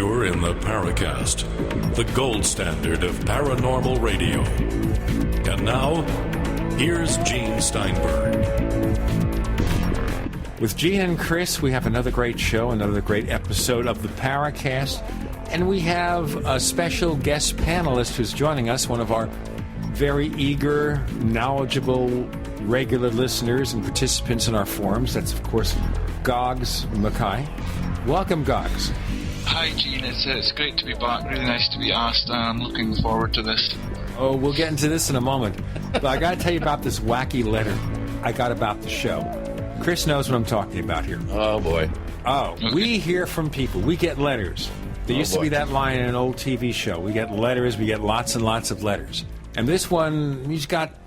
You're in the Paracast, the gold standard of paranormal radio. And now, here's Gene Steinberg. With Gene and Chris, we have another great show, another great episode of the Paracast. And we have a special guest panelist who's joining us, one of our very eager, knowledgeable, regular listeners and participants in our forums. That's, of course, Goggs Mackay. Welcome, Goggs. Hi, Gene. It's great to be back. Really nice to be asked. I'm looking forward to this. Oh, we'll get into this in a moment. But I got to tell you about this wacky letter I got about the show. Chris knows what I'm talking about here. Oh, boy. Oh, okay. We hear from people. We get letters. There used to be that line in an old TV show. We get letters. We get lots and lots of letters. And this one,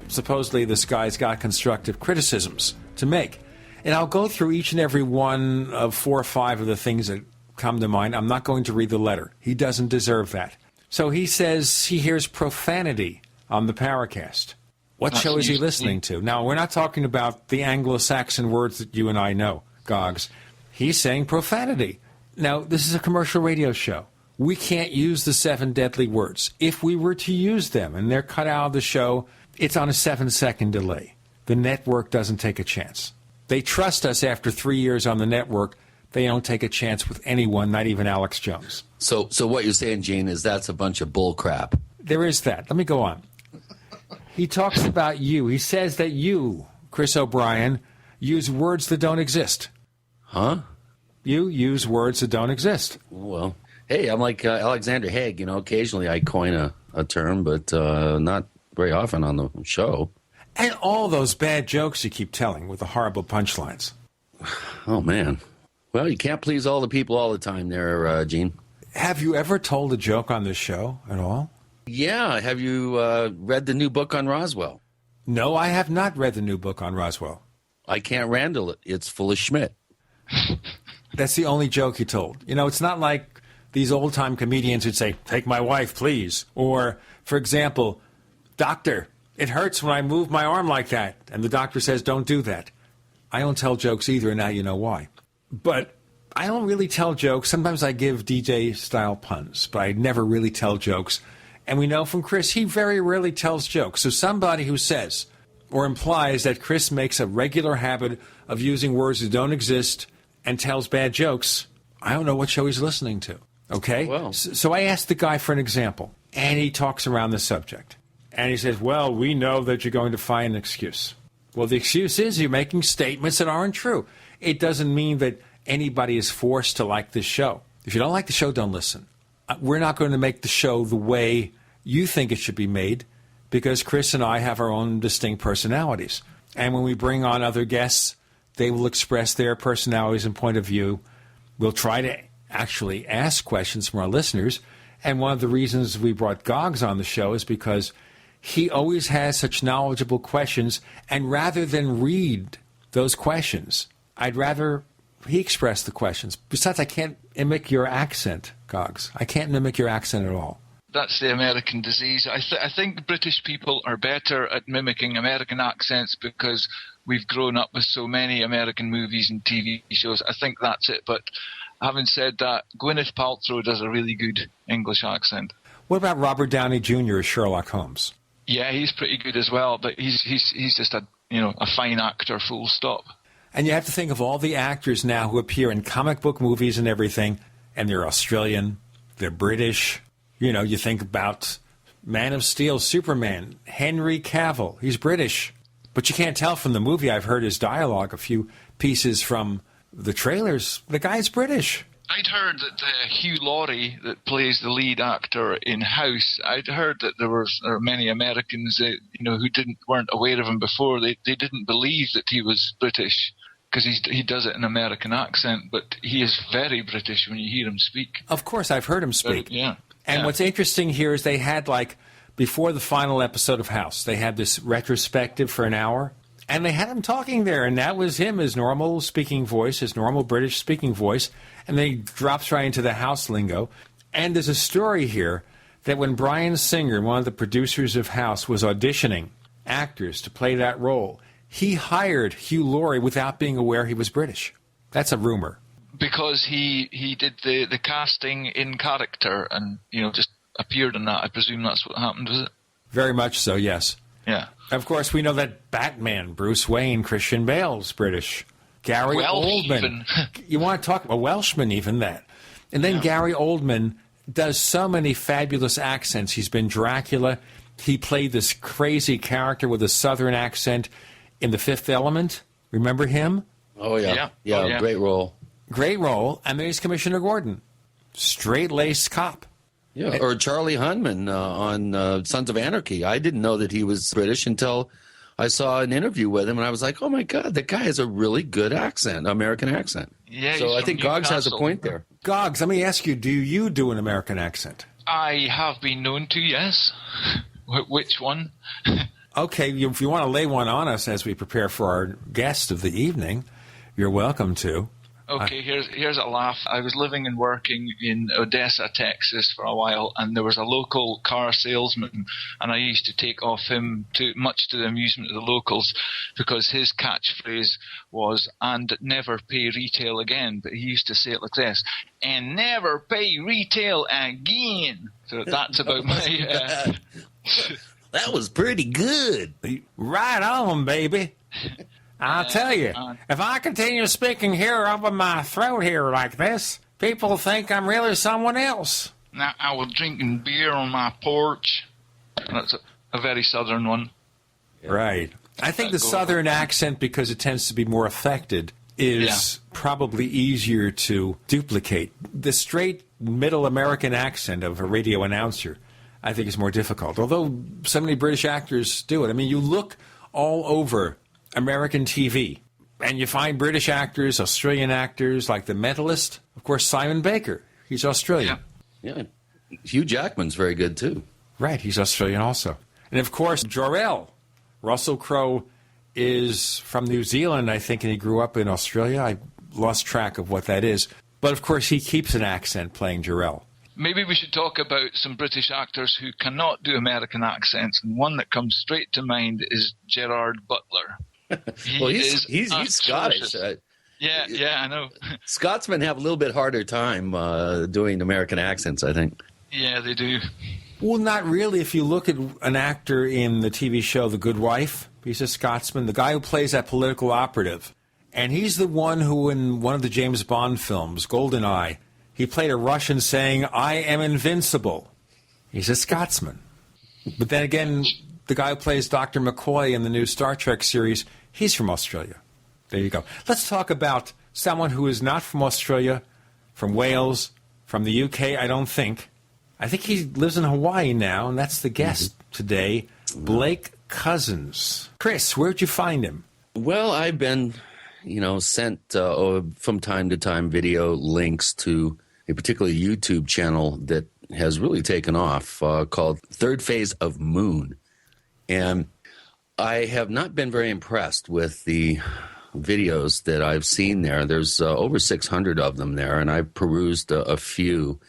supposedly this guy's got constructive criticisms to make. And I'll go through each and every one of 4 or 5 of the things that come to mind. I'm not going to read the letter. He doesn't deserve that. So he says he hears profanity on the Paracast. What show is he listening to? Now, we're not talking about the Anglo-Saxon words that you and I know, Goggs. He's saying profanity. Now, this is a commercial radio show. We can't use the 7 deadly words. If we were to use them and they're cut out of the show, it's on a 7-second delay. The network doesn't take a chance. They trust us after 3 years on the network. They don't take a chance with anyone, not even Alex Jones. So what you're saying, Gene, is that's a bunch of bull crap. There is that. Let me go on. He talks about you. He says that you, Chris O'Brien, use words that don't exist. Huh? You use words that don't exist. Well, hey, I'm like Alexander Haig. Occasionally I coin a term, but not very often on the show. And all those bad jokes you keep telling with the horrible punchlines. Oh, man. Well, you can't please all the people all the time there, Gene. Have you ever told a joke on this show at all? Yeah. Have you read the new book on Roswell? No, I have not read the new book on Roswell. I can't handle it. It's full of Schmidt. That's the only joke you told. It's not like these old-time comedians who'd say, "Take my wife, please." Or, for example, "Doctor, it hurts when I move my arm like that." And the doctor says, "Don't do that." I don't tell jokes either, and now you know why. But I don't really tell jokes. Sometimes I give DJ-style puns, but I never really tell jokes. And we know from Chris, he very rarely tells jokes. So somebody who says or implies that Chris makes a regular habit of using words that don't exist and tells bad jokes, I don't know what show he's listening to. Okay? Well. So I asked the guy for an example, and he talks around the subject. And he says, "Well, we know that you're going to find an excuse." Well, the excuse is you're making statements that aren't true. It doesn't mean that anybody is forced to like this show. If you don't like the show, don't listen. We're not going to make the show the way you think it should be made because Chris and I have our own distinct personalities. And when we bring on other guests, they will express their personalities and point of view. We'll try to actually ask questions from our listeners. And one of the reasons we brought Goggs on the show is because he always has such knowledgeable questions. And rather than read those questions, I'd rather he express the questions. Besides, I can't mimic your accent, Goggs. I can't mimic your accent at all. That's the American disease. I think British people are better at mimicking American accents because we've grown up with so many American movies and TV shows. I think that's it. But having said that, Gwyneth Paltrow does a really good English accent. What about Robert Downey Jr. as Sherlock Holmes? Yeah, he's pretty good as well. But he's just a fine actor, full stop. And you have to think of all the actors now who appear in comic book movies and everything, and they're Australian, they're British. You think about Man of Steel, Superman, Henry Cavill. He's British. But you can't tell from the movie. I've heard his dialogue, a few pieces from the trailers. The guy's British. I'd heard that Hugh Laurie, that plays the lead actor in House, I'd heard that there were many Americans who weren't aware of him before. They didn't believe that he was British because he does it in an American accent, but he is very British when you hear him speak. Of course, I've heard him speak. Yeah. And what's interesting here is they had, before the final episode of House, they had this retrospective for an hour, and they had him talking there, and that was him, his normal speaking voice, his normal British speaking voice, and then he drops right into the House lingo. And there's a story here that when Bryan Singer, one of the producers of House, was auditioning actors to play that role, he hired Hugh Laurie without being aware he was British. That's a rumor. Because he did the casting in character and, just appeared in that. I presume that's what happened, was it? Very much so, yes. Yeah. Of course, we know that Batman, Bruce Wayne, Christian Bale's British. Gary Oldman. Even. You want to talk about Welshman, even that. And then Gary Oldman does so many fabulous accents. He's been Dracula. He played this crazy character with a southern accent in The Fifth Element. Remember him? Oh, yeah. Yeah, great role. Great role. And then he's Commissioner Gordon. Straight-laced cop. Yeah, or Charlie Hunman on Sons of Anarchy. I didn't know that he was British until I saw an interview with him, and I was like, oh, my God, that guy has a really good accent, American accent. Yeah, so I think Goggs has a point there. Goggs, let me ask you, do you do an American accent? I have been known to, yes. Which one? Okay, if you want to lay one on us as we prepare for our guest of the evening, you're welcome to. Okay, here's a laugh. I was living and working in Odessa, Texas for a while, and there was a local car salesman, and I used to take off him, much to the amusement of the locals, because his catchphrase was, and never pay retail again. But he used to say it like this, and never pay retail again. So that's about my... That was pretty good. Right on, baby. I'll tell you, if I continue speaking here over my throat here like this, people think I'm really someone else. Now, I was drinking beer on my porch. That's a very southern one. Right. I think the southern accent, because it tends to be more affected, is probably easier to duplicate. The straight middle American accent of a radio announcer, I think, is more difficult. Although so many British actors do it. I mean, you look all over American TV, and you find British actors, Australian actors, like The Mentalist. Of course, Simon Baker. He's Australian. Yeah. Hugh Jackman's very good, too. Right, he's Australian also. And, of course, Jor-El. Russell Crowe is from New Zealand, I think, and he grew up in Australia. I lost track of what that is. But, of course, he keeps an accent playing Jor-El. Maybe we should talk about some British actors who cannot do American accents. And one that comes straight to mind is Gerard Butler. Well, he's Scottish. Yeah, I know. Scotsmen have a little bit harder time doing American accents, I think. Yeah, they do. Well, not really. If you look at an actor in the TV show The Good Wife, he's a Scotsman, the guy who plays that political operative. And he's the one who, in one of the James Bond films, GoldenEye, he played a Russian saying, I am invincible. He's a Scotsman. But then again, the guy who plays Dr. McCoy in the new Star Trek series, he's from Australia. There you go. Let's talk about someone who is not from Australia, from Wales, from the UK, I don't think. I think he lives in Hawaii now, and that's the guest today, Blake Cousins. Chris, where'd you find him? Well, I've been, sent from time to time video links to a particular YouTube channel that has really taken off called Third Phase of Moon. And I have not been very impressed with the videos that I've seen there. There's over 600 of them there, and I've perused a few.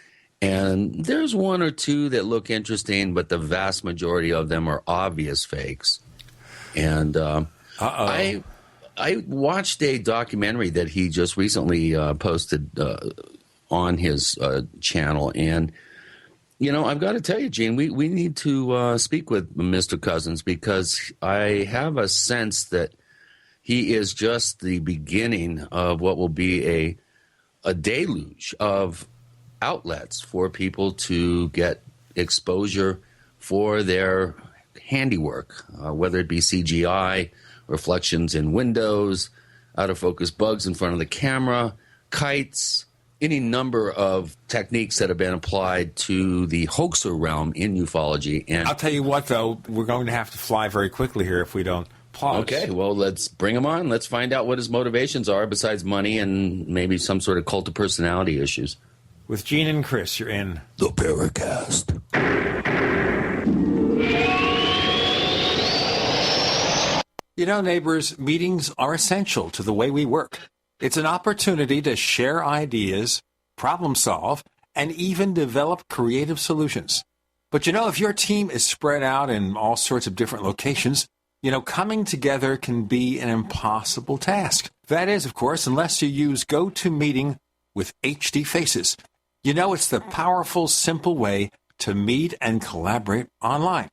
And there's one or two that look interesting, but the vast majority of them are obvious fakes. And I watched a documentary that he just recently posted on his channel, and I've got to tell you, Gene, we need to speak with Mr. Cousins, because I have a sense that he is just the beginning of what will be a deluge of outlets for people to get exposure for their handiwork, whether it be CGI, reflections in windows, out-of-focus bugs in front of the camera, kites, any number of techniques that have been applied to the hoaxer realm in ufology. And I'll tell you what, though, we're going to have to fly very quickly here if we don't pause. Okay, well, let's bring him on. Let's find out what his motivations are besides money and maybe some sort of cult of personality issues. With Gene and Chris, you're in the Paracast. Neighbors, meetings are essential to the way we work. It's an opportunity to share ideas, problem solve, and even develop creative solutions. But if your team is spread out in all sorts of different locations, coming together can be an impossible task. That is, of course, unless you use GoToMeeting with HD Faces. You know, it's the powerful, simple way to meet and collaborate online.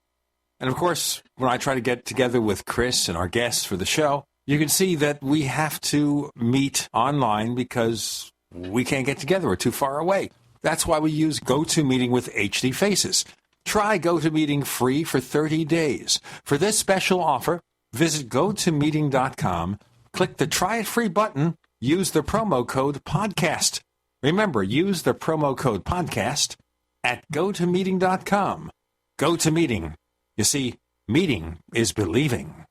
And of course, when I try to get together with Chris and our guests for the show, you can see that we have to meet online because we can't get together. We're too far away. That's why we use GoToMeeting with HD Faces. Try GoToMeeting free for 30 days. For this special offer, visit GoToMeeting.com, click the Try It Free button, use the promo code PODCAST. Remember, use the promo code PODCAST at GoToMeeting.com. GoToMeeting. You see, meeting is believing.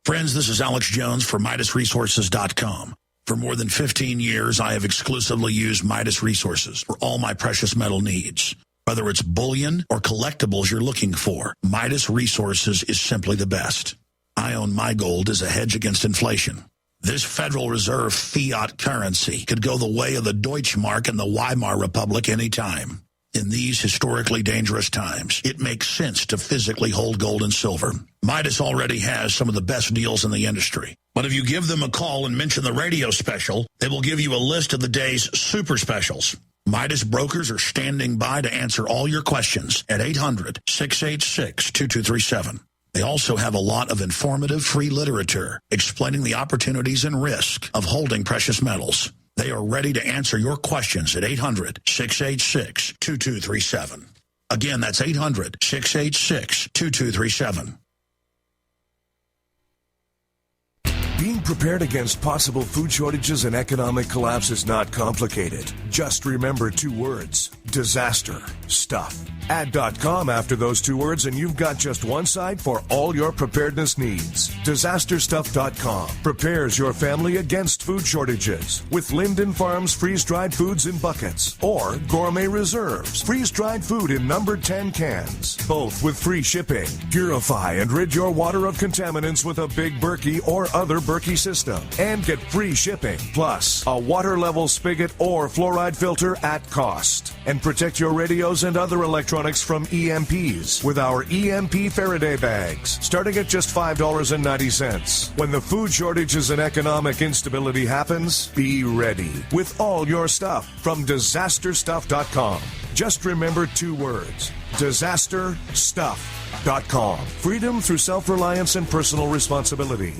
Friends, this is Alex Jones for MidasResources.com. For more than 15 years, I have exclusively used Midas Resources for all my precious metal needs. Whether it's bullion or collectibles you're looking for, Midas Resources is simply the best. I own my gold as a hedge against inflation. This Federal Reserve fiat currency could go the way of the Deutschmark and the Weimar Republic anytime. In these historically dangerous times, it makes sense to physically hold gold and silver. Midas already has some of the best deals in the industry. But if you give them a call and mention the radio special, they will give you a list of the day's super specials. Midas brokers are standing by to answer all your questions at 800-686-2237. They also have a lot of informative free literature explaining the opportunities and risk of holding precious metals. They are ready to answer your questions at 800-686-2237. Again, that's 800-686-2237. Being prepared against possible food shortages and economic collapse is not complicated. Just remember 2 words: disaster stuff. Add .com after those 2 words and you've got just one site for all your preparedness needs. Disasterstuff.com prepares your family against food shortages with Linden Farms freeze-dried foods in buckets or Gourmet Reserves freeze-dried food in numbered 10 cans, both with free shipping. Purify and rid your water of contaminants with a Big Berkey or other Berkey system and get free shipping, plus a water level spigot or fluoride filter at cost. And protect your radios and other electronics from EMPs with our EMP Faraday bags, starting at just $5.90. When the food shortages and economic instability happens, be ready with all your stuff from disasterstuff.com. Just remember 2 words: disasterstuff.com. Freedom through self-reliance and personal responsibility.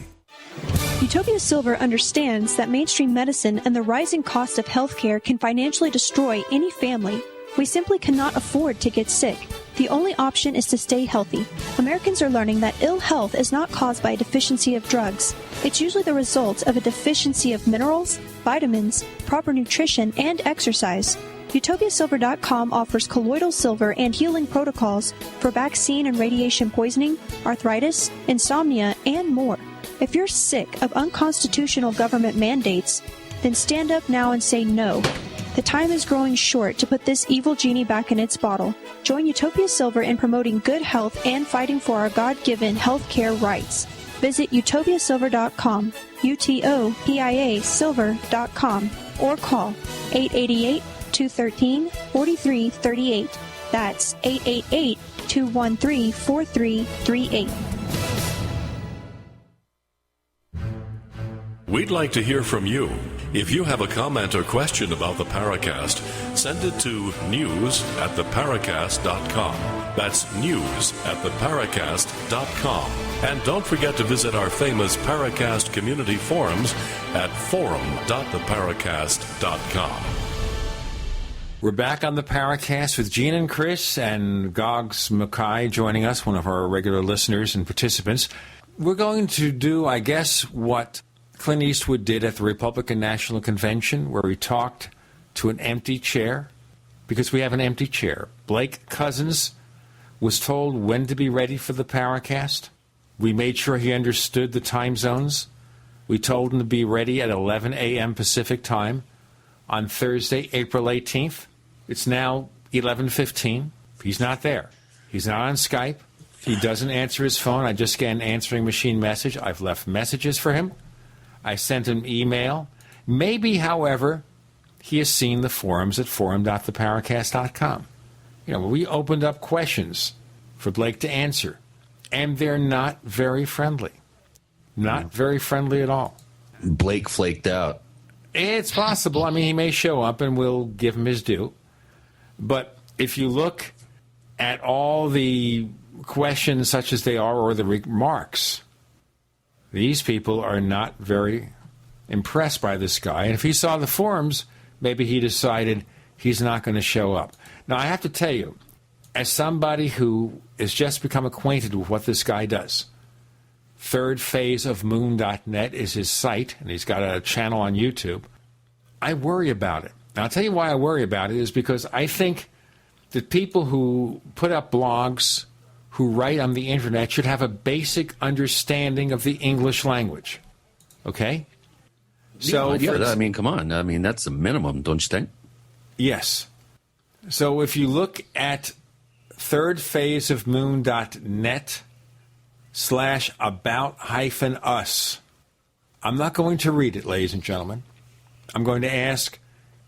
Utopia Silver understands that mainstream medicine and the rising cost of healthcare can financially destroy any family. We simply cannot afford to get sick. The only option is to stay healthy. Americans are learning that ill health is not caused by a deficiency of drugs. It's usually the result of a deficiency of minerals, vitamins, proper nutrition, and exercise. UtopiaSilver.com offers colloidal silver and healing protocols for vaccine and radiation poisoning, arthritis, insomnia, and more. If you're sick of unconstitutional government mandates, then stand up now and say no. The time is growing short to put this evil genie back in its bottle. Join Utopia Silver in promoting good health and fighting for our God-given health care rights. Visit utopiasilver.com, UTOPIA silver.com, or call 888-213-4338. That's 888-213-4338. We'd like to hear from you. If you have a comment or question about the Paracast, send it to news@theparacast.com. That's news@theparacast.com. And don't forget to visit our famous Paracast community forums at forum.theparacast.com. We're back on the Paracast with Gene and Chris and Goggs Mackay joining us, one of our regular listeners and participants. We're going to do, I guess, what Clint Eastwood did at the Republican National Convention, where he talked to an empty chair, because we have an empty chair. Blake Cousins was told when to be ready for the Paracast. We made sure he understood the time zones. We told him to be ready at 11 a.m. Pacific time on Thursday, April 18th. It's now 11:15. He's not there. He's not on Skype. He doesn't answer his phone. I just get an answering machine message. I've left messages for him. I sent him email. Maybe, however, he has seen the forums at forum.theparacast.com. You know, we opened up questions for Blake to answer, and they're not very friendly. Not very friendly at all. Blake flaked out. It's possible. I mean, he may show up and we'll give him his due. But if you look at all the questions such as they are or the remarks, these people are not very impressed by this guy. And if he saw the forums, maybe he decided he's not going to show up. Now, I have to tell you, as somebody who has just become acquainted with what this guy does, thirdphaseofmoon.net is his site, and he's got a channel on YouTube. I worry about it. Now, I'll tell you why I worry about it is because I think that people who put up blogs, who write on the internet, should have a basic understanding of the English language. Okay? So, I mean, come on. I mean, that's the minimum, don't you think? Yes. So if you look at thirdphaseofmoon.net /about-us, I'm not going to read it, ladies and gentlemen. I'm going to ask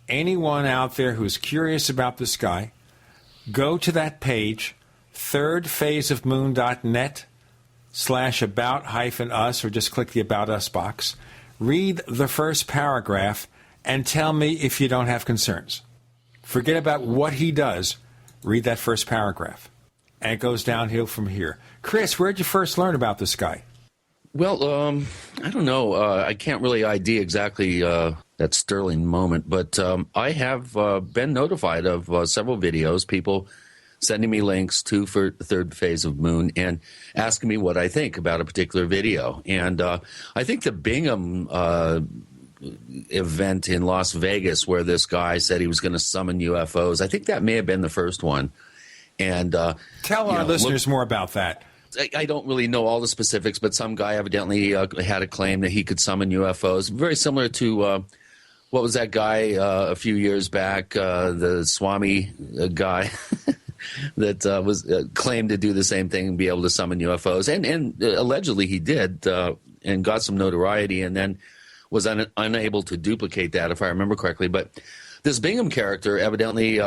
anyone out there who's curious about this guy, go to that page, thirdphaseofmoon.net /about-us, or just click the About Us box. Read the first paragraph and tell me if you don't have concerns. Forget about what he does. Read that first paragraph. And it goes downhill from here. Chris, where did you first learn about this guy? Well, I don't know. I can't really ID exactly that sterling moment, but I have been notified of several videos, people sending me links to for Third Phase of Moon and asking me what I think about a particular video. And I think the Bingham event in Las Vegas where this guy said he was going to summon UFOs, I think that may have been the first one. And tell our listeners more about that. I don't really know all the specifics, but some guy evidently had a claim that he could summon UFOs. Very similar to what was that guy a few years back, the Swami guy that was claimed to do the same thing and be able to summon UFOs. And allegedly he did and got some notoriety and then was unable to duplicate that, if I remember correctly. But this Bingham character evidently,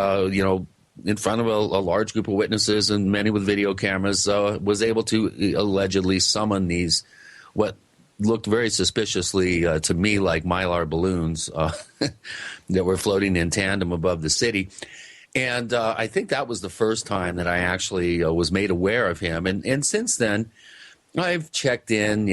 in front of a large group of witnesses and many with video cameras, was able to allegedly summon these, what looked very suspiciously to me like Mylar balloons that were floating in tandem above the city. And I think that was the first time that I actually was made aware of him. And since then, I've checked in,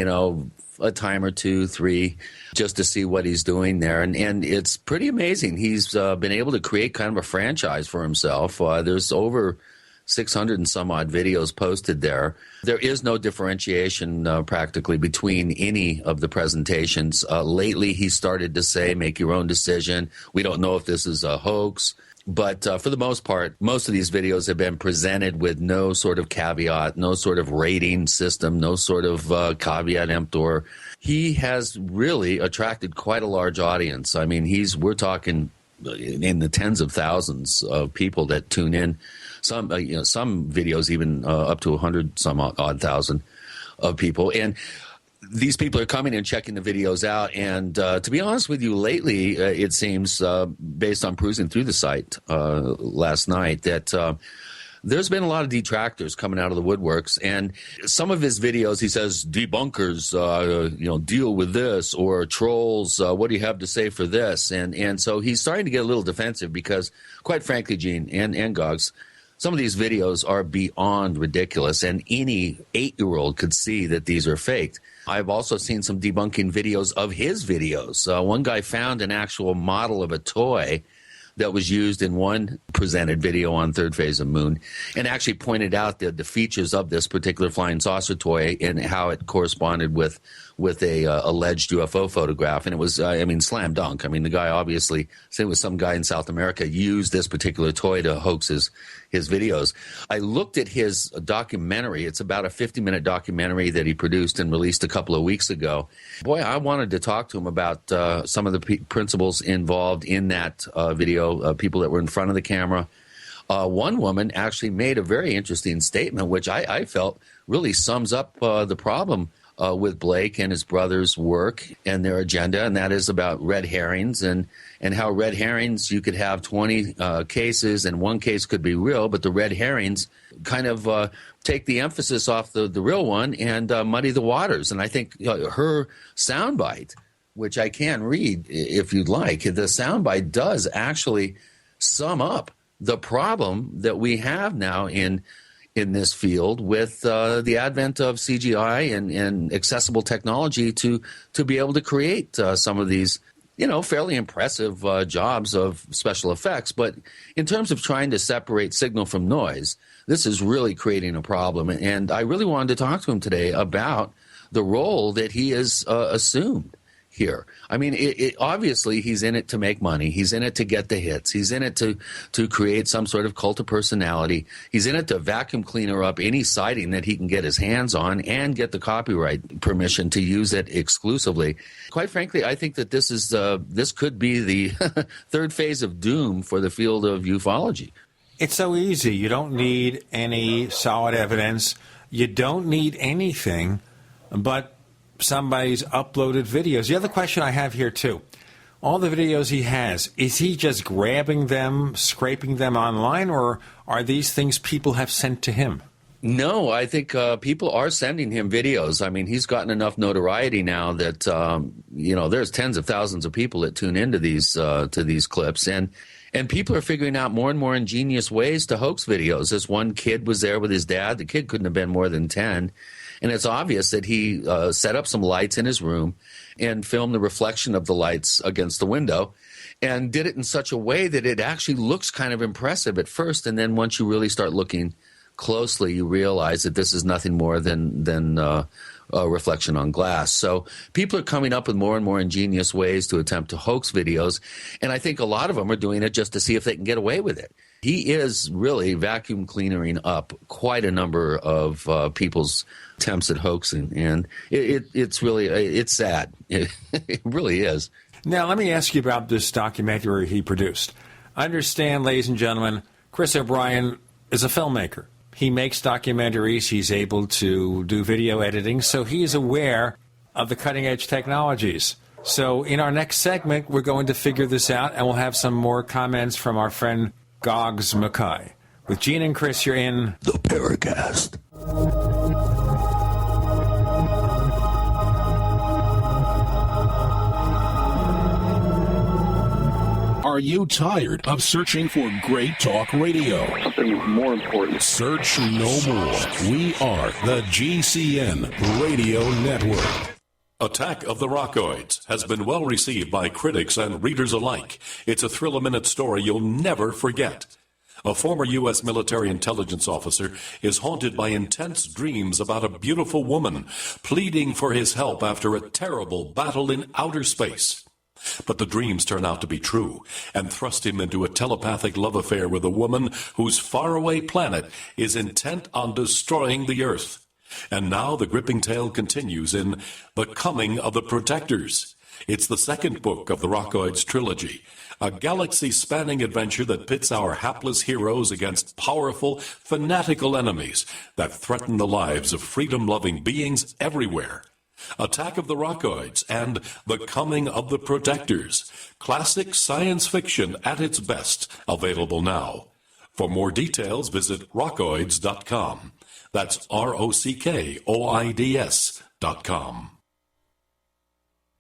a time or two, three, just to see what he's doing there. And it's pretty amazing. He's been able to create kind of a franchise for himself. There's over 600 and some odd videos posted there. There is no differentiation practically between any of the presentations. Lately, he started to say, make your own decision. We don't know if this is a hoax. But for the most part, most of these videos have been presented with no sort of caveat, no sort of rating system, no sort of caveat emptor. He has really attracted quite a large audience. I mean, we're talking in the tens of thousands of people that tune in. Some videos even up to 100 some odd thousand of people. And these people are coming and checking the videos out. And to be honest with you, lately, it seems, based on cruising through the site last night, that there's been a lot of detractors coming out of the woodworks. And some of his videos, he says, debunkers, deal with this, or trolls, what do you have to say for this? And so he's starting to get a little defensive because, quite frankly, Gene and Goggs, some of these videos are beyond ridiculous, and any 8-year-old could see that these are faked. I've also seen some debunking videos of his videos. One guy found an actual model of a toy that was used in one presented video on Third Phase of Moon and actually pointed out the features of this particular flying saucer toy and how it corresponded with a alleged UFO photograph. And it was, slam dunk. I mean, the guy obviously, say it was some guy in South America, used this particular toy to hoax his videos. I looked at his documentary. It's about a 50-minute documentary that he produced and released a couple of weeks ago. Boy, I wanted to talk to him about some of the principles involved in that video, people that were in front of the camera. One woman actually made a very interesting statement, which I felt really sums up the problem with Blake and his brother's work and their agenda, and that is about red herrings and how red herrings, you could have 20 cases and one case could be real, but the red herrings kind of take the emphasis off the real one and muddy the waters. And I think her soundbite which I can read if you'd like. The soundbite does actually sum up the problem that we have now in this field with the advent of CGI and accessible technology to be able to create some of these, fairly impressive jobs of special effects. But in terms of trying to separate signal from noise, this is really creating a problem. And I really wanted to talk to him today about the role that he has assumed here. I mean, obviously he's in it to make money. He's in it to get the hits. He's in it to create some sort of cult of personality. He's in it to vacuum cleaner up any sighting that he can get his hands on and get the copyright permission to use it exclusively. Quite frankly, I think that this could be the third phase of doom for the field of ufology. It's so easy. You don't need any solid evidence. You don't need anything but somebody's uploaded videos. The other question I have here, too, all the videos he has, is he just grabbing them, scraping them online, or are these things people have sent to him? No, I think people are sending him videos. I mean, he's gotten enough notoriety now that, there's tens of thousands of people that tune into these clips. And people are figuring out more and more ingenious ways to hoax videos. This one kid was there with his dad. The kid couldn't have been more than 10. And it's obvious that he set up some lights in his room and filmed the reflection of the lights against the window and did it in such a way that it actually looks kind of impressive at first. And then once you really start looking closely, you realize that this is nothing more than a reflection on glass. So people are coming up with more and more ingenious ways to attempt to hoax videos. And I think a lot of them are doing it just to see if they can get away with it. He is really vacuum cleaning up quite a number of people's attempts at hoaxing, and it's sad. It really is. Now, let me ask you about this documentary he produced. Understand, ladies and gentlemen, Chris O'Brien is a filmmaker. He makes documentaries. He's able to do video editing, so he is aware of the cutting-edge technologies. So in our next segment, we're going to figure this out, and we'll have some more comments from our friend Goggs Mackay. With Gene and Chris, you're in the Paracast. Are you tired of searching for great talk radio? Something more important. Search no more. We are the GCN Radio Network. Attack of the Rockoids has been well received by critics and readers alike. It's a thrill-a-minute story you'll never forget. A former U.S. military intelligence officer is haunted by intense dreams about a beautiful woman pleading for his help after a terrible battle in outer space. But the dreams turn out to be true and thrust him into a telepathic love affair with a woman whose faraway planet is intent on destroying the Earth. And now the gripping tale continues in The Coming of the Protectors. It's the second book of the Rockoids trilogy, a galaxy-spanning adventure that pits our hapless heroes against powerful, fanatical enemies that threaten the lives of freedom-loving beings everywhere. Attack of the Rockoids and The Coming of the Protectors. Classic science fiction at its best, available now. For more details, visit rockoids.com. That's ROCKOIDS.com.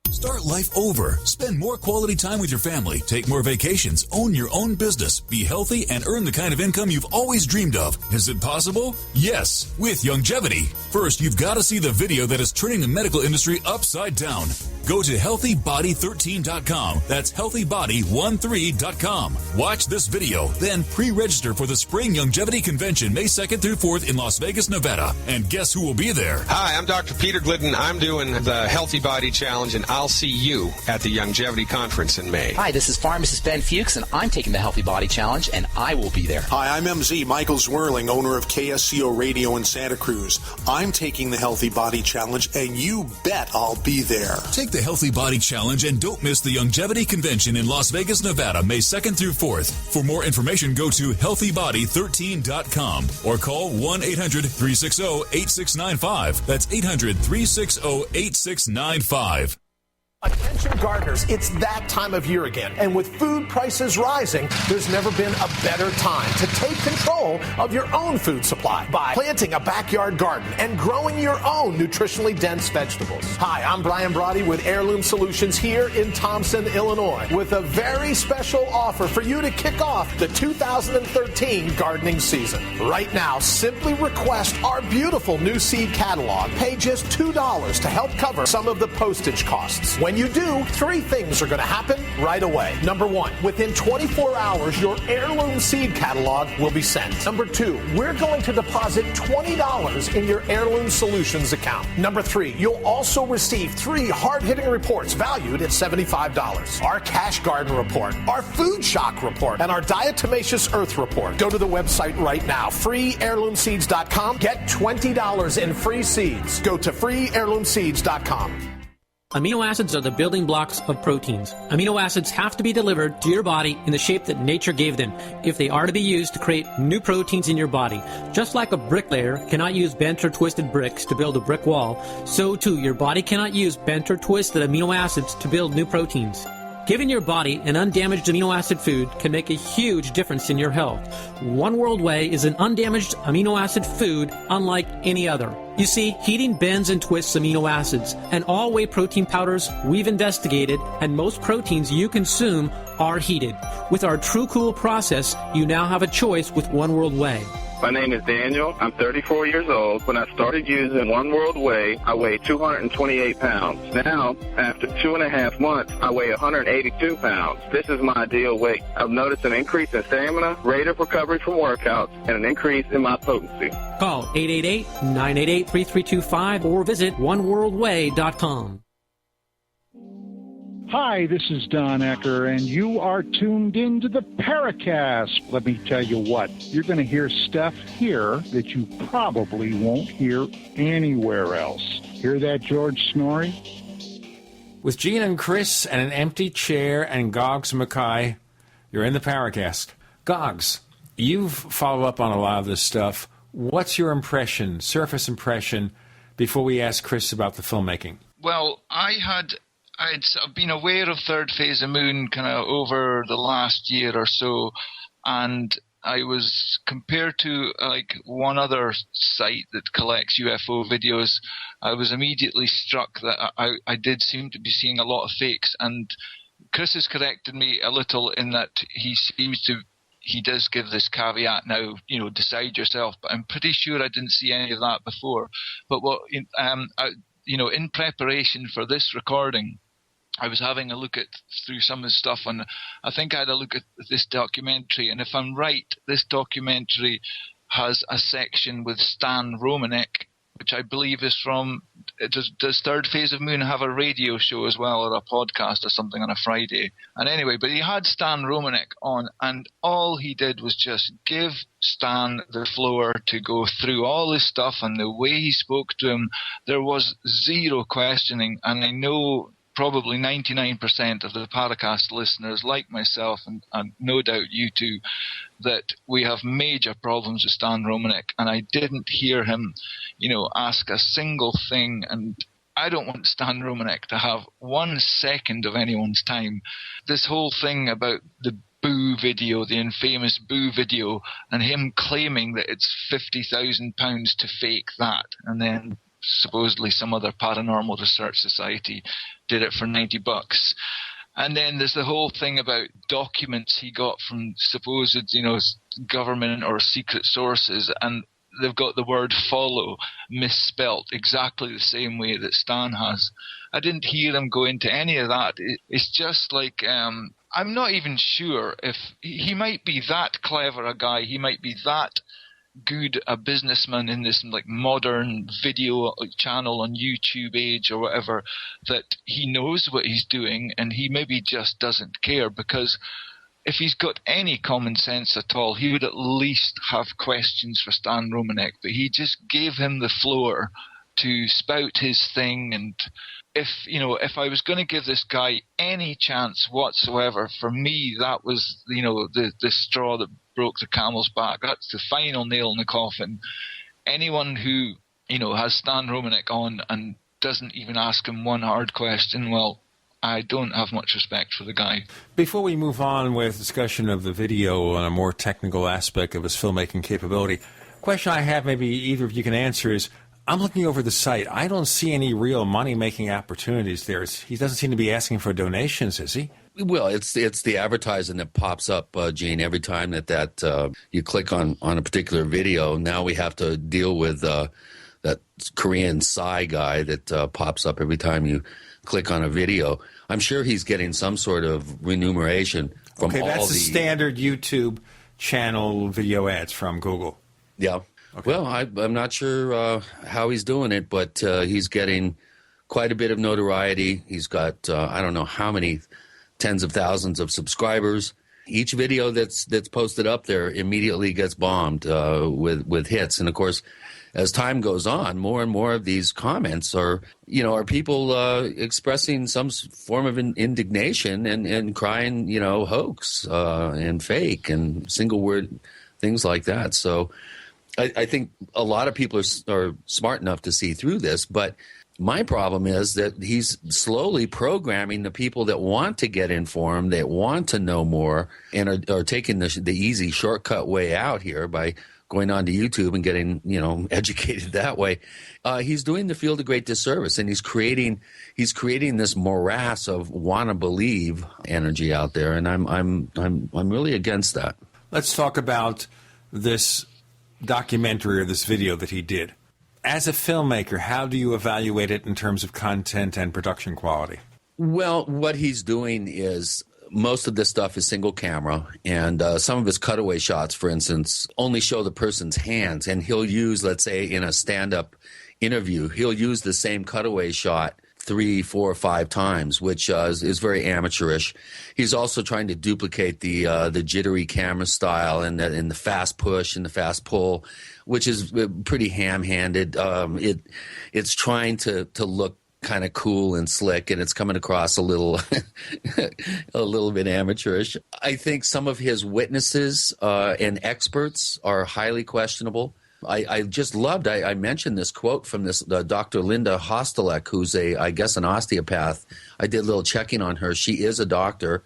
Start life over. Spend more quality time with your family. Take more vacations. Own your own business. Be healthy and earn the kind of income you've always dreamed of. Is it possible? Yes, with longevity. First, you've got to see the video that is turning the medical industry upside down. Go to healthybody13.com. That's healthybody13.com. Watch this video, then pre-register for the Spring Longevity Convention May 2nd through 4th in Las Vegas, Nevada. And guess who will be there? Hi, I'm Dr. Peter Glidden. I'm doing the Healthy Body Challenge, and I'll see you at the Longevity Conference in May. Hi, this is Pharmacist Ben Fuchs, and I'm taking the Healthy Body Challenge, and I will be there. Hi, I'm MZ Michael Zwirling, owner of KSCO Radio in Santa Cruz. I'm taking the Healthy Body Challenge, and you bet I'll be there. Take the Healthy Body Challenge and don't miss the Longevity Convention in Las Vegas, Nevada, May 2nd through 4th. For more information, go to healthybody13.com or call 1-800-360-8695. That's 800-360-8695. Attention gardeners, it's that time of year again. And with food prices rising, there's never been a better time to take control of your own food supply by planting a backyard garden and growing your own nutritionally dense vegetables. Hi, I'm Brian Brody with Heirloom Solutions here in Thompson, Illinois, with a very special offer for you to kick off the 2013 gardening season. Right now, simply request our beautiful new seed catalog. Pay just $2 to help cover some of the postage costs. When you do, three things are going to happen right away. Number one, within 24 hours, your heirloom seed catalog will be sent. Number two, we're going to deposit $20 in your Heirloom Solutions account. Number three, you'll also receive 3 hard-hitting reports valued at $75. Our Cash Garden Report, our Food Shock Report, and our Diatomaceous Earth Report. Go to the website right now, freeheirloomseeds.com. Get $20 in free seeds. Go to freeheirloomseeds.com. Amino acids are the building blocks of proteins. Amino acids have to be delivered to your body in the shape that nature gave them if they are to be used to create new proteins in your body. Just like a bricklayer cannot use bent or twisted bricks to build a brick wall, so too your body cannot use bent or twisted amino acids to build new proteins. Giving your body an undamaged amino acid food can make a huge difference in your health. One World Whey is an undamaged amino acid food unlike any other. You see, heating bends and twists amino acids, and all whey protein powders we've investigated and most proteins you consume are heated. With our True Cool process, you now have a choice with One World Whey. My name is Daniel. I'm 34 years old. When I started using One World Whey, I weighed 228 pounds. Now, after 2.5 months, I weigh 182 pounds. This is my ideal weight. I've noticed an increase in stamina, rate of recovery from workouts, and an increase in my potency. Call 888-988-3325 or visit oneworldwhey.com. Hi, this is Don Ecker, and you are tuned into the Paracast. Let me tell you what, you're going to hear stuff here that you probably won't hear anywhere else. Hear that, George Snorri? With Gene and Chris and an empty chair and Goggs Mackay, you're in the Paracast. Goggs, you've followed up on a lot of this stuff. What's your impression, surface impression, before we ask Chris about the filmmaking? Well, I'd been aware of Third Phase of Moon kind of over the last year or so, and I was, compared to like one other site that collects UFO videos, I was immediately struck that I did seem to be seeing a lot of fakes, and Chris has corrected me a little in that he does give this caveat now, decide yourself, but I'm pretty sure I didn't see any of that before. But in preparation for this recording, I was having a look through some of the stuff, and I think I had a look at this documentary, and if I'm right, this documentary has a section with Stan Romanek, which I believe is from, does Third Phase of Moon have a radio show as well, or a podcast or something on a Friday? And anyway, but he had Stan Romanek on, and all he did was just give Stan the floor to go through all this stuff, and the way he spoke to him, there was zero questioning, and I know probably 99% of the Paracast listeners, like myself, and no doubt you too, that we have major problems with Stan Romanek, and I didn't hear him, ask a single thing, and I don't want Stan Romanek to have 1 second of anyone's time. This whole thing about the Boo video, the infamous Boo video, and him claiming that it's £50,000 to fake that, and then supposedly some other paranormal research society did it for $90. And then there's the whole thing about documents he got from supposed, government or secret sources, and they've got the word follow misspelt exactly the same way that Stan has. I didn't hear him go into any of that. It's just like, I'm not even sure if he might be that clever a guy, he might be that good a businessman in this like modern video channel on YouTube age or whatever, that he knows what he's doing and he maybe just doesn't care, because if he's got any common sense at all, he would at least have questions for Stan Romanek, but he just gave him the floor to spout his thing. And if I was going to give this guy any chance whatsoever, for me that was the straw that broke the camel's back. That's the final nail in the coffin. Anyone who has Stan Romanek on and doesn't even ask him one hard question, well, I don't have much respect for the guy. Before we move on with discussion of the video and a more technical aspect of his filmmaking capability, question I have, maybe either of you can answer, is I'm looking over the site. I don't see any real money-making opportunities there. He doesn't seem to be asking for donations, is he? Well, it's the advertising that pops up, Gene, every time that you click on a particular video. Now we have to deal with that Korean Psy guy that pops up every time you click on a video. I'm sure he's getting some sort of remuneration from all the... Okay, that's the standard YouTube channel video ads from Google. Yeah. Okay. Well, I'm not sure how he's doing it, but he's getting quite a bit of notoriety. He's got, I don't know how many tens of thousands of subscribers. Each video that's posted up there immediately gets bombed with hits. And, of course, as time goes on, more and more of these comments are people expressing some form of indignation and crying, hoax and fake and single word things like that. So I think a lot of people are smart enough to see through this, but my problem is that he's slowly programming the people that want to get informed, that want to know more, and are taking the easy shortcut way out here by going on to YouTube and getting, educated that way. He's doing the field a great disservice, and he's creating this morass of wanna believe energy out there, and I'm really against that. Let's talk about this documentary or this video that he did. As a filmmaker, how do you evaluate it in terms of content and production quality? Well, what he's doing is most of this stuff is single camera, and some of his cutaway shots, for instance, only show the person's hands, and he'll use, let's say, in a stand-up interview, he'll use the same cutaway shot 3, 4, 5 times, which is very amateurish. He's also trying to duplicate the jittery camera style and the fast push and the fast pull, which is pretty ham-handed. It's trying to look kind of cool and slick, and it's coming across a little bit amateurish. I think some of his witnesses and experts are highly questionable. I just loved, I mentioned this quote from this Dr. Linda Hostelek, who's I guess an osteopath. I did a little checking on her. She is a doctor.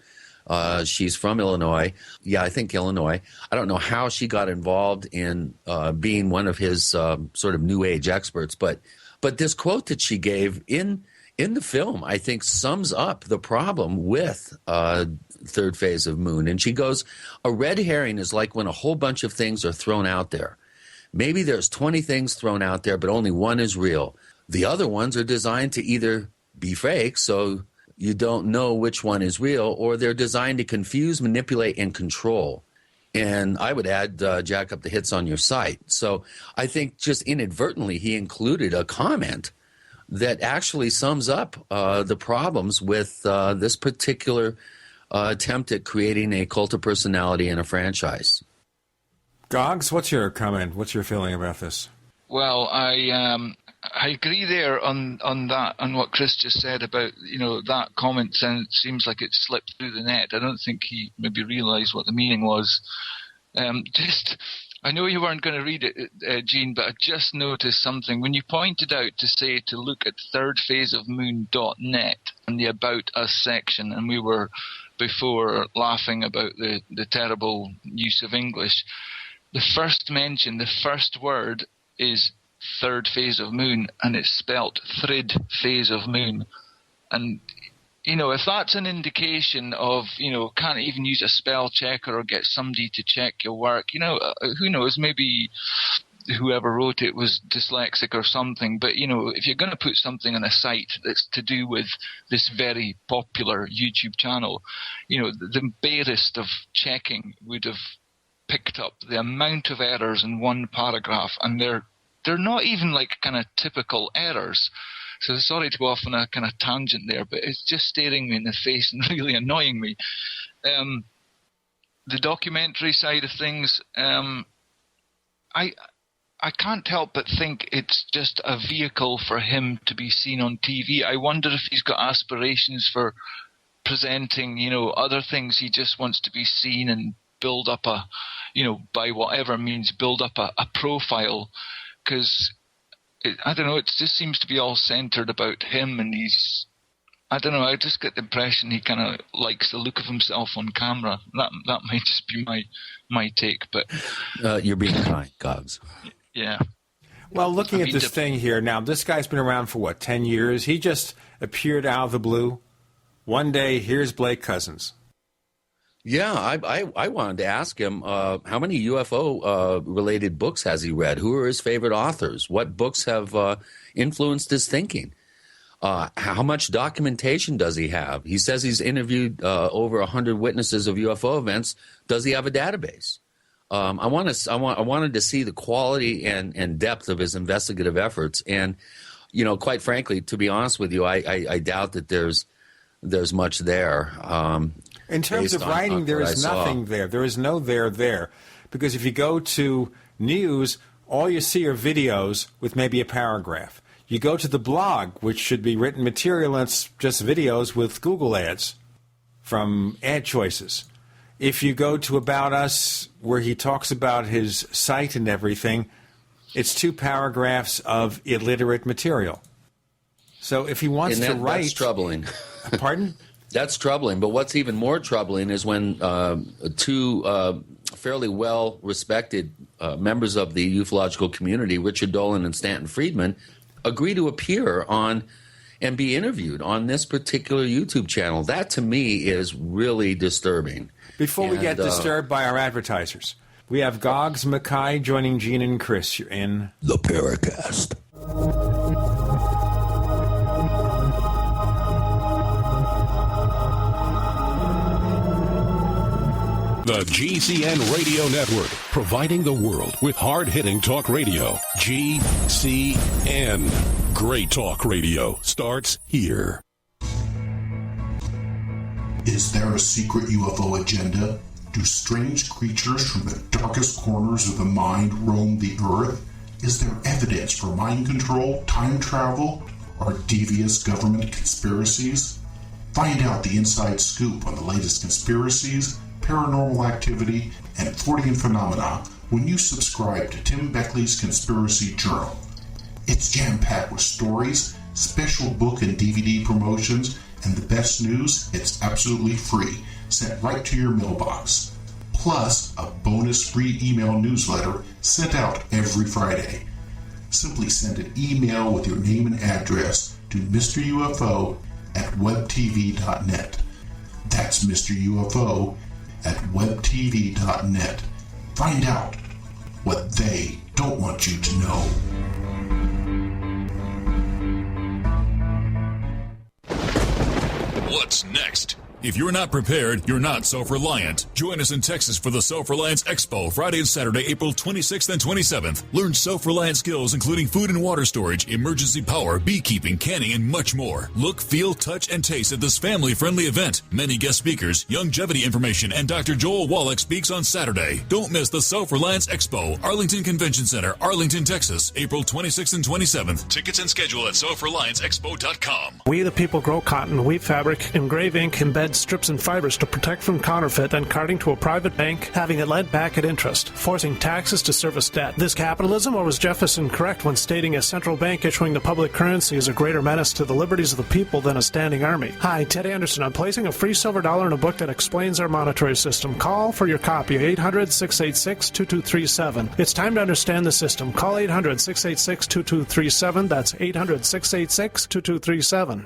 She's from Illinois. Yeah, I think Illinois. I don't know how she got involved in being one of his sort of new age experts, but this quote that she gave in the film, I think, sums up the problem with third phase of moon. And she goes, a red herring is like when a whole bunch of things are thrown out there. Maybe there's 20 things thrown out there, but only one is real. The other ones are designed to either be fake, so you don't know which one is real, or they're designed to confuse, manipulate, and control. And I would add, jack up the hits on your site. So I think just inadvertently he included a comment that actually sums up the problems with this particular attempt at creating a cult of personality in a franchise. Goggs, what's your comment? What's your feeling about this? Well, I agree there on that, on what Chris just said about, that comment seems like it slipped through the net. I don't think he maybe realised what the meaning was. I know you weren't going to read it, Gene, but I just noticed something. When you pointed out to look at thirdphaseofmoon.net and the About Us section, and we were before laughing about the terrible use of English, the first mention, the first word is third phase of moon, and it's spelt thrid phase of moon. And, if that's an indication of, can't even use a spell checker or get somebody to check your work, who knows, maybe whoever wrote it was dyslexic or something. But, if you're going to put something on a site that's to do with this very popular YouTube channel, the barest of checking would have picked up the amount of errors in one paragraph, and they're not even like kind of typical errors. So sorry to go off on a kind of tangent there, but it's just staring me in the face and really annoying me. The documentary side of things, I can't help but think it's just a vehicle for him to be seen on TV. I wonder if he's got aspirations for presenting, other things. He just wants to be seen and build up by whatever means, build up a profile, because I don't know, it just seems to be all centered about him, and he's I don't know. I just get the impression he kind of likes the look of himself on camera. That might just be my take, but you're being kind, Goggs. Yeah. Well, looking at this thing here now, this guy's been around for 10 years. He just appeared out of the blue. One day, here's Blake Cousins. Yeah, I wanted to ask him how many UFO related books has he read? Who are his favorite authors? What books have influenced his thinking? How much documentation does he have? He says he's interviewed over 100 witnesses of UFO events. Does he have a database? I wanted to see the quality and depth of his investigative efforts. And, quite frankly, to be honest with you, I doubt that there's much there. In terms of writing, there is nothing there. There is no there. Because if you go to news, all you see are videos with maybe a paragraph. You go to the blog, which should be written material, and it's just videos with Google ads from ad choices. If you go to About Us, where he talks about his site and everything, it's 2 paragraphs of illiterate material. So if he wants to write... That's troubling. Pardon? That's troubling. But what's even more troubling is when 2 fairly well-respected members of the ufological community, Richard Dolan and Stanton Friedman, agree to appear on and be interviewed on this particular YouTube channel. That, to me, is really disturbing. Before we get disturbed by our advertisers, we have Goggs Mackay joining Gene and Chris. You're in the Paracast. The GCN Radio Network, providing the world with hard-hitting talk radio. GCN. Great talk radio starts here. Is there a secret UFO agenda? Do strange creatures from the darkest corners of the mind roam the earth? Is there evidence for mind control, time travel, or devious government conspiracies? Find out the inside scoop on the latest conspiracies, paranormal activity, and Fortean phenomena when you subscribe to Tim Beckley's Conspiracy Journal. It's jam-packed with stories, special book and DVD promotions, and the best news, it's absolutely free, sent right to your mailbox. Plus, a bonus free email newsletter sent out every Friday. Simply send an email with your name and address to Mr. UFO at webtv.net. That's Mr. UFO at webtv.net. Find out what they don't want you to know. What's next? If you're not prepared, you're not self-reliant. Join us in Texas for the Self-Reliance Expo, Friday and Saturday, April 26th and 27th. Learn self-reliant skills including food and water storage, emergency power, beekeeping, canning, and much more. Look, feel, touch, and taste at this family-friendly event. Many guest speakers, longevity information, and Dr. Joel Wallach speaks on Saturday. Don't miss the Self-Reliance Expo, Arlington Convention Center, Arlington, Texas, April 26th and 27th. Tickets and schedule at selfrelianceexpo.com. We the people grow cotton, weave fabric, engrave ink, embed strips and fibers to protect from counterfeit and carting to a private bank, having it lent back at interest, forcing taxes to service debt. This capitalism, or was Jefferson correct when stating a central bank issuing the public currency is a greater menace to the liberties of the people than a standing army? Hi, Ted Anderson. I'm placing a free silver dollar in a book that explains our monetary system. Call for your copy, 800-686-2237. It's time to understand the system. Call 800-686-2237. That's 800-686-2237.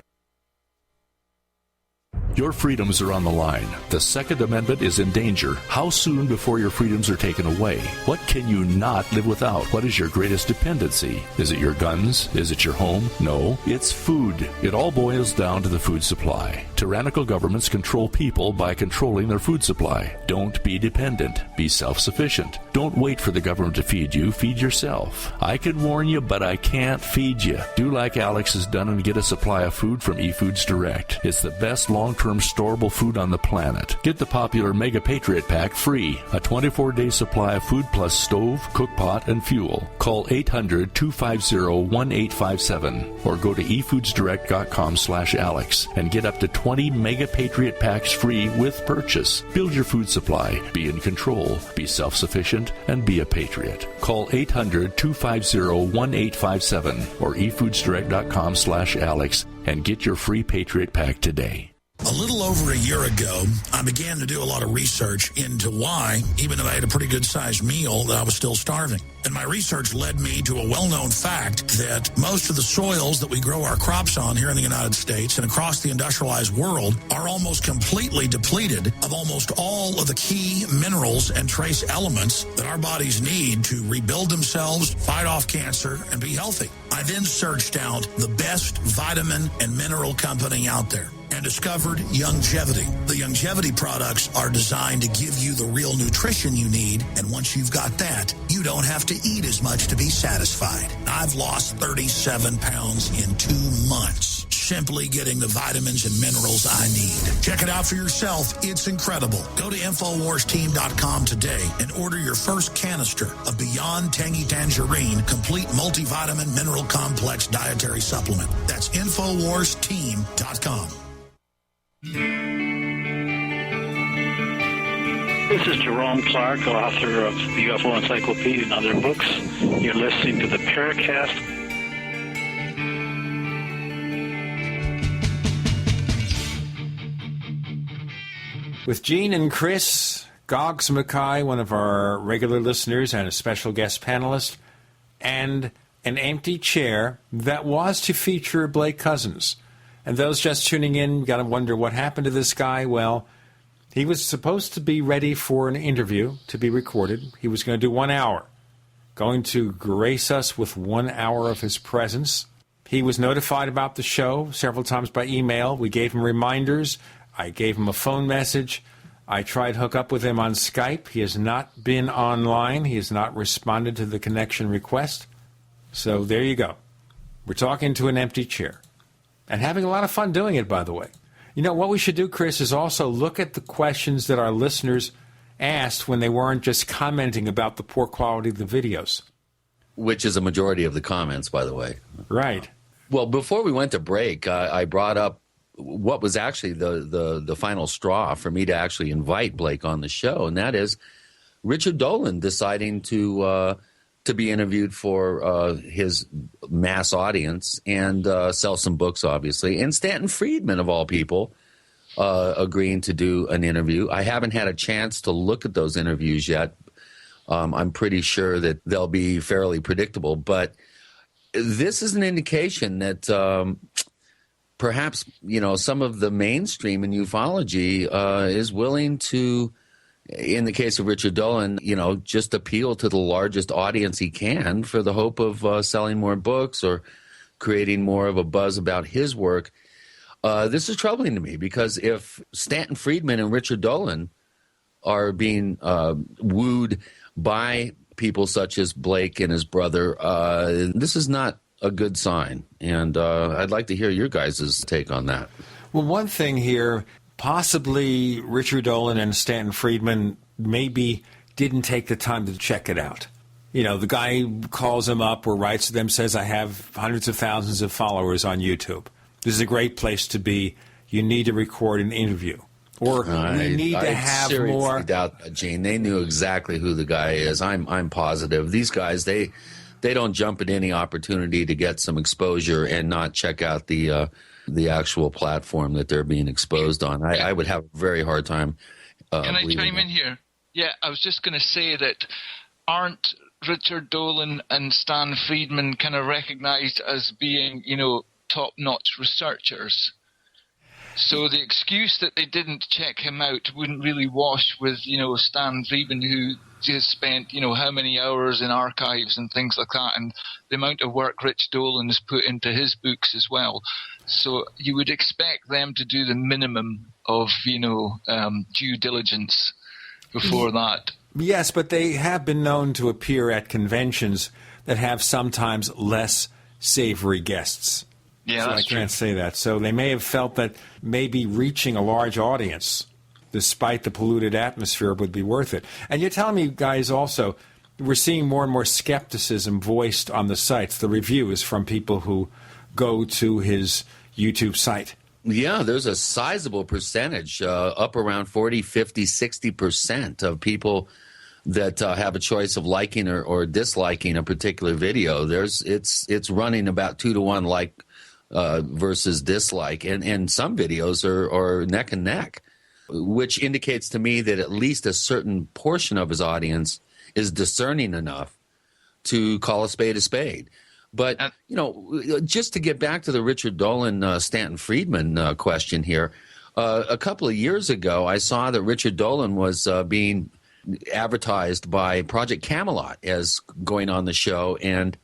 Your freedoms are on the line. The Second Amendment is in danger. How soon before your freedoms are taken away? What can you not live without? What is your greatest dependency? Is it your guns? Is it your home? No, it's food. It all boils down to the food supply. Tyrannical governments control people by controlling their food supply. Don't be dependent. Be self-sufficient. Don't wait for the government to feed you. Feed yourself. I can warn you, but I can't feed you. Do like Alex has done and get a supply of food from eFoods Direct. It's the best long-term long-term storable food on the planet. Get the popular Mega Patriot Pack free, a 24-day supply of food plus stove, cookpot, and fuel. Call 800-250-1857 or go to efoodsdirect.com/Alex and get up to 20 Mega Patriot Packs free with purchase. Build your food supply, be in control, be self-sufficient, and be a patriot. Call 800-250-1857 or efoodsdirect.com/Alex and get your free Patriot Pack today. A little over a year ago, I began to do a lot of research into why, even though I had a pretty good-sized meal, that I was still starving. And my research led me to a well-known fact that most of the soils that we grow our crops on here in the United States and across the industrialized world are almost completely depleted of almost all of the key minerals and trace elements that our bodies need to rebuild themselves, fight off cancer, and be healthy. I then searched out the best vitamin and mineral company out there and discovered Youngevity. The Youngevity products are designed to give you the real nutrition you need, and once you've got that, you don't have to eat as much to be satisfied. I've lost 37 pounds in 2 months, simply getting the vitamins and minerals I need. Check it out for yourself. It's incredible. Go to InfoWarsTeam.com today and order your first canister of Beyond Tangy Tangerine Complete Multivitamin Mineral Complex Dietary Supplement. That's InfoWarsTeam.com. This is Jerome Clark, author of the UFO Encyclopedia and other books. You're listening to the Paracast. With Gene and Chris, Goggs Mackay, one of our regular listeners and a special guest panelist, and an empty chair that was to feature Blake Cousins. And those just tuning in got to wonder what happened to this guy. Well, he was supposed to be ready for an interview to be recorded. He was going to do 1 hour, going to grace us with 1 hour of his presence. He was notified about the show several times by email. We gave him reminders. I gave him a phone message. I tried to hook up with him on Skype. He has not been online. He has not responded to the connection request. So there you go. We're talking to an empty chair. And having a lot of fun doing it, by the way. You know, what we should do, Chris, is also look at the questions that our listeners asked when they weren't just commenting about the poor quality of the videos. Which is a majority of the comments, by the way. Right. Well, before we went to break, I brought up what was actually the final straw for me to actually invite Blake on the show, and that is Richard Dolan deciding to be interviewed for his mass audience and sell some books, obviously. And Stanton Friedman, of all people, agreeing to do an interview. I haven't had a chance to look at those interviews yet. I'm pretty sure that they'll be fairly predictable. But this is an indication that perhaps, some of the mainstream in ufology is willing to, in the case of Richard Dolan, just appeal to the largest audience he can for the hope of selling more books or creating more of a buzz about his work. This is troubling to me because if Stanton Friedman and Richard Dolan are being wooed by people such as Blake and his brother, this is not a good sign. And I'd like to hear your guys' take on that. Well, one thing here, possibly Richard Dolan and Stanton Friedman maybe didn't take the time to check it out. The guy calls them up or writes to them, says, I have hundreds of thousands of followers on YouTube. This is a great place to be. You need to record an interview. Or we need to have more. I doubt that, Gene. They knew exactly who the guy is. I'm positive. These guys, they don't jump at any opportunity to get some exposure and not check out the actual platform that they're being exposed on. I would have a very hard time. Can I chime in here? Yeah, I was just going to say that aren't Richard Dolan and Stan Friedman kind of recognized as being, top-notch researchers? So the excuse that they didn't check him out wouldn't really wash with, Stan Friedman, who just spent, how many hours in archives and things like that, and the amount of work Rich Dolan has put into his books as well. So you would expect them to do the minimum of, due diligence before that. Yes, but they have been known to appear at conventions that have sometimes less savory guests. Yeah, so that's I can't true. say that. So they may have felt that maybe reaching a large audience, despite the polluted atmosphere, would be worth it. And you're telling me, guys, also, we're seeing more and more skepticism voiced on the sites, the reviews from people who go to his YouTube site. Yeah, there's a sizable percentage, up around 40, 50, 60% of people that have a choice of liking or disliking a particular video. It's running about 2-to-1 like versus dislike, and some videos are neck and neck, which indicates to me that at least a certain portion of his audience is discerning enough to call a spade a spade. But, just to get back to the Richard Dolan, Stanton Friedman question here, a couple of years ago, I saw that Richard Dolan was being advertised by Project Camelot as going on the show and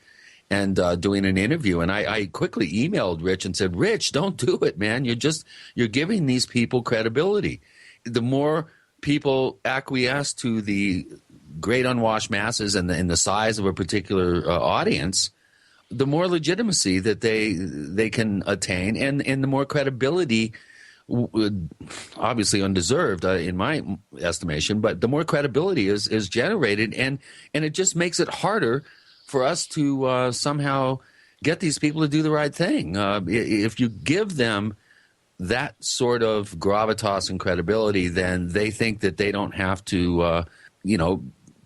doing an interview. And I quickly emailed Rich and said, Rich, don't do it, man. You're giving these people credibility. The more people acquiesce to the great unwashed masses and the size of a particular audience, the more legitimacy that they can attain, and the more credibility, obviously undeserved in my estimation, but the more credibility is generated, and it just makes it harder for us to somehow get these people to do the right thing. If you give them that sort of gravitas and credibility, then they think that they don't have to,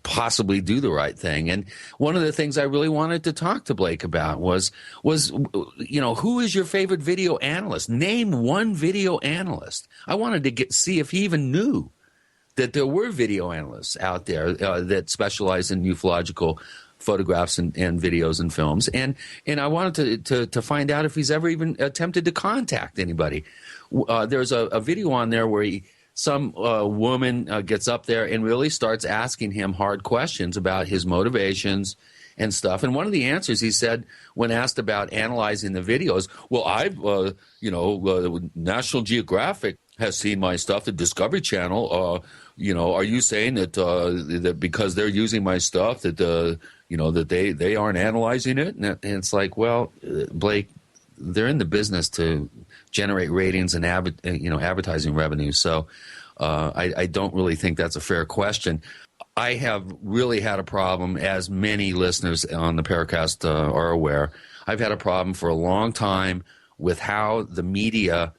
possibly do the right thing. And one of the things I really wanted to talk to Blake about was who is your favorite video analyst? Name one video analyst. I wanted to see if he even knew that there were video analysts out there that specialize in ufological photographs and videos and films. And I wanted to find out if he's ever even attempted to contact anybody. There's a video on there where some woman gets up there and really starts asking him hard questions about his motivations and stuff. And one of the answers he said when asked about analyzing the videos, well, National Geographic has seen my stuff, the Discovery Channel. Are you saying that because they're using my stuff that that they aren't analyzing it? And it's like, well, Blake, they're in the business to generate ratings and advertising revenue. So I don't really think that's a fair question. I have really had a problem, as many listeners on the Paracast are aware. I've had a problem for a long time with how the media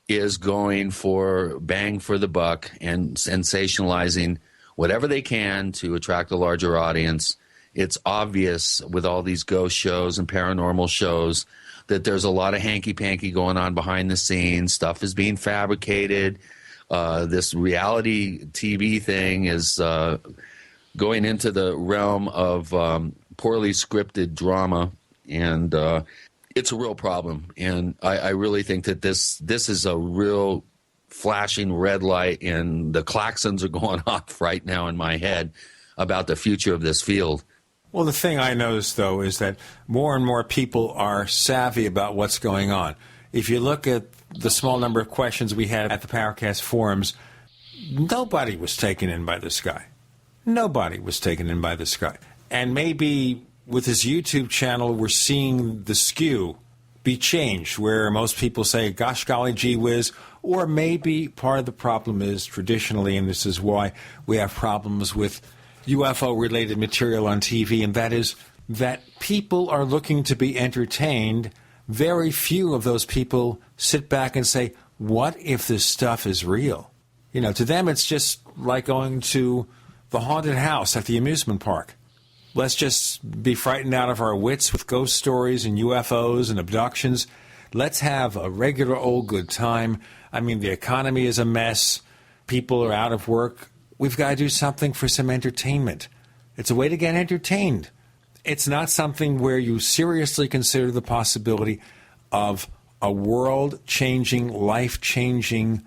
is going for bang for the buck and sensationalizing whatever they can to attract a larger audience. It's obvious with all these ghost shows and paranormal shows that there's a lot of hanky-panky going on behind the scenes. Stuff is being fabricated. This reality TV thing is going into the realm of poorly scripted drama, and it's a real problem. And I really think that this is a real flashing red light, and the klaxons are going off right now in my head about the future of this field. Well, the thing I noticed, though, is that more and more people are savvy about what's going on. If you look at the small number of questions we had at the Paracast forums, nobody was taken in by this guy. Nobody was taken in by this guy. And maybe with his YouTube channel, we're seeing the skew be changed, where most people say, gosh, golly, gee whiz, or maybe part of the problem is traditionally, and this is why we have problems with UFO-related material on TV, and that is that people are looking to be entertained. Very few of those people sit back and say, what if this stuff is real? To them it's just like going to the haunted house at the amusement park. Let's just be frightened out of our wits with ghost stories and UFOs and abductions. Let's have a regular old good time. I mean, the economy is a mess. People are out of work. We've got to do something for some entertainment. It's a way to get entertained. It's not something where you seriously consider the possibility of a world-changing, life-changing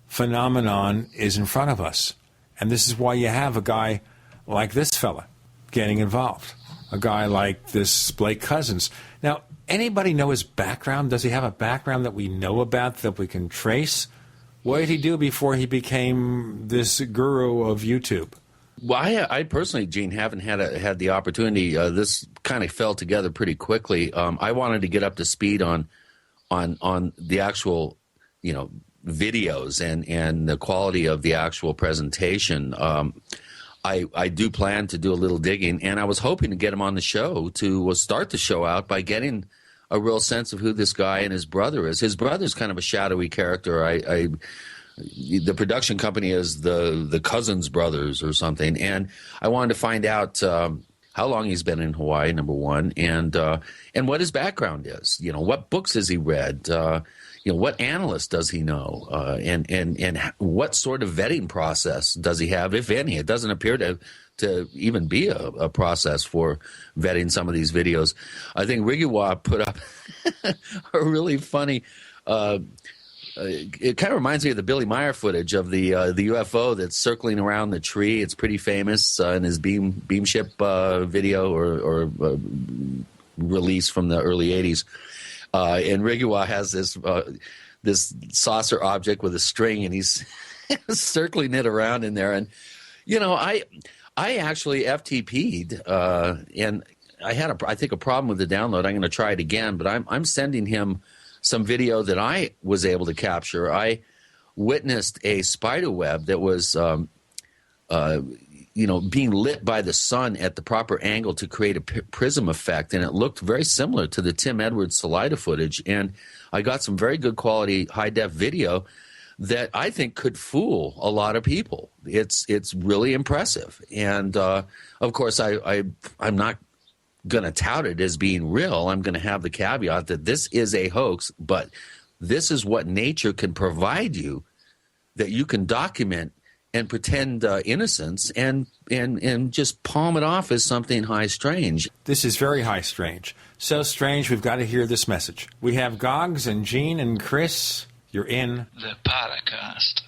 phenomenon is in front of us. And this is why you have a guy like this fella getting involved, a guy like this Blake Cousins. Now, anybody know his background? Does he have a background that we know about, that we can trace? What did he do before he became this guru of YouTube? Well, I personally, Gene, haven't had the opportunity. This kind of fell together pretty quickly. I wanted to get up to speed on on the actual, videos and the quality of the actual presentation. I do plan to do a little digging, and I was hoping to get him on the show to start the show out by getting a real sense of who this guy and his brother is. His brother's kind of a shadowy character. The production company is the Cousins brothers or something, and I wanted to find out how long he's been in Hawaii, number one, and what his background is. What books has he read? What analyst does he know? And what sort of vetting process does he have, if any? It doesn't appear to even be a process for vetting some of these videos. I think Rigiwa put up a really funny. It kind of reminds me of the Billy Meyer footage of the UFO that's circling around the tree. It's pretty famous in his beam ship video or release from the early 80s. And Rigiwa has this saucer object with a string, and he's circling it around in there. And I actually FTP'd, and I had I think a problem with the download. I'm going to try it again, but I'm sending him some video that I was able to capture. I witnessed a spider web that was being lit by the sun at the proper angle to create a prism effect, and it looked very similar to the Tim Edwards Salida footage. And I got some very good quality high-def video that I think could fool a lot of people. It's really impressive. And, of course, I'm not going to tout it as being real. I'm going to have the caveat that this is a hoax, but this is what nature can provide you that you can document and pretend innocence and just palm it off as something high strange. This is very high strange. So strange, we've got to hear this message. We have Goggs and Gene and Chris. You're in the Paracast.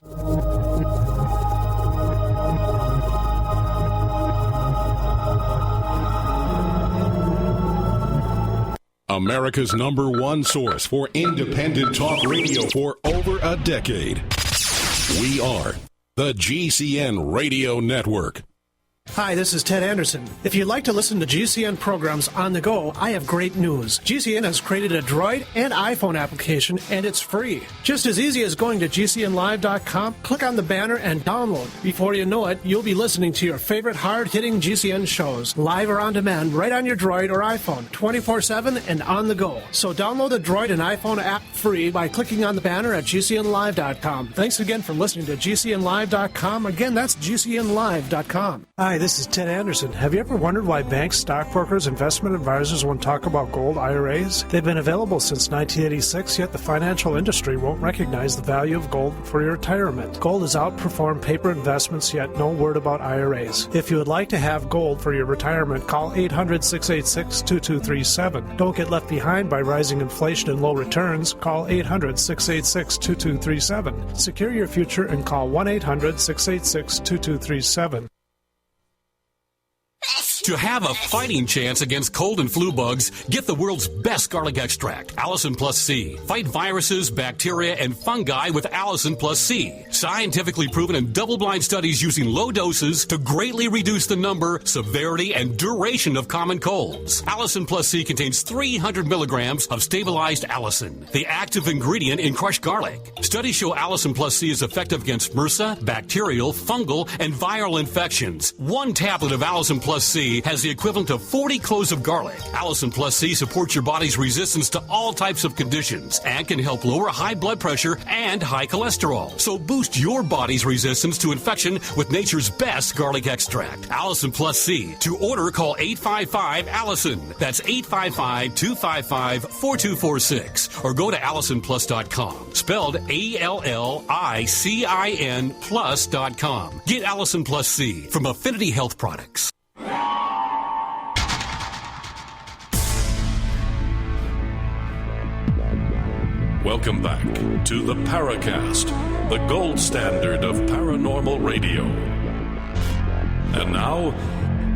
America's #1 source for independent talk radio for over a decade. We are the GCN Radio Network. Hi, this is Ted Anderson. If you'd like to listen to GCN programs on the go, I have great news. GCN has created a Droid and iPhone application, and it's free. Just as easy as going to GCNlive.com, click on the banner, and download. Before you know it, you'll be listening to your favorite hard-hitting GCN shows, live or on demand, right on your Droid or iPhone, 24/7 and on the go. So download the Droid and iPhone app free by clicking on the banner at GCNlive.com. Thanks again for listening to GCNlive.com. Again, that's GCNlive.com. Hi, this is Ted Anderson. Have you ever wondered why banks, stockbrokers, investment advisors won't talk about gold IRAs? They've been available since 1986, yet the financial industry won't recognize the value of gold for your retirement. Gold has outperformed paper investments, yet no word about IRAs. If you would like to have gold for your retirement, call 800-686-2237. Don't get left behind by rising inflation and low returns. Call 800-686-2237. Secure your future and call 1-800-686-2237. To have a fighting chance against cold and flu bugs, get the world's best garlic extract, Allison Plus C. Fight viruses, bacteria, and fungi with Allison Plus C. Scientifically proven in double-blind studies using low doses to greatly reduce the number, severity, and duration of common colds. Allison Plus C contains 300 milligrams of stabilized allicin, the active ingredient in crushed garlic. Studies show Allison Plus C is effective against MRSA, bacterial, fungal, and viral infections. One tablet of Allison Plus C has the equivalent of 40 cloves of garlic. Allison Plus C supports your body's resistance to all types of conditions and can help lower high blood pressure and high cholesterol. So boost your body's resistance to infection with nature's best garlic extract. Allison Plus C. To order, call 855-ALLISON. That's 855-255-4246. Or go to AllisonPlus.com. Spelled ALLICIN plus.com. Get Allison Plus C from Affinity Health Products. Welcome back to the Paracast, the gold standard of paranormal radio. And now,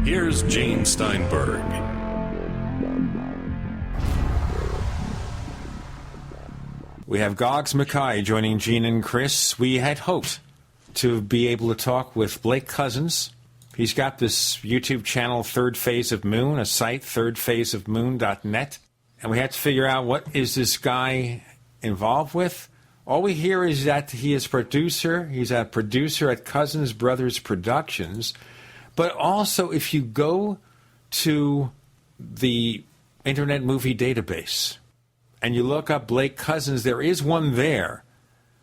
here's Gene Steinberg. We have Goggs Mackay joining Gene and Chris. We had hoped to be able to talk with Blake Cousins. He's got this YouTube channel, Third Phase of Moon, a site, thirdphaseofmoon.net. And we had to figure out, what is this guy involved with. All we hear is that he is producer. He's a producer at Cousins Brothers Productions. But also, if you go to the Internet Movie Database and you look up Blake Cousins, there is one there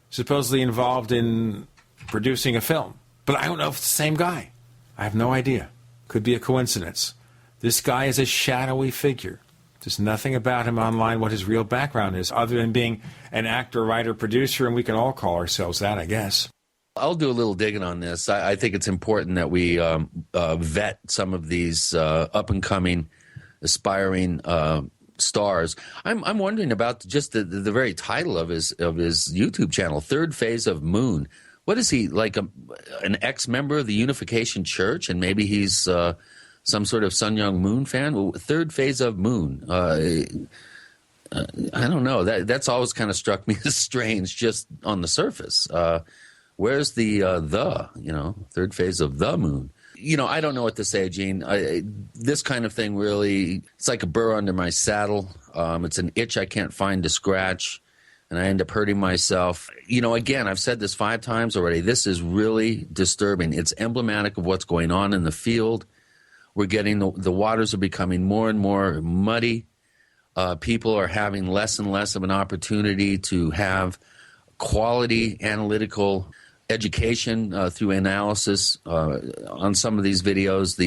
supposedly involved in producing a film. But I don't know if it's the same guy. I have no idea. Could be a coincidence. This guy is a shadowy figure. There's nothing about him online what his real background is, other than being an actor, writer, producer, and we can all call ourselves that, I guess. I'll do a little digging on this. I think it's important that we vet some of these up-and-coming, aspiring stars. I'm wondering about just the very title of his YouTube channel, Third Phase of Moon. What is he, like an ex-member of the Unification Church, and maybe he's some sort of Sun Myung Moon fan? Well, Third Phase of Moon. I don't know. That's always kind of struck me as strange just on the surface. Where's the third phase of the moon? I don't know what to say, Gene. This kind of thing really, it's like a burr under my saddle. It's an itch I can't find to scratch, and I end up hurting myself. Again, I've said this 5 times already. This is really disturbing. It's emblematic of what's going on in the field. We're getting the waters are becoming more and more muddy. People are having less and less of an opportunity to have quality analytical education through analysis on some of these videos.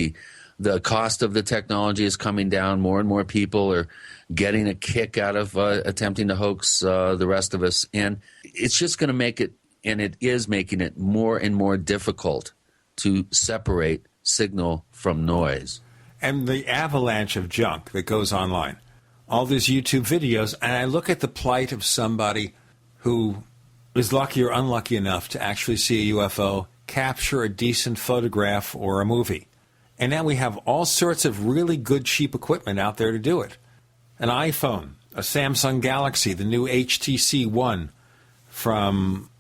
The cost of the technology is coming down. More and more people are getting a kick out of attempting to hoax the rest of us. And it's just going to make it, and it is making it more and more difficult to separate signal from noise. And the avalanche of junk that goes online. All these YouTube videos, and I look at the plight of somebody who is lucky or unlucky enough to actually see a UFO, capture a decent photograph or a movie. And now we have all sorts of really good, cheap equipment out there to do it. An iPhone, a Samsung Galaxy, the new HTC One from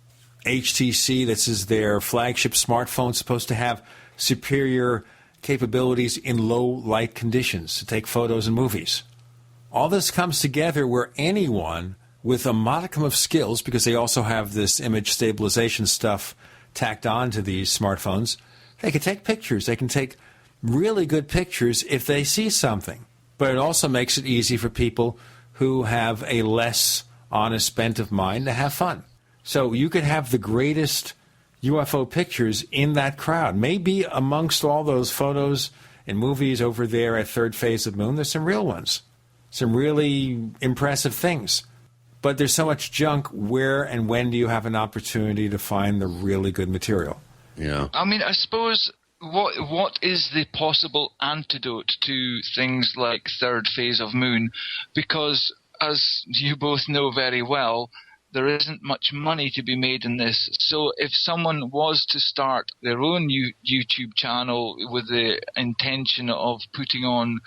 HTC. This is their flagship smartphone, supposed to have superior capabilities in low light conditions to take photos and movies. All this comes together where anyone with a modicum of skills, because they also have this image stabilization stuff tacked on to these smartphones, they can take pictures. They can take really good pictures if they see something. But it also makes it easy for people who have a less honest bent of mind to have fun. So you could have the greatest UFO pictures in that crowd. Maybe amongst all those photos and movies over there at Third Phase of Moon, there's some real ones, some really impressive things. But there's so much junk. Where and when do you have an opportunity to find the really good material? Yeah. I mean, I suppose what is the possible antidote to things like Third Phase of Moon? Because, as you both know very well, there isn't much money to be made in this. So if someone was to start their own YouTube channel with the intention of putting on,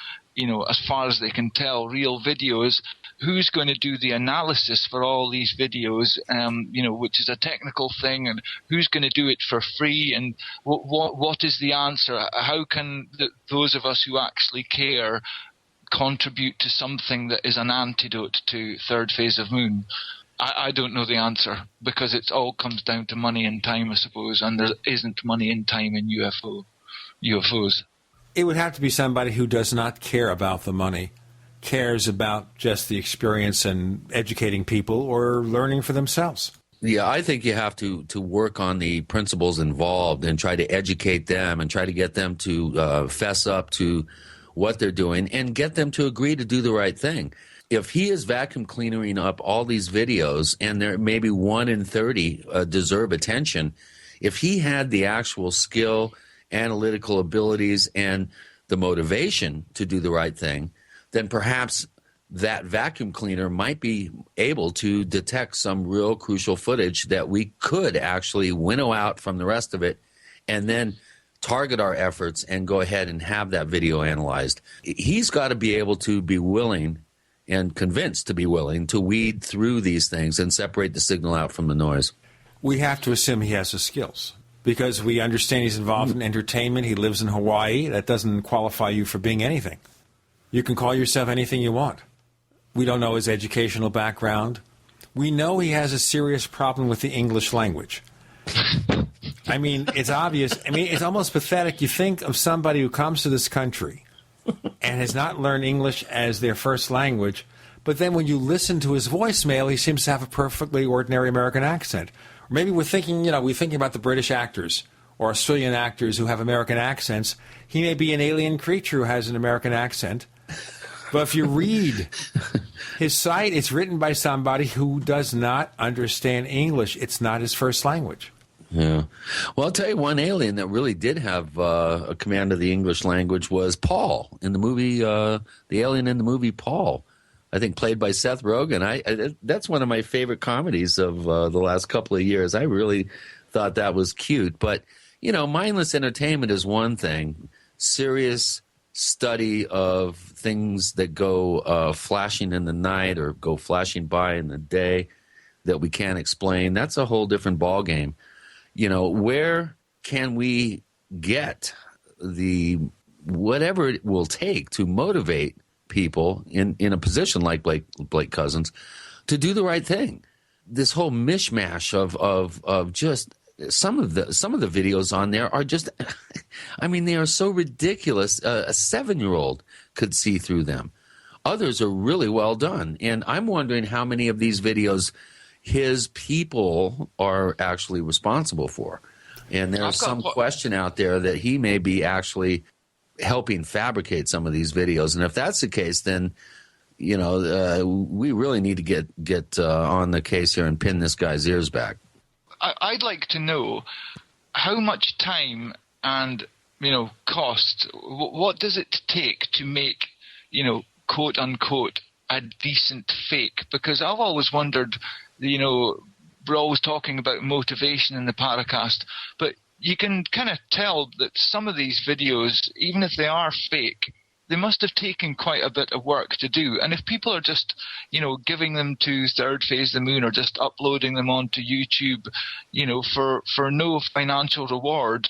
as far as they can tell, real videos, who's going to do the analysis for all these videos, which is a technical thing, and who's going to do it for free, and what is the answer? How can those of us who actually care contribute to something that is an antidote to Third Phase of Moon? I don't know the answer, because it all comes down to money and time, I suppose, and there isn't money and time in UFOs. It would have to be somebody who does not care about the money, cares about just the experience and educating people or learning for themselves. Yeah, I think you have to work on the principles involved and try to educate them and try to get them to fess up to what they're doing and get them to agree to do the right thing. If he is vacuum cleaning up all these videos, and there maybe 1 in 30 deserve attention, if he had the actual skill, analytical abilities, and the motivation to do the right thing, then perhaps that vacuum cleaner might be able to detect some real crucial footage that we could actually winnow out from the rest of it and then target our efforts and go ahead and have that video analyzed. He's got to be able to be willing and convinced to be willing to weed through these things and separate the signal out from the noise. We have to assume he has the skills, because we understand he's involved in entertainment. He lives in Hawaii. That doesn't qualify you for being anything. You can call yourself anything you want. We don't know his educational background. We know he has a serious problem with the English language. I mean, it's obvious. I mean, it's almost pathetic. You think of somebody who comes to this country and has not learned English as their first language, but then when you listen to his voicemail, he seems to have a perfectly ordinary American accent. Or maybe we're thinking about the British actors or Australian actors who have American accents. He may be an alien creature who has an American accent. But if you read his site, it's written by somebody who does not understand English. It's not his first language. Yeah. Well, I'll tell you, one alien that really did have a command of the English language was Paul in the movie, the alien in the movie Paul, I think played by Seth Rogen. That's one of my favorite comedies of the last couple of years. I really thought that was cute. But, mindless entertainment is one thing. Serious study of things that go flashing in the night or go flashing by in the day that we can't explain, that's a whole different ballgame. Where can we get whatever it will take to motivate people in a position like Blake Cousins to do the right thing? This whole mishmash of just some of the videos on there are just, I mean, they are so ridiculous. A 7-year-old could see through them. Others are really well done. And I'm wondering how many of these videos his people are actually responsible for. And there's some question out there that he may be actually helping fabricate some of these videos. And if that's the case, then, we really need to get on the case here and pin this guy's ears back. I'd like to know how much time and, cost, what does it take to make, quote unquote, a decent fake? Because I've always wondered, we're always talking about motivation in the Paracast, but you can kind of tell that some of these videos, even if they are fake, they must have taken quite a bit of work to do. And if people are just, giving them to Third Phase the Moon or just uploading them onto YouTube, for no financial reward,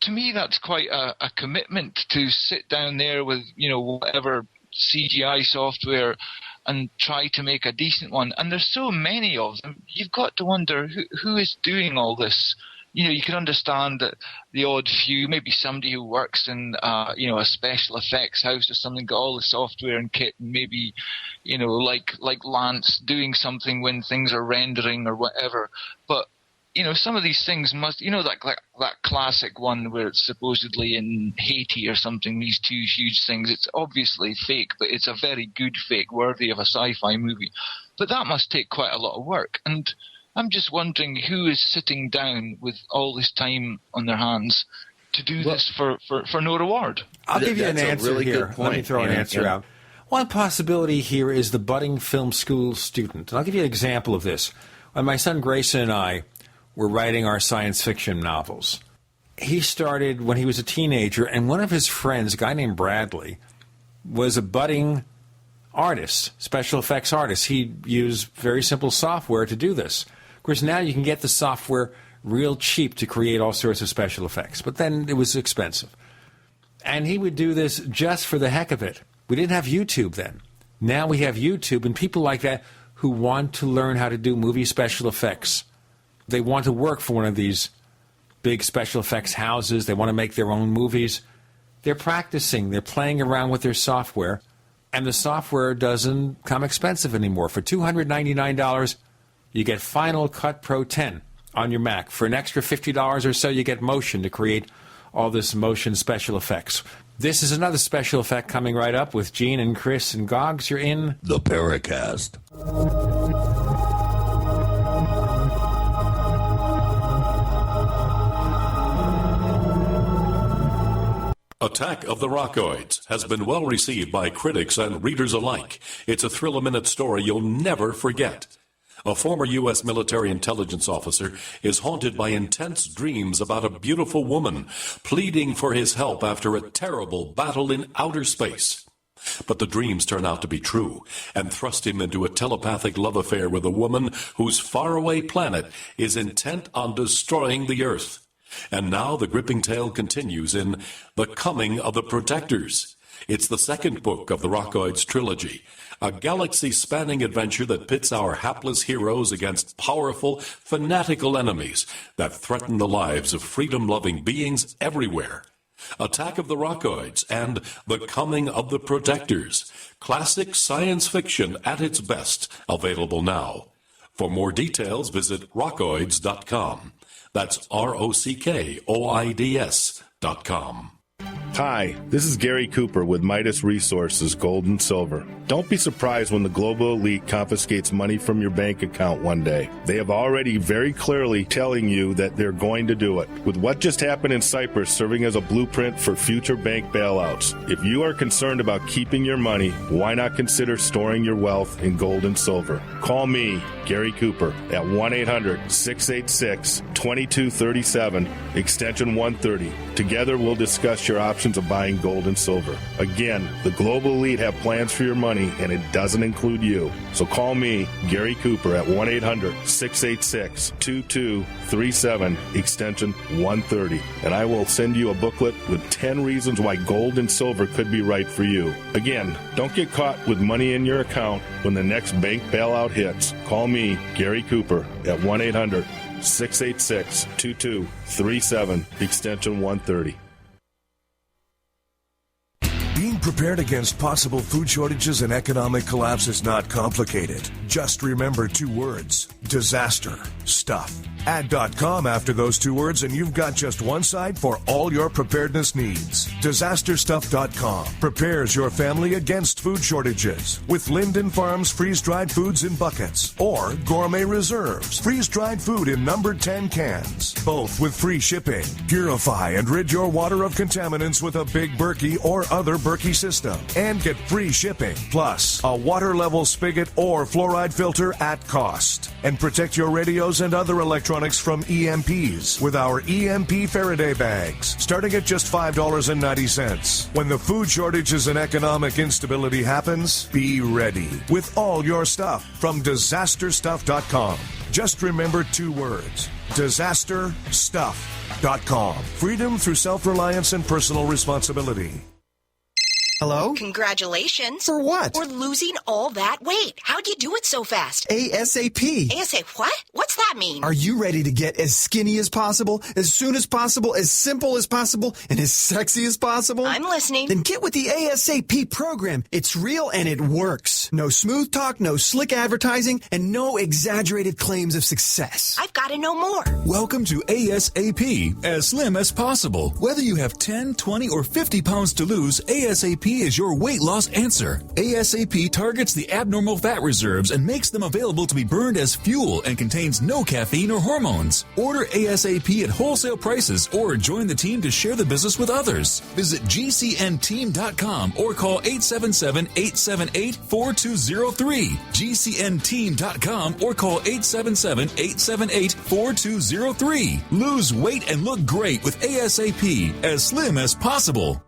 to me that's quite a commitment to sit down there with, whatever CGI software and try to make a decent one. And there's so many of them, you've got to wonder who is doing all this. You can understand that the odd few, maybe somebody who works in, a special effects house or something, got all the software and kit, and maybe, like Lance doing something when things are rendering or whatever. But, some of these things must, that classic one where it's supposedly in Haiti or something, these two huge things, it's obviously fake, but it's a very good fake, worthy of a sci-fi movie. But that must take quite a lot of work. And I'm just wondering who is sitting down with all this time on their hands to do this for no reward. I'll give you an answer really here. Let me throw an answer out. One possibility here is the budding film school student. And I'll give you an example of this. When my son Grayson and I were writing our science fiction novels, he started when he was a teenager, and one of his friends, a guy named Bradley, was a budding artist, special effects artist. He used very simple software to do this. Of course, now you can get the software real cheap to create all sorts of special effects, but then it was expensive. And he would do this just for the heck of it. We didn't have YouTube then. Now we have YouTube, and people like that who want to learn how to do movie special effects. They want to work for one of these big special effects houses. They want to make their own movies. They're practicing. They're playing around with their software, and the software doesn't come expensive anymore. For $299, you get Final Cut Pro 10 on your Mac. For an extra $50 or so, you get Motion to create all this motion special effects. This is another special effect coming right up with Gene and Chris and Goggs. You're in the Paracast. Attack of the Rockoids has been well received by critics and readers alike. It's a thrill-a-minute story you'll never forget. A former U.S. military intelligence officer is haunted by intense dreams about a beautiful woman pleading for his help after a terrible battle in outer space. But the dreams turn out to be true and thrust him into a telepathic love affair with a woman whose faraway planet is intent on destroying the Earth. And now the gripping tale continues in The Coming of the Protectors. It's the second book of the Rockoids trilogy, a galaxy-spanning adventure that pits our hapless heroes against powerful, fanatical enemies that threaten the lives of freedom-loving beings everywhere. Attack of the Rockoids and The Coming of the Protectors. Classic science fiction at its best, available now. For more details, visit rockoids.com. That's ROCKOIDS.com. Hi, this is Gary Cooper with Midas Resources Gold and Silver. Don't be surprised when the global elite confiscates money from your bank account one day. They have already very clearly telling you that they're going to do it. With what just happened in Cyprus serving as a blueprint for future bank bailouts, if you are concerned about keeping your money, why not consider storing your wealth in gold and silver? Call me, Gary Cooper, at 1-800-686-2237, extension 130. Together we'll discuss your options of buying gold and silver. Again, the global elite have plans for your money, and it doesn't include you. So call me, Gary Cooper, at 1-800-686-2237, extension 130, and I will send you a booklet with 10 reasons why gold and silver could be right for you. Again, don't get caught with money in your account when the next bank bailout hits. Call me, Gary Cooper, at 1-800-686-2237, extension 130. Being prepared against possible food shortages and economic collapse is not complicated. Just remember 2 words: disaster stuff. Add.com after those 2 words and you've got just one site for all your preparedness needs. Disasterstuff.com prepares your family against food shortages with Linden Farms freeze-dried foods in buckets or Gourmet Reserves freeze-dried food in numbered 10 cans, both with free shipping. Purify and rid your water of contaminants with a Big Berkey or other Berkey system and get free shipping, plus a water level spigot or fluoride filter at cost. And protect your radios and other electronics from EMPs with our EMP Faraday bags, starting at just $5.90. When the food shortages and economic instability happens, be ready with all your stuff from disasterstuff.com. Just remember 2 words: disasterstuff.com. Freedom through self-reliance and personal responsibility. Hello? Congratulations. For what? For losing all that weight. How'd you do it so fast? ASAP. ASAP what? What's that mean? Are you ready to get as skinny as possible, as soon as possible, as simple as possible, and as sexy as possible? I'm listening. Then get with the ASAP program. It's real and it works. No smooth talk, no slick advertising, and no exaggerated claims of success. I've got to know more. Welcome to ASAP, as slim as possible. Whether you have 10, 20, or 50 pounds to lose, ASAP is your weight loss answer. ASAP targets the abnormal fat reserves and makes them available to be burned as fuel and contains no caffeine or hormones. Order ASAP at wholesale prices or join the team to share the business with others. Visit GCNteam.com or call 877-878-4203. GCNteam.com or call 877-878-4203. Lose weight and look great with ASAP, as slim as possible.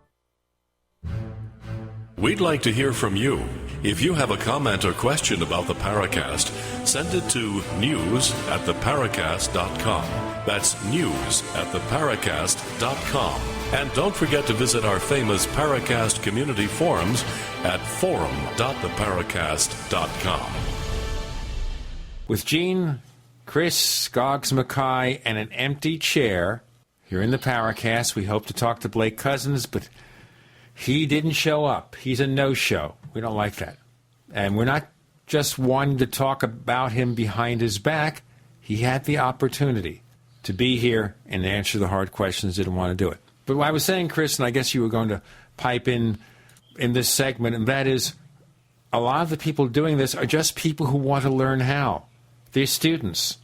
We'd like to hear from you. If you have a comment or question about the Paracast, send it to news@theparacast.com. That's news@theparacast.com. And don't forget to visit our famous Paracast community forums at forum.theparacast.com. With Gene, Chris, Goggs Mackay, and an empty chair here in the Paracast, we hope to talk to Blake Cousins, but he didn't show up. He's a no-show. We don't like that. And we're not just wanting to talk about him behind his back. He had the opportunity to be here and answer the hard questions, didn't want to do it. But what I was saying, Chris, and I guess you were going to pipe in this segment, and that is a lot of the people doing this are just people who want to learn how. They're students.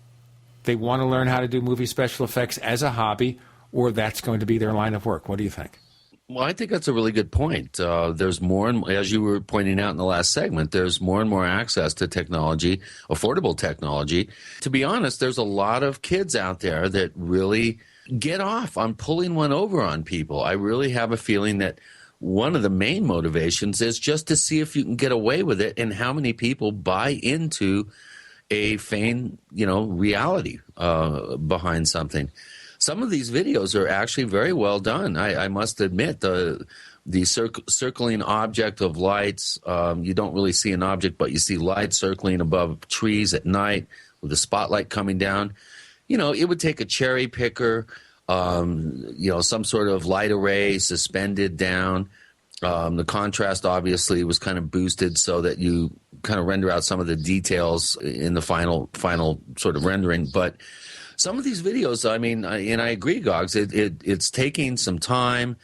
They want to learn how to do movie special effects as a hobby, or that's going to be their line of work. What do you think? Well, I think that's a really good point. There's more, and as you were pointing out in the last segment, there's more and more access to technology, affordable technology. To be honest, there's a lot of kids out there that really get off on pulling one over on people. I really have a feeling that one of the main motivations is just to see if you can get away with it and how many people buy into a feigned, reality behind something. Some of these videos are actually very well done. I must admit, the circling object of lights. You don't really see an object, but you see lights circling above trees at night with the spotlight coming down. It would take a cherry picker, some sort of light array suspended down. The contrast obviously was kind of boosted so that you kind of render out some of the details in the final sort of rendering. But some of these videos, and I agree, Goggs, it's taking some time,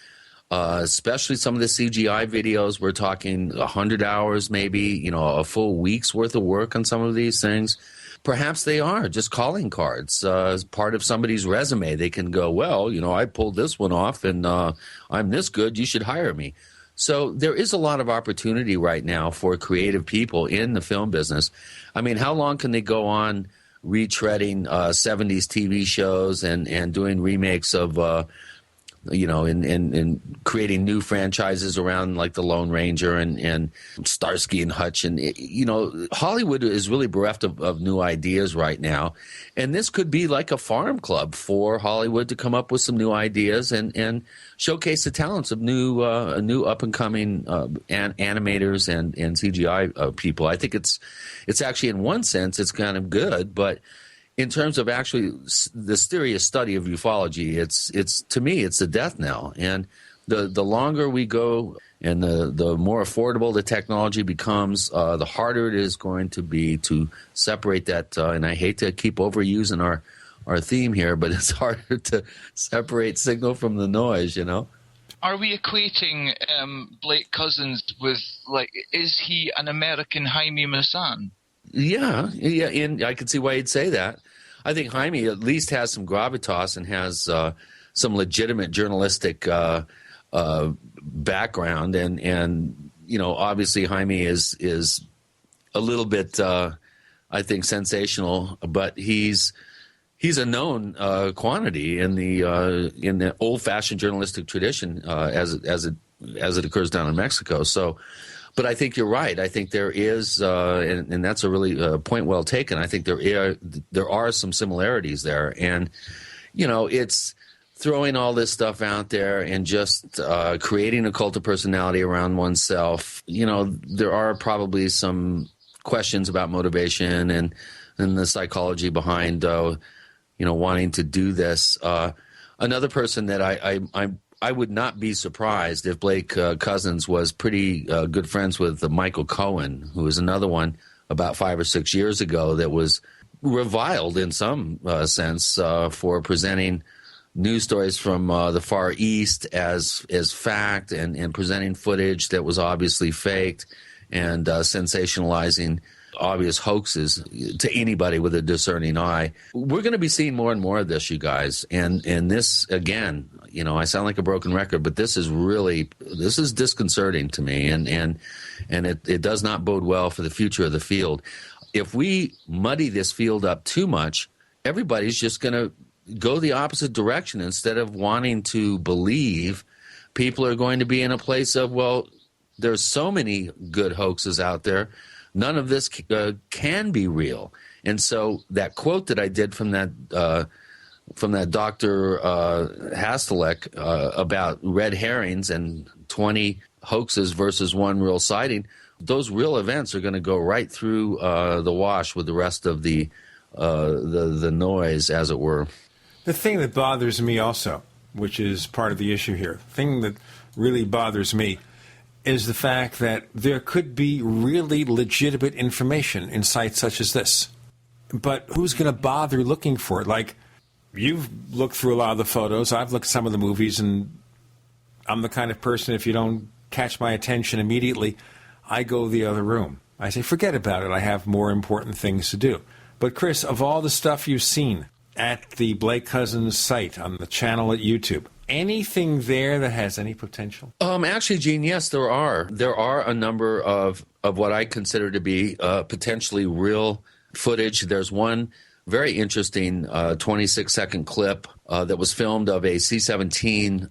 especially some of the CGI videos. We're talking 100 hours, maybe, a full week's worth of work on some of these things. Perhaps they are just calling cards as part of somebody's resume. They can go, well, I pulled this one off and I'm this good. You should hire me. So there is a lot of opportunity right now for creative people in the film business. How long can they go on retreading 70s TV shows and doing remakes of, and creating new franchises around like the Lone Ranger and Starsky and Hutch. And, Hollywood is really bereft of new ideas right now. And this could be like a farm club for Hollywood to come up with some new ideas and showcase the talents of new up-and-coming animators and CGI people. I think it's actually, in one sense, it's kind of good, but in terms of actually the serious study of ufology, it's to me, it's the death knell. And the longer we go and the more affordable the technology becomes, the harder it is going to be to separate that. And I hate to keep overusing our theme here, but it's harder to separate signal from the noise, Are we equating Blake Cousins with, is he an American Jaime Maussan? Yeah, and I can see why you'd say that. I think Jaime at least has some gravitas and has some legitimate journalistic background, and obviously Jaime is a little bit, I think, sensational, but he's a known quantity in the old-fashioned journalistic tradition as it occurs down in Mexico. So. But I think you're right. I think there is, and that's a really point well taken. I think there are some similarities there, and it's throwing all this stuff out there and just creating a cult of personality around oneself. There are probably some questions about motivation and the psychology behind wanting to do this. Another person that I would not be surprised if Blake Cousins was pretty good friends with Michael Cohen, who was another one about 5 or 6 years ago that was reviled in some sense for presenting news stories from the Far East as fact and presenting footage that was obviously faked and sensationalizing obvious hoaxes to anybody with a discerning eye. We're going to be seeing more and more of this, you guys. And this, again, I sound like a broken record, but this is disconcerting to me. And it does not bode well for the future of the field. If we muddy this field up too much, everybody's just going to go the opposite direction. Instead of wanting to believe, people are going to be in a place of, well, there's so many good hoaxes out there. None of this can be real. And so that quote that I did from that Dr. Hastelek about red herrings and 20 hoaxes versus one real sighting, those real events are going to go right through the wash with the rest of the noise, as it were. The thing that bothers me also, which is part of the issue here, the thing that really bothers me is the fact that there could be really legitimate information in sites such as this. But who's going to bother looking for it? Like, you've looked through a lot of the photos. I've looked at some of the movies, and I'm the kind of person, if you don't catch my attention immediately, I go the other room. I say, forget about it. I have more important things to do. But, Chris, of all the stuff you've seen at the Blake Cousins site on the channel at YouTube, anything there that has any potential? Actually, Gene, yes, there are. There are a number of what I consider to be potentially real footage. There's one very interesting 26-second clip that was filmed of a C-17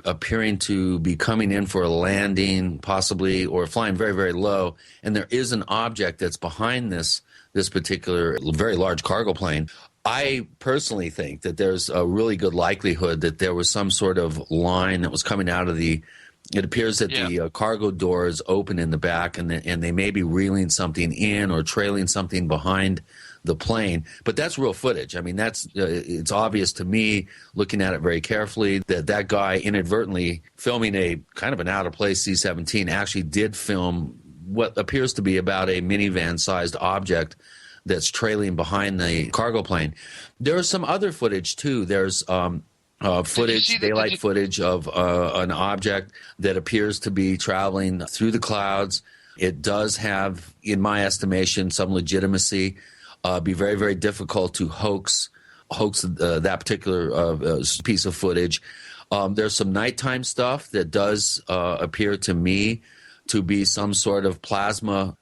appearing to be coming in for a landing, possibly, or flying very, very low. And there is an object that's behind this particular very large cargo plane. I personally think that there's a really good likelihood that there was some sort of line that was coming out of the It appears that the cargo door is open in the back, and they may be reeling something in or trailing something behind the plane. But that's real footage. I mean, that's it's obvious to me, looking at it very carefully, that guy inadvertently filming a kind of an out-of-place C-17 actually did film what appears to be about a minivan-sized object that's trailing behind the cargo plane. There's some other footage, too. There's daylight footage of an object that appears to be traveling through the clouds. It does have, in my estimation, some legitimacy. Be very, very difficult to hoax that particular piece of footage. There's some nighttime stuff that does appear to me to be some sort of plasma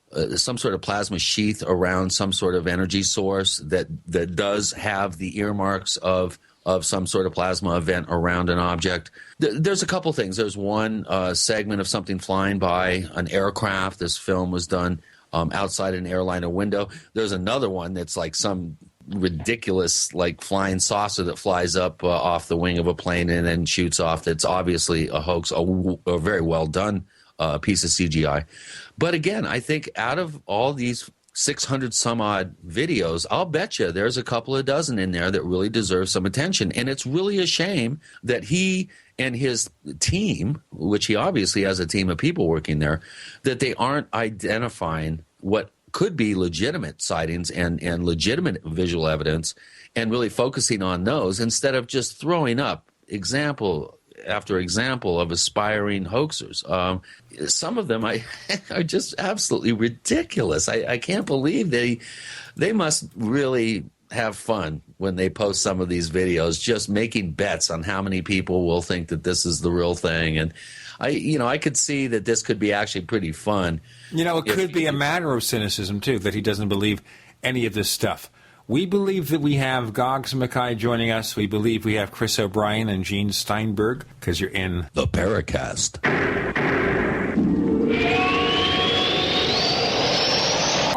sheath around some sort of energy source that does have the earmarks of some sort of plasma event around an object. There's a couple things. There's one segment of something flying by an aircraft. This film was done outside an airliner window. There's another one that's like some ridiculous like flying saucer that flies up off the wing of a plane and then shoots off. That's obviously a hoax, a very well done piece of CGI. But again, I think out of all these 600 some odd videos, I'll bet you there's a couple of dozen in there that really deserve some attention. And it's really a shame that he and his team, which he obviously has a team of people working there, that they aren't identifying what could be legitimate sightings and legitimate visual evidence and really focusing on those instead of just throwing up example after example of aspiring hoaxers. Some of them are just absolutely ridiculous. I can't believe they must really have fun when they post some of these videos, just making bets on how many people will think that this is the real thing. And I could see that this could be actually pretty fun. It could be a matter of cynicism, too, that he doesn't believe any of this stuff. We believe that we have Goggs Mackay joining us. We believe we have Chris O'Brien and Gene Steinberg, because you're in the Paracast.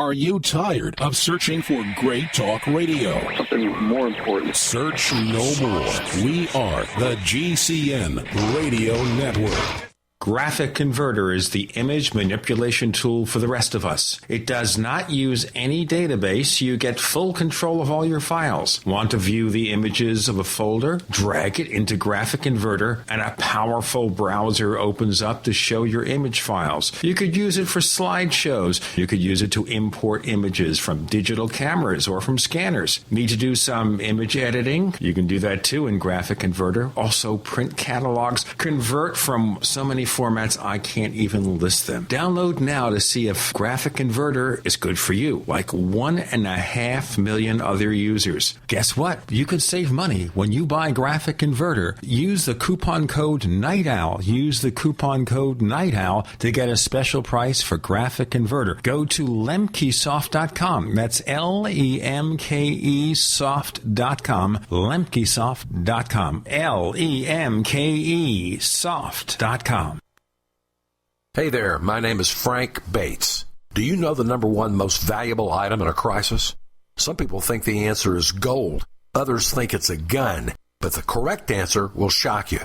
Are you tired of searching for great talk radio? Something more important. Search no more. We are the GCN Radio Network. Graphic Converter is the image manipulation tool for the rest of us. It does not use any database. You get full control of all your files. Want to view the images of a folder? Drag it into Graphic Converter, and a powerful browser opens up to show your image files. You could use it for slideshows. You could use it to import images from digital cameras or from scanners. Need to do some image editing? You can do that too in Graphic Converter. Also print catalogs. Convert from so many formats I can't even list them. Download now to see if Graphic Converter is good for you, like 1.5 million other users. Guess what? You could save money when you buy Graphic Converter. Use the coupon code Night Owl. Use the coupon code Night Owl to get a special price for Graphic Converter. Go to lemkesoft.com. That's LEMKE soft.com. lemkesoft.com. LEMKE soft.com. Hey there, my name is Frank Bates. Do you know the number one most valuable item in a crisis? Some people think the answer is gold. Others think it's a gun. But the correct answer will shock you.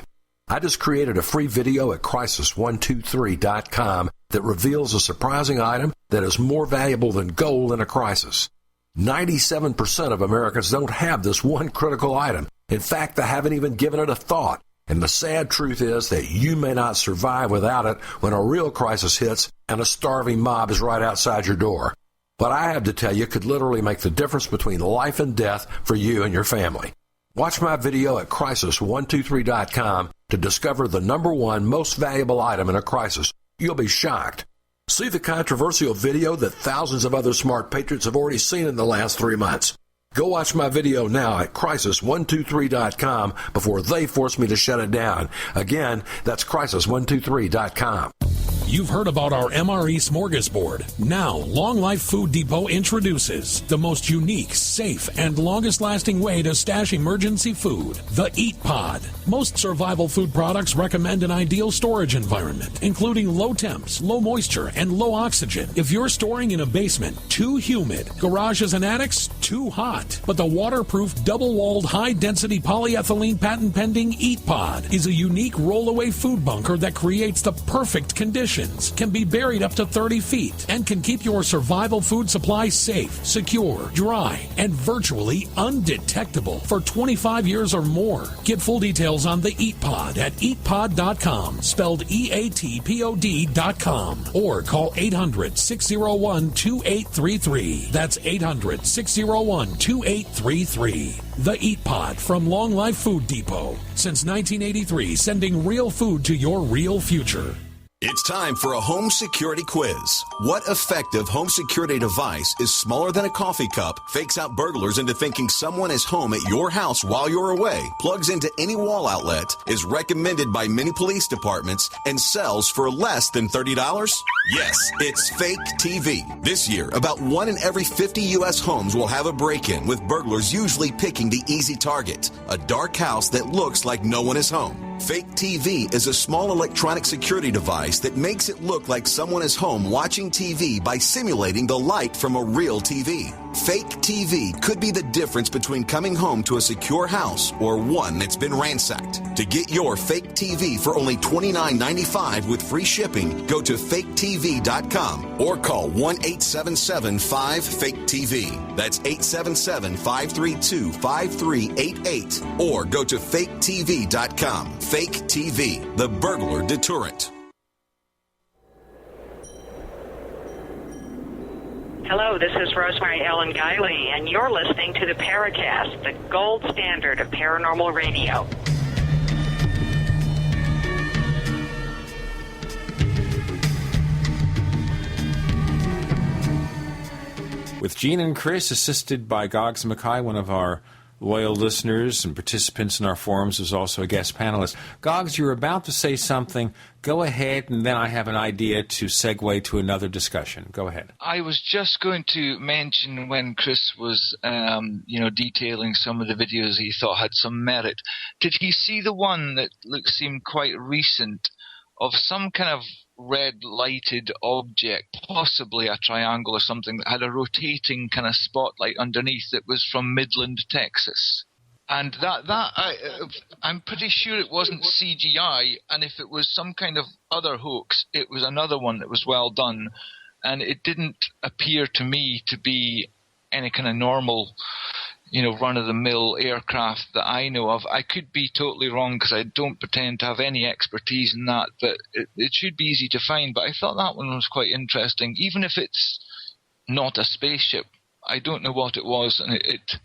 I just created a free video at crisis123.com that reveals a surprising item that is more valuable than gold in a crisis. 97% of Americans don't have this one critical item. In fact, they haven't even given it a thought. And the sad truth is that you may not survive without it when a real crisis hits and a starving mob is right outside your door. What I have to tell you could literally make the difference between life and death for you and your family. Watch my video at crisis123.com to discover the number one most valuable item in a crisis. You'll be shocked. See the controversial video that thousands of other smart patriots have already seen in the last 3 months. Go watch my video now at crisis123.com before they force me to shut it down. Again, that's crisis123.com. You've heard about our MRE smorgasbord. Now, Long Life Food Depot introduces the most unique, safe, and longest-lasting way to stash emergency food, the Eat Pod. Most survival food products recommend an ideal storage environment, including low temps, low moisture, and low oxygen. If you're storing in a basement, too humid, garages and attics, too hot. But the waterproof, double-walled, high-density polyethylene patent-pending Eat Pod is a unique rollaway food bunker that creates the perfect conditions, can be buried up to 30 feet, and can keep your survival food supply safe, secure, dry, and virtually undetectable for 25 years or more. Get full details on the Eat Pod at eatpod.com, spelled EATPOD.com, or call 800-601-2833. That's 800-601-2833. The Eat Pod from Long Life Food Depot. Since 1983, sending real food to your real future. It's time for a home security quiz. What effective home security device is smaller than a coffee cup, fakes out burglars into thinking someone is home at your house while you're away, plugs into any wall outlet, is recommended by many police departments, and sells for less than $30? Yes, it's Fake TV. This year, about 1 in every 50 U.S. homes will have a break-in, with burglars usually picking the easy target, a dark house that looks like no one is home. Fake TV is a small electronic security device that makes it look like someone is home watching TV by simulating the light from a real TV. Fake TV could be the difference between coming home to a secure house or one that's been ransacked. To get your Fake TV for only $29.95 with free shipping, go to faketv.com or call 1-877-5-FAKE-TV. That's 877-532-5388 or go to faketv.com. Fake TV, the burglar deterrent. Hello, this is Rosemary Ellen Guiley, and you're listening to the Paracast, the gold standard of paranormal radio. With Gene and Chris, assisted by Goggs Mackay, one of our loyal listeners and participants in our forums, is also a guest panelist. Goggs, you're about to say something. Go ahead, and then I have an idea to segue to another discussion. Go ahead. I was just going to mention when Chris was, detailing some of the videos he thought had some merit. Did he see the one that seemed quite recent of some kind of red lighted object, possibly a triangle or something, that had a rotating kind of spotlight underneath that was from Midland, Texas? And I'm pretty sure it wasn't CGI, and if it was some kind of other hoax, it was another one that was well done, and it didn't appear to me to be any kind of normal, run-of-the-mill aircraft that I know of. I could be totally wrong because I don't pretend to have any expertise in that, but it should be easy to find. But I thought that one was quite interesting, even if it's not a spaceship. I don't know what it was, and it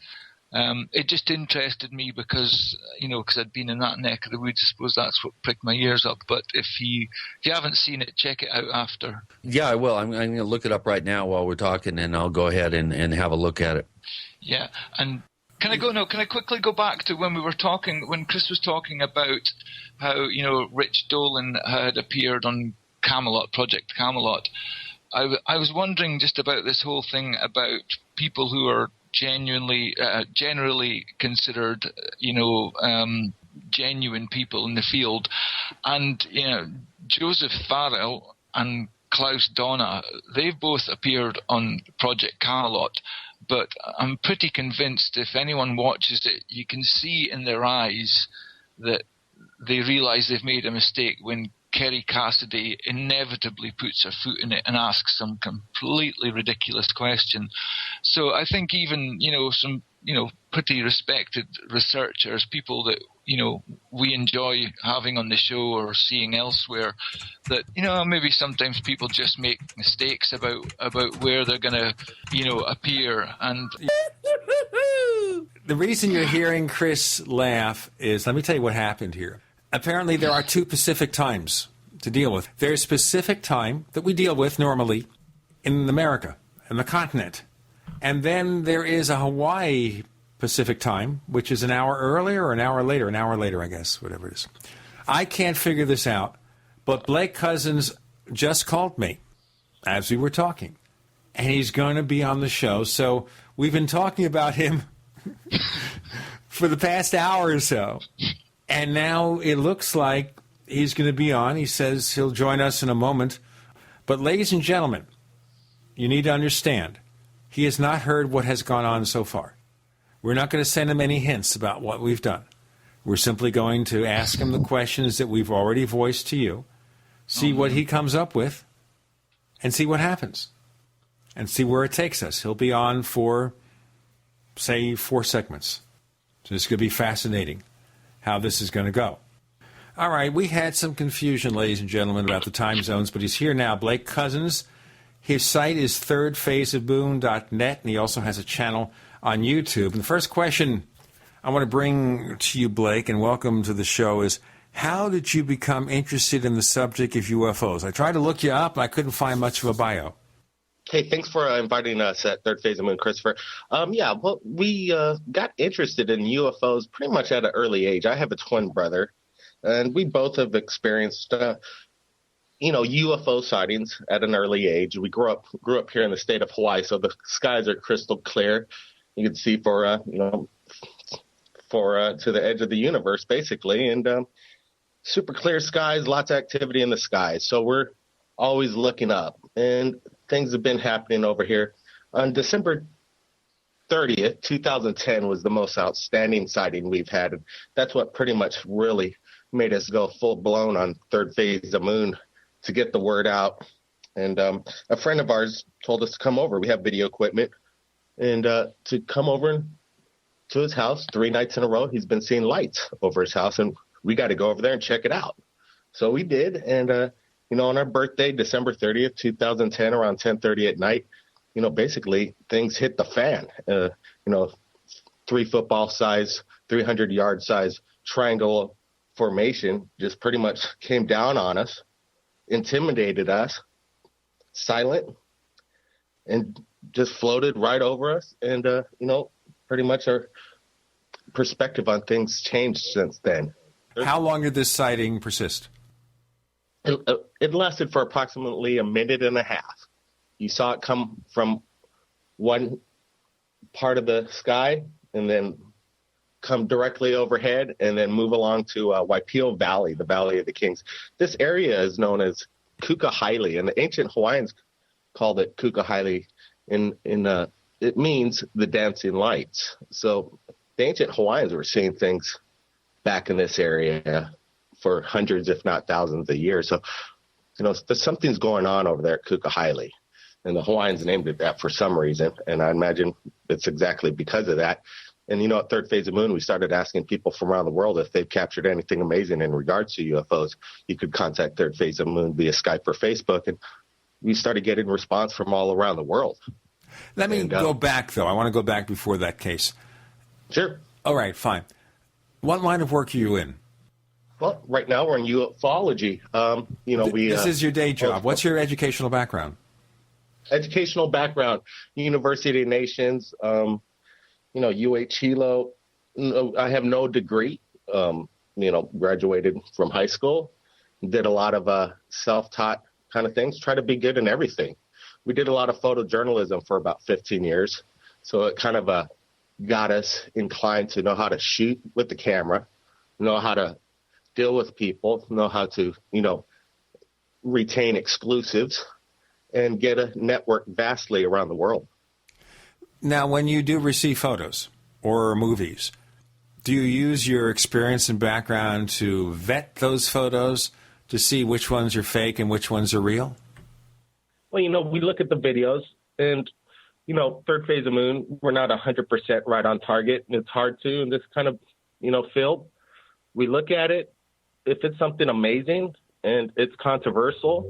just interested me because I'd been in that neck of the woods. I suppose that's what pricked my ears up. But if you haven't seen it, check it out after. Yeah, I will. I'm going to look it up right now while we're talking, and I'll go ahead and have a look at it. Yeah, and can I quickly go back to when Chris was talking about how, Rich Dolan had appeared on Project Camelot. I was wondering just about this whole thing about people who are generally considered, genuine people in the field. And, Joseph Farrell and Klaus Donna, they've both appeared on Project Camelot. But I'm pretty convinced if anyone watches it, you can see in their eyes that they realize they've made a mistake when Kerry Cassidy inevitably puts her foot in it and asks some completely ridiculous question. So I think even, some, pretty respected researchers, people that, we enjoy having on the show or seeing elsewhere, that, maybe sometimes people just make mistakes about where they're going to, appear. And the reason you're hearing Chris laugh is, let me tell you what happened here. Apparently there are 2 Pacific times to deal with. There's Pacific time that we deal with normally in America, in the continent. And then there is a Hawaii Pacific time, which is an hour earlier or an hour later, I guess, whatever it is. I can't figure this out, but Blake Cousins just called me as we were talking, and he's going to be on the show. So we've been talking about him for the past hour or so, and now it looks like he's going to be on. He says he'll join us in a moment. But ladies and gentlemen, you need to understand, he has not heard what has gone on so far. We're not going to send him any hints about what we've done. We're simply going to ask him the questions that we've already voiced to you, see what he comes up with, and see what happens, and see where it takes us. He'll be on for, say, 4 segments. So it's going to be fascinating how this is going to go. All right, we had some confusion, ladies and gentlemen, about the time zones, but he's here now. Blake Cousins. His site is thirdphaseofmoon.net, and he also has a channel on YouTube. And the first question I want to bring to you, Blake, and welcome to the show, is how did you become interested in the subject of UFOs? I tried to look you up, and I couldn't find much of a bio. Hey, thanks for inviting us at Third Phase of Moon, Christopher. We got interested in UFOs pretty much at an early age. I have a twin brother, and we both have experienced UFO sightings at an early age. We grew up here in the state of Hawaii, so the skies are crystal clear. You can see to the edge of the universe, basically, and super clear skies, lots of activity in the skies. So we're always looking up, and things have been happening over here. On December 30th, 2010 was the most outstanding sighting we've had. And that's what pretty much really made us go full blown on Third Phase of Moon to get the word out. And a friend of ours told us to come over. We have video equipment, and to come over to his house 3 nights in a row. He's been seeing lights over his house, and we got to go over there and check it out. So we did, and on our birthday, December 30th, 2010, around 10:30 at night, basically things hit the fan. 3 football size, 300-yard size triangle formation just pretty much came down on us, intimidated us, silent, and just floated right over us. And, pretty much our perspective on things changed since then. How long did this sighting persist? It lasted for approximately a minute and a half. You saw it come from one part of the sky and then come directly overhead and then move along to Waipio Valley, the Valley of the Kings. This area is known as Kukahili, and the ancient Hawaiians called it Kukahili. It means the dancing lights. So the ancient Hawaiians were seeing things back in this area for hundreds, if not thousands of years. So, there's something's going on over there at Kukahili. And the Hawaiians named it that for some reason. And I imagine it's exactly because of that. And, at Third Phase of Moon, we started asking people from around the world if they've captured anything amazing in regards to UFOs. You could contact Third Phase of Moon via Skype or Facebook. And we started getting response from all around the world. Let me go back, though. I want to go back before that case. Sure. All right, fine. What line of work are you in? Well, right now we're in ufology. This is your day job. What's your educational background? Educational background, University of Nations, UH Hilo. I have no degree. Graduated from high school. Did a lot of self-taught kind of things. Try to be good in everything. We did a lot of photojournalism for about 15 years. So it kind of got us inclined to know how to shoot with the camera, know how to deal with people, know how to, retain exclusives and get a network vastly around the world. Now, when you do receive photos or movies, do you use your experience and background to vet those photos to see which ones are fake and which ones are real? Well, we look at the videos and, Third Phase of Moon, we're not 100% right on target. And it's hard to in this kind of, field. We look at it. If it's something amazing and it's controversial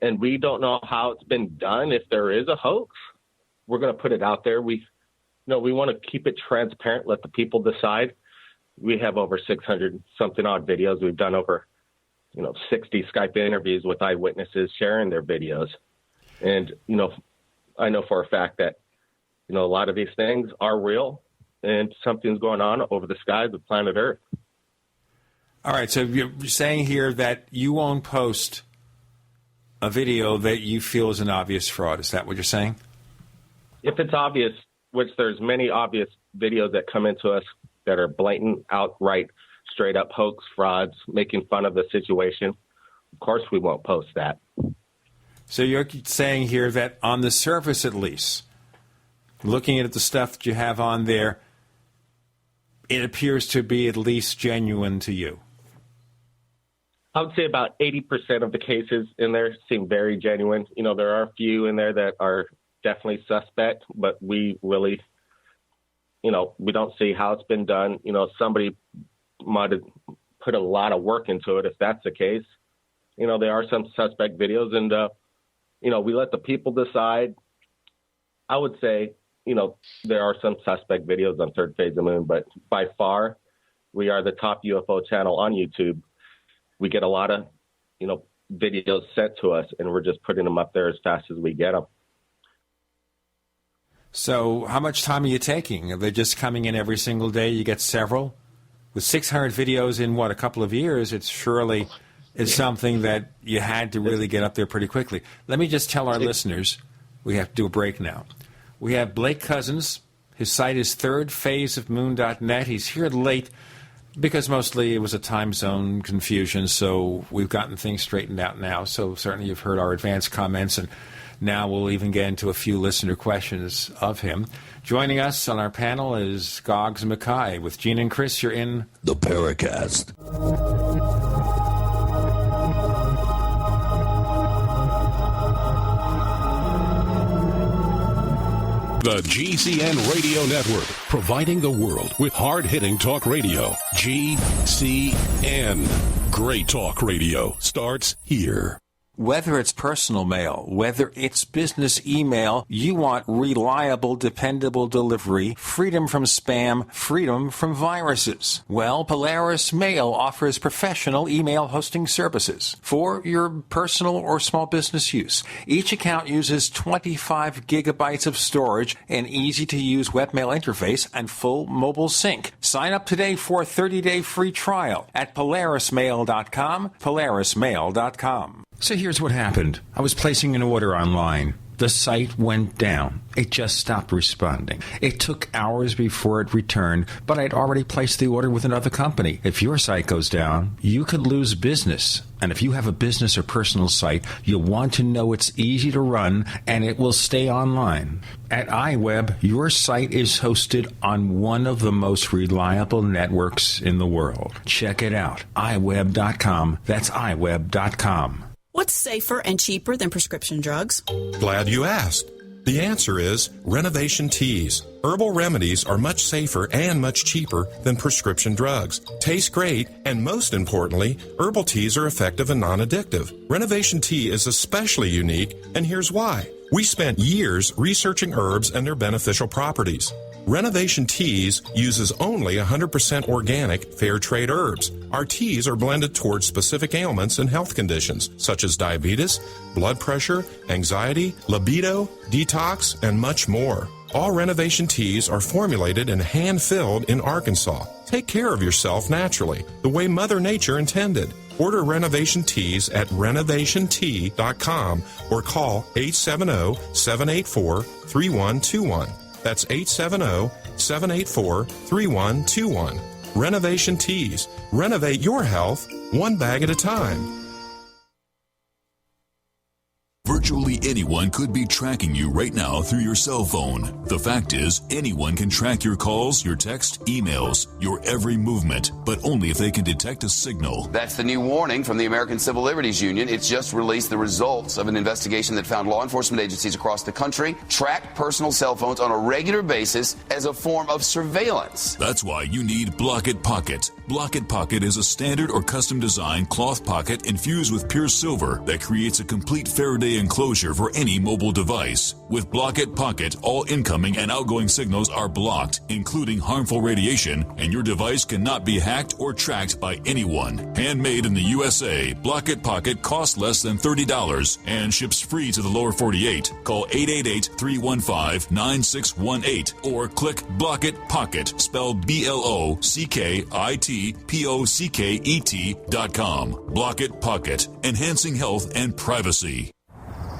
and we don't know how it's been done, if there is a hoax, we're going to put it out there. We want to keep it transparent, let the people decide. We have over 600 something odd videos. We've done over, 60 Skype interviews with eyewitnesses sharing their videos. And, I know for a fact that, a lot of these things are real and something's going on over the skies of planet Earth. All right. So you're saying here that you won't post a video that you feel is an obvious fraud. Is that what you're saying? If it's obvious, which there's many obvious videos that come into us that are blatant, outright, straight up hoax, frauds, making fun of the situation, of course we won't post that. So you're saying here that on the surface, at least, looking at the stuff that you have on there, it appears to be at least genuine to you. I would say about 80% of the cases in there seem very genuine. You know, there are a few in there that are definitely suspect, but we really, you know, we don't see how it's been done. You know, somebody might have put a lot of work into it if that's the case. You know, there are some suspect videos, and, you know, we let the people decide. I would say, you know, there are some suspect videos on Third Phase of the Moon, but by far, we are the top UFO channel on YouTube. We get a lot of, you know, videos sent to us, and we're just putting them up there as fast as we get them. So how much time are you taking? Are they just coming in every single day? You get several? With 600 videos in, a couple of years, it's surely something that you had to really get up there pretty quickly. Let me just tell our listeners, we have to do a break now. We have Blake Cousins. His site is thirdphaseofmoon.net. He's here late because mostly it was a time zone confusion, so we've gotten things straightened out now. So certainly you've heard our advanced comments, and now we'll even get into a few listener questions of him. Joining us on our panel is Goggs Mackay. With Gene and Chris, you're in the Paracast. The GCN Radio Network, providing the world with hard-hitting talk radio. GCN. Great talk radio starts here. Whether it's personal mail, whether it's business email, you want reliable, dependable delivery, freedom from spam, freedom from viruses. Well, Polaris Mail offers professional email hosting services for your personal or small business use. Each account uses 25 gigabytes of storage, an easy-to-use webmail interface, and full mobile sync. Sign up today for a 30-day free trial at polarismail.com, polarismail.com. So here's what happened. I was placing an order online. The site went down. It just stopped responding. It took hours before it returned, but I'd already placed the order with another company. If your site goes down, you could lose business. And if you have a business or personal site, you'll want to know it's easy to run and it will stay online. At iWeb, your site is hosted on one of the most reliable networks in the world. Check it out. iWeb.com. That's iWeb.com. What's safer and cheaper than prescription drugs? Glad you asked. The answer is Renovation Teas. Herbal remedies are much safer and much cheaper than prescription drugs. Taste great, and most importantly, herbal teas are effective and non-addictive. Renovation Tea is especially unique, and here's why. We spent years researching herbs and their beneficial properties. Renovation Teas uses only 100% organic, fair trade herbs. Our teas are blended towards specific ailments and health conditions, such as diabetes, blood pressure, anxiety, libido, detox, and much more. All Renovation Teas are formulated and hand-filled in Arkansas. Take care of yourself naturally, the way Mother Nature intended. Order Renovation Teas at renovationtea.com or call 870-784-3121. That's 870-784-3121. Renovation Teas. Renovate your health one bag at a time. Virtually anyone could be tracking you right now through your cell phone. The fact is, anyone can track your calls, your text, emails, your every movement, but only if they can detect a signal. That's the new warning from the American Civil Liberties Union. It's just released the results of an investigation that found law enforcement agencies across the country track personal cell phones on a regular basis as a form of surveillance. That's why you need Block It Pocket. Block It Pocket is a standard or custom designed cloth pocket infused with pure silver that creates a complete Faraday enclosure enclosure for any mobile device. With Block It Pocket, all incoming and outgoing signals are blocked, including harmful radiation, and your device cannot be hacked or tracked by anyone. Handmade in the USA, Block It Pocket costs less than $30 and ships free to the lower 48. Call 888-315-9618 or click Block It Pocket, spelled BLOCKITPOCKET.com. Block It Pocket, enhancing health and privacy.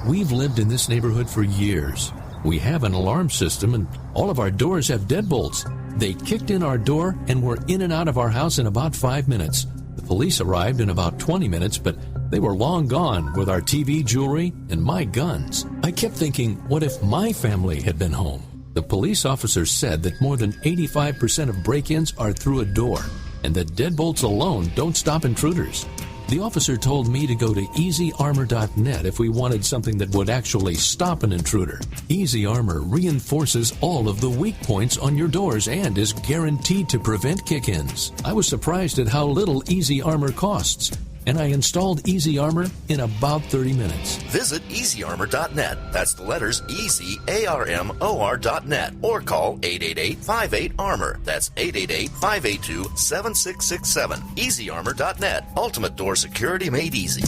We've lived in this neighborhood for years. We have an alarm system, and all of our doors have deadbolts. They kicked in our door and were in and out of our house in about 5 minutes. The police arrived in about 20 minutes, but they were long gone with our TV, jewelry, and my guns. I kept thinking, what if my family had been home? The police officer said that more than 85% of break-ins are through a door, and that deadbolts alone don't stop intruders. The officer told me to go to EasyArmor.net if we wanted something that would actually stop an intruder. Easy Armor reinforces all of the weak points on your doors and is guaranteed to prevent kick-ins. I was surprised at how little Easy Armor costs, and I installed Easy Armor in about 30 minutes. Visit EasyArmor.net. That's the letters EasyArmor.net. Or call 888-58-ARMOR. That's 888-582-7667. EasyArmor.net. Ultimate door security made easy.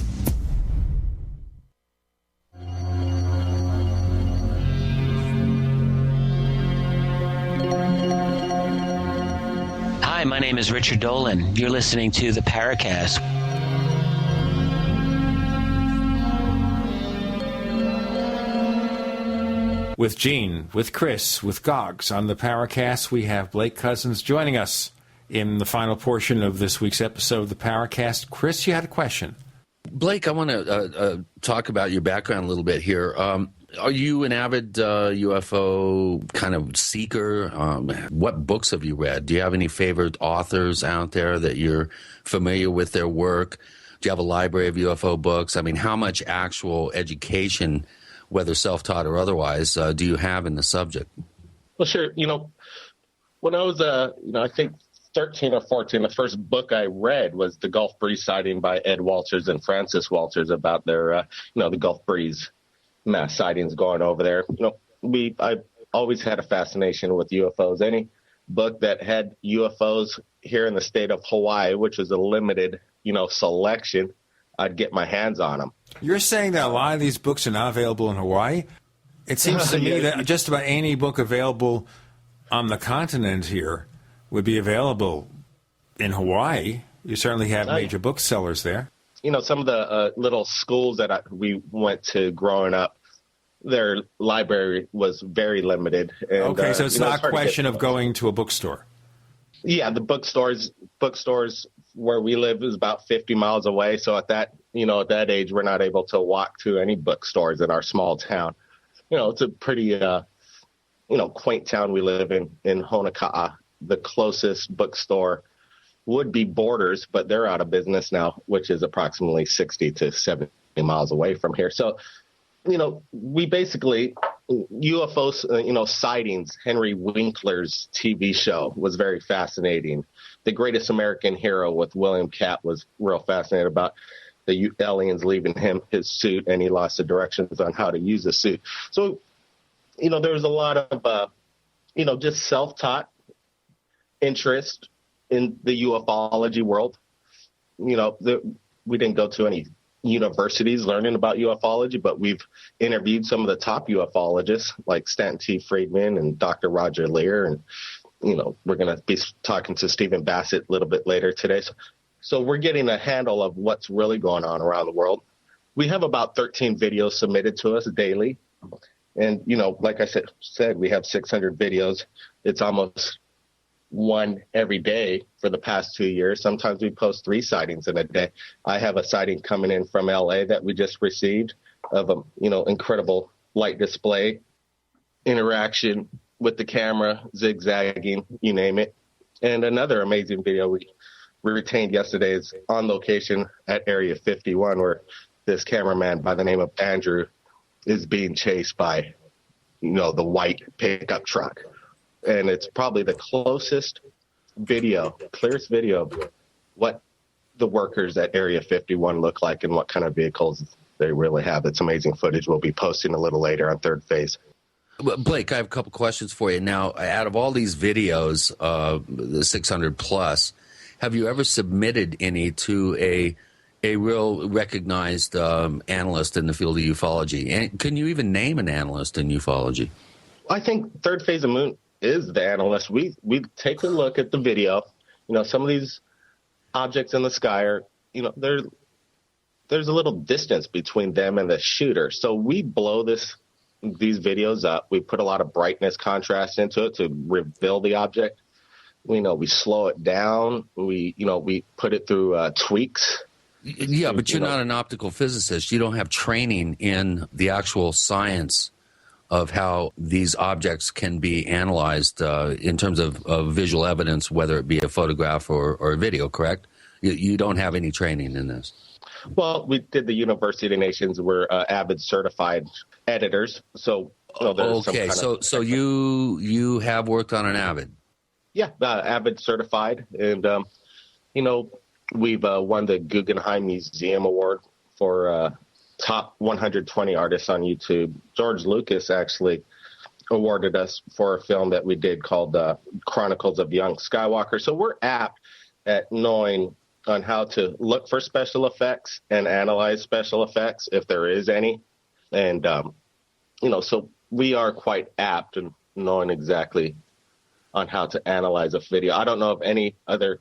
Hi, my name is Richard Dolan. You're listening to the Paracast. With Gene, with Chris, with Goggs on the Paracast, we have Blake Cousins joining us in the final portion of this week's episode of the Paracast. Chris, you had a question. Blake, I want to talk about your background a little bit here. Are you an avid UFO kind of seeker? What books have you read? Do you have any favorite authors out there that you're familiar with their work? Do you have a library of UFO books? I mean, how much actual education, whether self-taught or otherwise, do you have in the subject? Well, sure. When I was, I think 13 or 14, the first book I read was The Gulf Breeze Sighting by Ed Walters and Francis Walters about their, the Gulf Breeze mass sightings going over there. I always had a fascination with UFOs. Any book that had UFOs here in the state of Hawaii, which was a limited, selection, I'd get my hands on them. You're saying that a lot of these books are not available in Hawaii? It seems to me that just about any book available on the continent here would be available in Hawaii. You certainly have major booksellers there. Some of the little schools that we went to growing up, their library was very limited. And, okay, so it's not a question of going to a bookstore. Yeah, the bookstores where we live is about 50 miles away. So at that age, we're not able to walk to any bookstores in our small town. It's a pretty, quaint town we live in Honoka'a. The closest bookstore would be Borders, but they're out of business now, which is approximately 60 to 70 miles away from here. So, we basically, UFO, sightings, Henry Winkler's TV show was very fascinating. The Greatest American Hero with William Catt was real fascinated about the aliens leaving him his suit, and he lost the directions on how to use the suit. So, there was a lot of, just self-taught interest in the ufology world. We didn't go to any universities learning about ufology, but we've interviewed some of the top ufologists like Stanton T. Friedman and Dr. Roger Lear. And, we're going to be talking to Stephen Bassett a little bit later today. So we're getting a handle of what's really going on around the world. We have about 13 videos submitted to us daily. And, like I said, we have 600 videos. It's almost one every day for the past 2 years. Sometimes we post 3 sightings in a day. I have a sighting coming in from LA that we just received of a, incredible light display, interaction with the camera, zigzagging, you name it. And another amazing video we retained yesterday is on location at Area 51, where this cameraman by the name of Andrew is being chased by, the white pickup truck. And it's probably the clearest video of what the workers at Area 51 look like and what kind of vehicles They really have. It's amazing footage. We'll be posting a little later on Third Phase. Blake, I have a couple questions for you. Now, out of all these videos, the 600 plus, have you ever submitted any to a real recognized analyst in the field of ufology? And can you even name an analyst in ufology? I think Third Phase of Moon is the analyst. We take a look at the video. Some of these objects in the sky are, there's a little distance between them and the shooter. So we blow these videos up. We put a lot of brightness contrast into it to reveal the object. We slow it down. We put it through tweaks. Yeah, but you're not an optical physicist. You don't have training in the actual science of how these objects can be analyzed in terms of visual evidence, whether it be a photograph or a video, correct? You don't have any training in this. Well, we did the University of Nations. We're avid certified editors. So, okay, so you have worked on an avid. Yeah, avid certified. And, we've won the Guggenheim Museum Award for top 120 artists on YouTube. George Lucas actually awarded us for a film that we did called Chronicles of Young Skywalker. So we're apt at knowing on how to look for special effects and analyze special effects if there is any. And, so we are quite apt in knowing exactly on how to analyze a video. I don't know of any other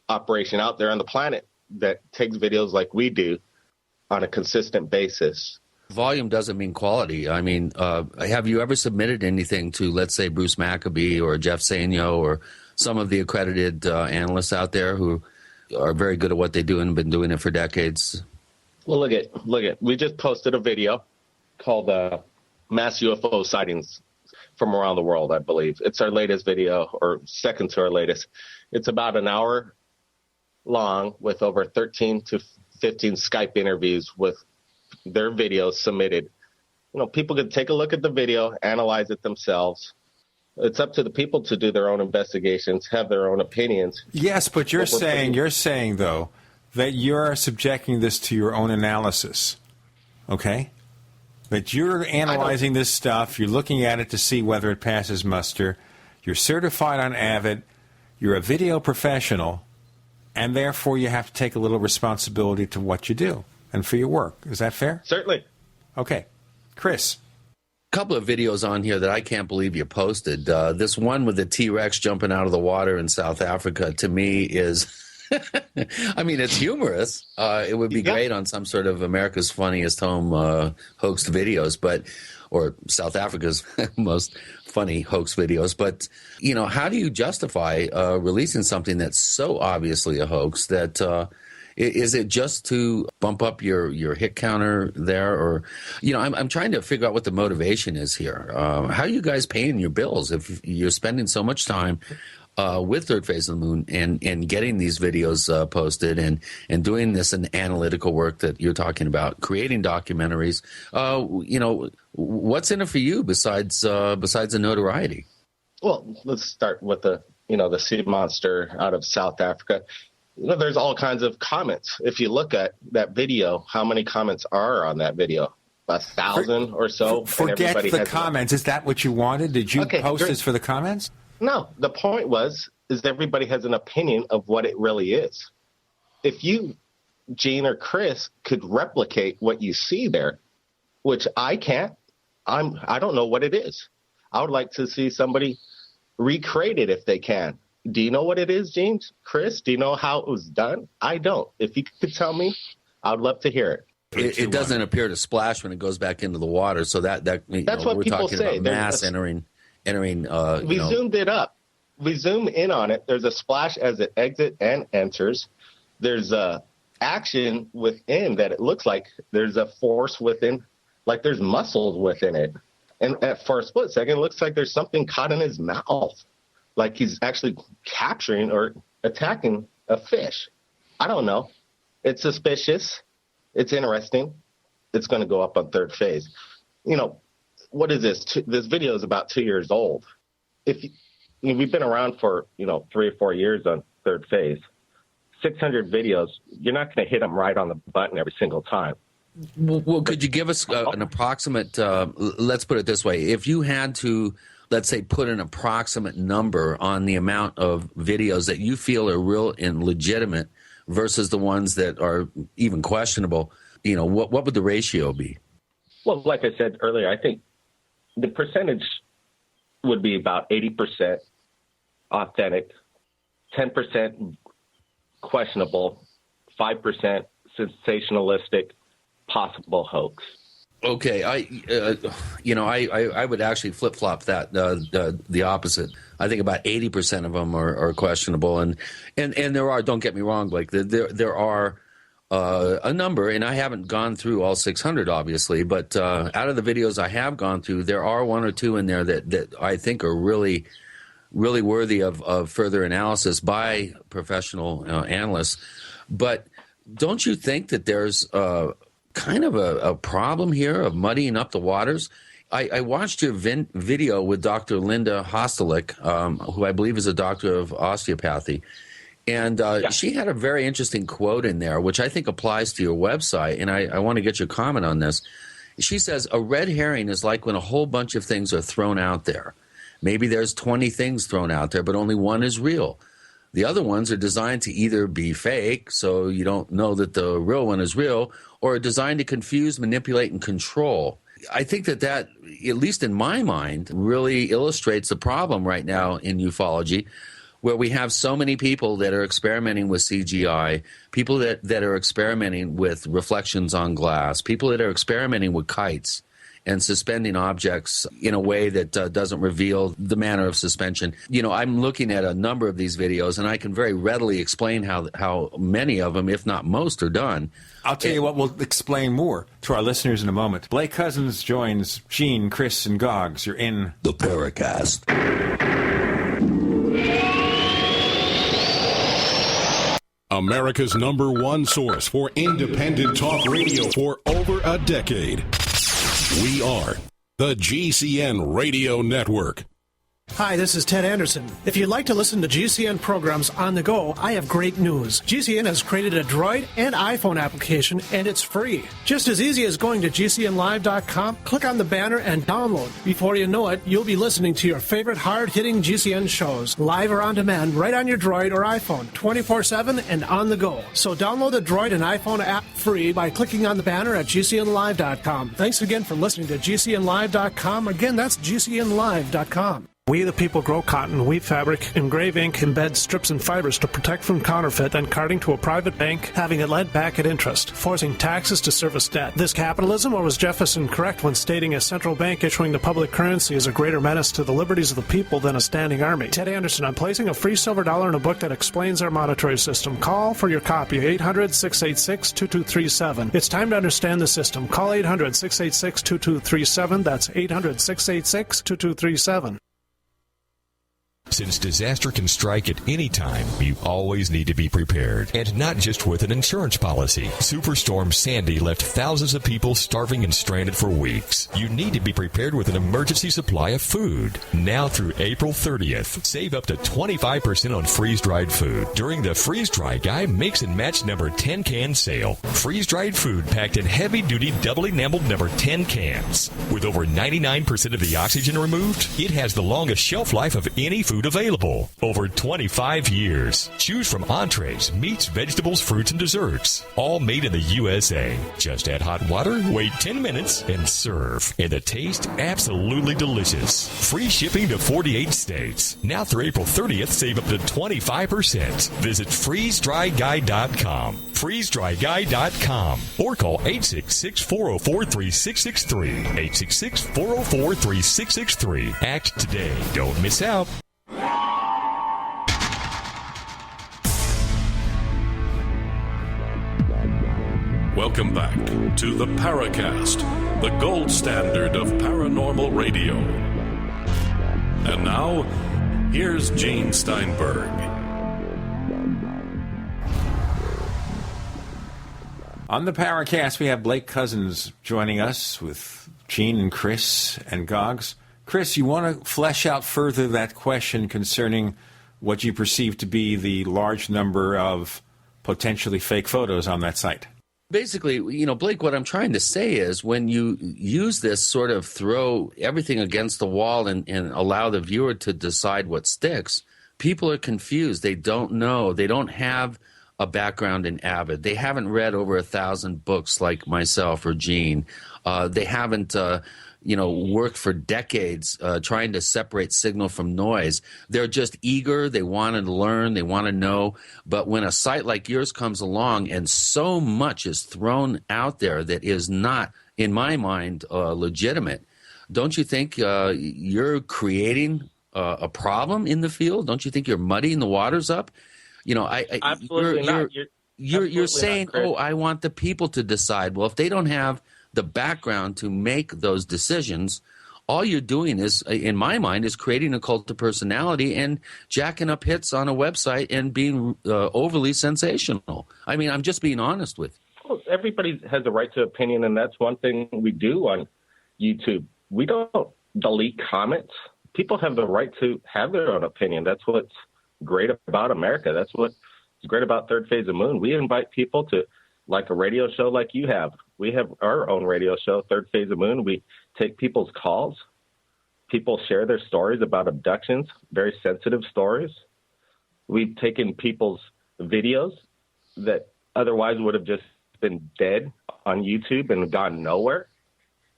operation out there on the planet that takes videos like we do on a consistent basis. Volume doesn't mean quality. I mean, have you ever submitted anything to, let's say, Bruce Maccabee or Jeff Sainio or some of the accredited analysts out there who are very good at what they do and have been doing it for decades? Well, look at. We just posted a video called Mass UFO Sightings from Around the World, I believe. It's our latest video, or second to our latest. It's about an hour long with over 13 to 15 Skype interviews with their videos submitted. People could take a look at the video, analyze it themselves. It's up to the people to do their own investigations, have their own opinions. Yes, but you're saying though that you're subjecting this to your own analysis. Okay? That you're analyzing this stuff, you're looking at it to see whether it passes muster. You're certified on Avid, you're a video professional, and therefore you have to take a little responsibility to what you do and for your work. Is that fair? Certainly. Okay. Chris. Couple of videos on here that I can't believe you posted. This one with the T-Rex jumping out of the water in South Africa, to me, is, I mean, it's humorous. It would be great on some sort of America's Funniest Home hoaxed videos, or South Africa's most funny hoax videos. But, how do you justify releasing something that's so obviously a hoax that is it just to bump up your hit counter there? Or, I'm trying to figure out what the motivation is here. How are you guys paying your bills if you're spending so much time with Third Phase of the Moon and getting these videos posted and doing this analytical work that you're talking about, creating documentaries? What's in it for you besides the notoriety? Well, let's start with the sea monster out of South Africa. There's all kinds of comments. If you look at that video, how many comments are on that video? 1,000 or so. Forget the comments. Is that what you wanted? Did you post this for the comments? No. The point is everybody has an opinion of what it really is. If you, Gene or Chris, could replicate what you see there, which I can't, I don't know what it is. I would like to see somebody recreate it if they can. Do you know what it is, James? Chris, do you know how it was done? I don't. If you could tell me, I would love to hear it. It doesn't appear to splash when it goes back into the water, so that's what we're people talking say. About mass entering. We zoomed it up. We zoom in on it. There's a splash as it exits and enters. There's a action within that it looks like there's a force within, like there's muscles within it. And for a split second, it looks like there's something caught in his mouth, like he's actually capturing or attacking a fish. I don't know. It's suspicious. It's interesting. It's going to go up on Third Phase. What is this? This video is about 2 years old. We've been around for, 3 or 4 years on Third Phase. 600 videos, you're not going to hit them right on the button every single time. Well, could you give us an approximate, let's put it this way, if you had to, let's say, put an approximate number on the amount of videos that you feel are real and legitimate versus the ones that are even questionable, what would the ratio be? Well, like I said earlier, I think the percentage would be about 80% authentic, 10% questionable, 5% sensationalistic, possible hoax. Okay, I would actually flip flop that the opposite. I think about 80% of them are questionable, and there are. Don't get me wrong, Blake. There are a number, and I haven't gone through all 600, obviously, but out of the videos I have gone through, there are one or two in there that I think are really, really worthy of further analysis by professional analysts. But don't you think that there's kind of a problem here of muddying up the waters? I watched your video with Dr. Linda Hostelick, who I believe is a doctor of osteopathy. And she had a very interesting quote in there, which I think applies to your website. And I want to get your comment on this. She says, a red herring is like when a whole bunch of things are thrown out there. Maybe there's 20 things thrown out there, but only one is real. The other ones are designed to either be fake, so you don't know that the real one is real, or are designed to confuse, manipulate, and control. I think that, at least in my mind, really illustrates the problem right now in ufology, where we have so many people that are experimenting with CGI, people that are experimenting with reflections on glass, people that are experimenting with kites and suspending objects in a way that doesn't reveal the manner of suspension. I'm looking at a number of these videos, and I can very readily explain how many of them, if not most, are done. I'll tell you what, we'll explain more to our listeners in a moment. Blake Cousins joins Gene, Chris, and Goggs. You're in the Paracast. America's #1 source for independent talk radio for over a decade. We are the GCN Radio Network. Hi, this is Ted Anderson. If you'd like to listen to GCN programs on the go, I have great news. GCN has created a Droid and iPhone application, and it's free. Just as easy as going to GCNlive.com, click on the banner, and download. Before you know it, you'll be listening to your favorite hard-hitting GCN shows, live or on demand, right on your Droid or iPhone, 24/7 and on the go. So download the Droid and iPhone app free by clicking on the banner at GCNlive.com. Thanks again for listening to GCNlive.com. Again, that's GCNlive.com. We the people grow cotton, weave fabric, engrave ink, embed strips and fibers to protect from counterfeit, then carting to a private bank, having it lent back at interest, forcing taxes to service debt. This capitalism, or was Jefferson correct when stating a central bank issuing the public currency is a greater menace to the liberties of the people than a standing army? Ted Anderson, I'm placing a free silver dollar in a book that explains our monetary system. Call for your copy, 800-686-2237. It's time to understand the system. Call 800-686-2237. That's 800-686-2237. Since disaster can strike at any time, you always need to be prepared. And not just with an insurance policy. Superstorm Sandy left thousands of people starving and stranded for weeks. You need to be prepared with an emergency supply of food. Now through April 30th, save up to 25% on freeze-dried food during the Freeze-Dry Guy Mix and Match number 10 can sale. Freeze-dried food packed in heavy-duty double-enameled number 10 cans. With over 99% of the oxygen removed, it has the longest shelf life of any food available. Over 25 years. Choose from entrees, meats, vegetables, fruits, and desserts. All made in the USA. Just add hot water, wait 10 minutes, and serve. And the taste, absolutely delicious. Free shipping to 48 states. Now through April 30th, save up to 25%. Visit freezedryguy.com. freezedryguy.com. Or call 866-404-3663. 866-404-3663. Act today. Don't miss out. Welcome back to the Paracast, the gold standard of paranormal radio. And now, here's Gene Steinberg. On the Paracast, we have Blake Cousins joining us with Gene and Chris and Goggs. Chris, you want to flesh out further that question concerning what you perceive to be the large number of potentially fake photos on that site? Basically, Blake, what I'm trying to say is when you use this sort of throw everything against the wall and allow the viewer to decide what sticks, people are confused. They don't know. They don't have a background in Avid. They haven't read over 1,000 books like myself or Gene. They haven't worked for decades trying to separate signal from noise. They're just eager. They want to learn. They want to know. But when a site like yours comes along and so much is thrown out there that is not, in my mind, legitimate, don't you think you're creating a problem in the field? Don't you think you're muddying the waters up? Absolutely not. You're saying, I want the people to decide. Well, if they don't have the background to make those decisions, all you're doing is, in my mind, is creating a cult of personality and jacking up hits on a website and being overly sensational. I mean, I'm just being honest with you. Well, everybody has a right to opinion, and that's one thing we do on YouTube. We don't delete comments. People have the right to have their own opinion. That's what's great about America. That's what's great about Third Phase of Moon. We invite people to, like a radio show like you have. We have our own radio show, Third Phase of Moon. We take people's calls. People share their stories about abductions, very sensitive stories. We've taken people's videos that otherwise would have just been dead on YouTube and gone nowhere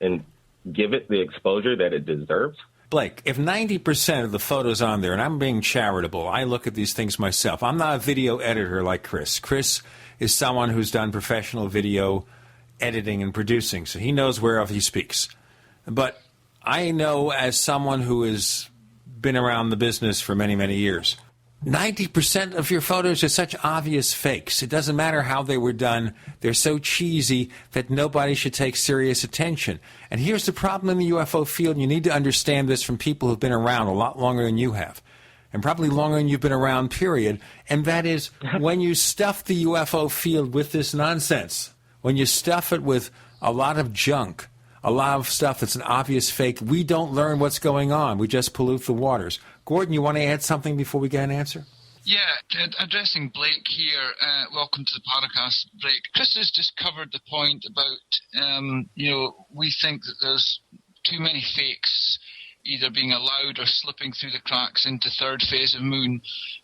and give it the exposure that it deserves. Blake, if 90% of the photos on there, and I'm being charitable, I look at these things myself. I'm not a video editor like Chris. Chris is someone who's done professional video editing and producing, so he knows whereof he speaks. But I know, as someone who has been around the business for many, many years, 90% of your photos are such obvious fakes. It doesn't matter how they were done. They're so cheesy that nobody should take serious attention. And here's the problem in the UFO field, and you need to understand this from people who've been around a lot longer than you have, and probably longer than you've been around, period. And that is, when you stuff the UFO field with this nonsense, when you stuff it with a lot of junk, a lot of stuff that's an obvious fake, we don't learn what's going on. We just pollute the waters. Gordon, you want to add something before we get an answer? Yeah, addressing Blake here, welcome to the Paracast, Blake. Chris has just covered the point about, we think that there's too many fakes either being allowed or slipping through the cracks into Third Phase of Moon.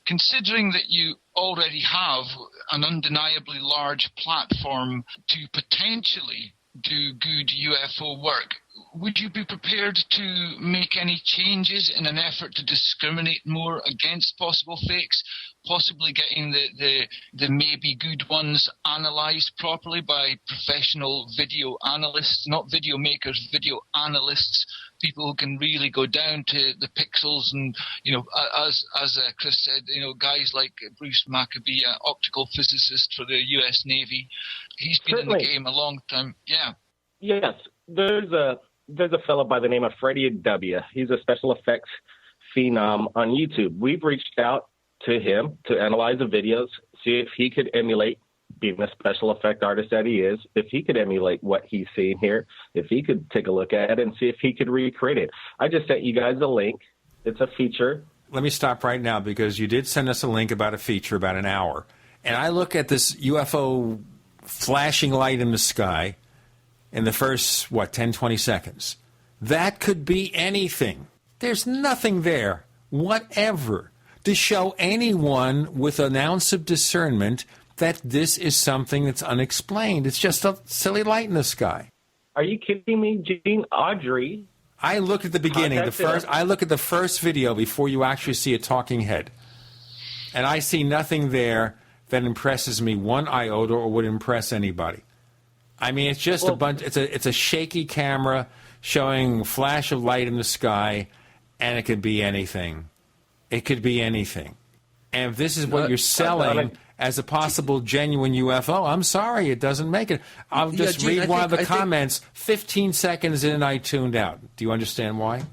Considering that you already have an undeniably large platform to potentially do good UFO work, would you be prepared to make any changes in an effort to discriminate more against possible fakes, possibly getting the maybe good ones analysed properly by professional video analysts, not video makers, video analysts, people who can really go down to the pixels and, as Chris said, guys like Bruce Maccabee, optical physicist for the U.S. Navy. He's been in the game a long time. Yeah. Yes, there's a fellow by the name of Freddie W. He's a special effects phenom on YouTube. We've reached out to him to analyze the videos, see if he could emulate, being a special effect artist that he is, if he could emulate what he's seeing here, if he could take a look at it and see if he could recreate it. I just sent you guys a link. It's a feature. Let me stop right now, because you did send us a link about a feature about an hour. And I look at this UFO flashing light in the sky in the first, 10, 20 seconds. That could be anything. There's nothing there, whatever, to show anyone with an ounce of discernment that this is something that's unexplained. It's just a silly light in the sky. Are you kidding me, Gene? Audrey? I look at the beginning. I look at the first video before you actually see a talking head. And I see nothing there that impresses me one iota or would impress anybody. I mean, it's just a bunch. It's a shaky camera showing a flash of light in the sky, and it could be anything. It could be anything. And if this is what you're selling as a possible genuine UFO, I'm sorry, it doesn't make it. I'll just read one of the comments. 15 seconds in, I tuned out. Do you understand why?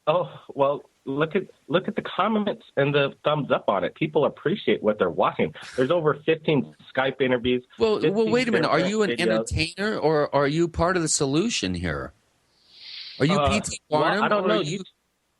Oh, well, look at the comments and the thumbs up on it. People appreciate what they're watching. There's over 15 Skype interviews. Well, wait a minute. Are you an entertainer, or are you part of the solution here? Are you P.T. Barnum? Well, I don't know.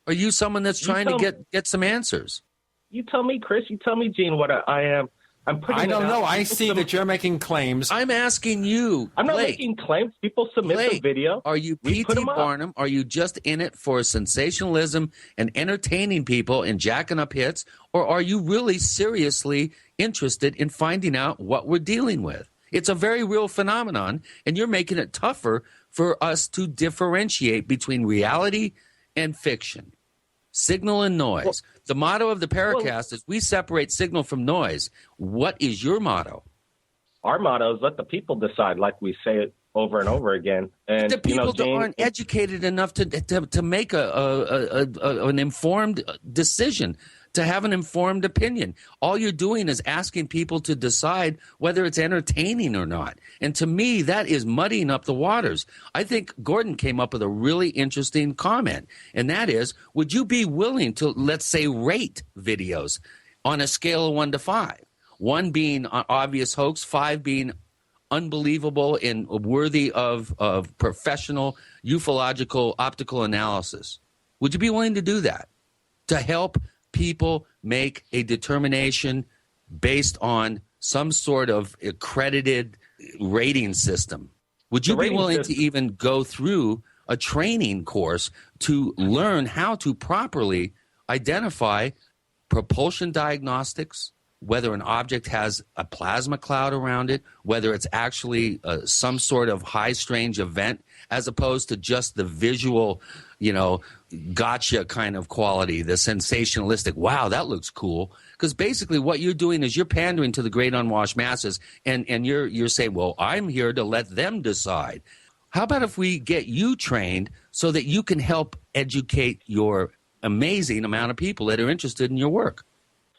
Are you someone that's trying to get some answers? You tell me, Chris. You tell me, Gene, what I am. I don't know. I see that you're making claims. I'm asking you. I'm not Blake, making claims. People submit the video. Are you We put P.T. 'em up. Barnum? Are you just in it for sensationalism and entertaining people and jacking up hits? Or are you really seriously interested in finding out what we're dealing with? It's a very real phenomenon, and you're making it tougher for us to differentiate between reality and fiction. Signal and noise. Well, the motto of the Paracast is we separate signal from noise. What is your motto? Our motto is let the people decide, like we say it over and over again. And the people Jane, aren't educated enough to make an informed decision, to have an informed opinion. All you're doing is asking people to decide whether it's entertaining or not. And to me, that is muddying up the waters. I think Gordon came up with a really interesting comment, and that is, would you be willing to, let's say, rate videos on a scale of 1 to 5? 1 being obvious hoax, 5 being unbelievable and worthy of professional ufological optical analysis? Would you be willing to do that to help people make a determination based on some sort of accredited rating system? Would you be willing to even go through a training course to learn how to properly identify propulsion diagnostics, whether an object has a plasma cloud around it, whether it's actually some sort of high-strange event, as opposed to just the visual, gotcha kind of quality, the sensationalistic, wow, that looks cool. Because basically what you're doing is you're pandering to the great unwashed masses, and you're saying, well, I'm here to let them decide. How about if we get you trained so that you can help educate your amazing amount of people that are interested in your work?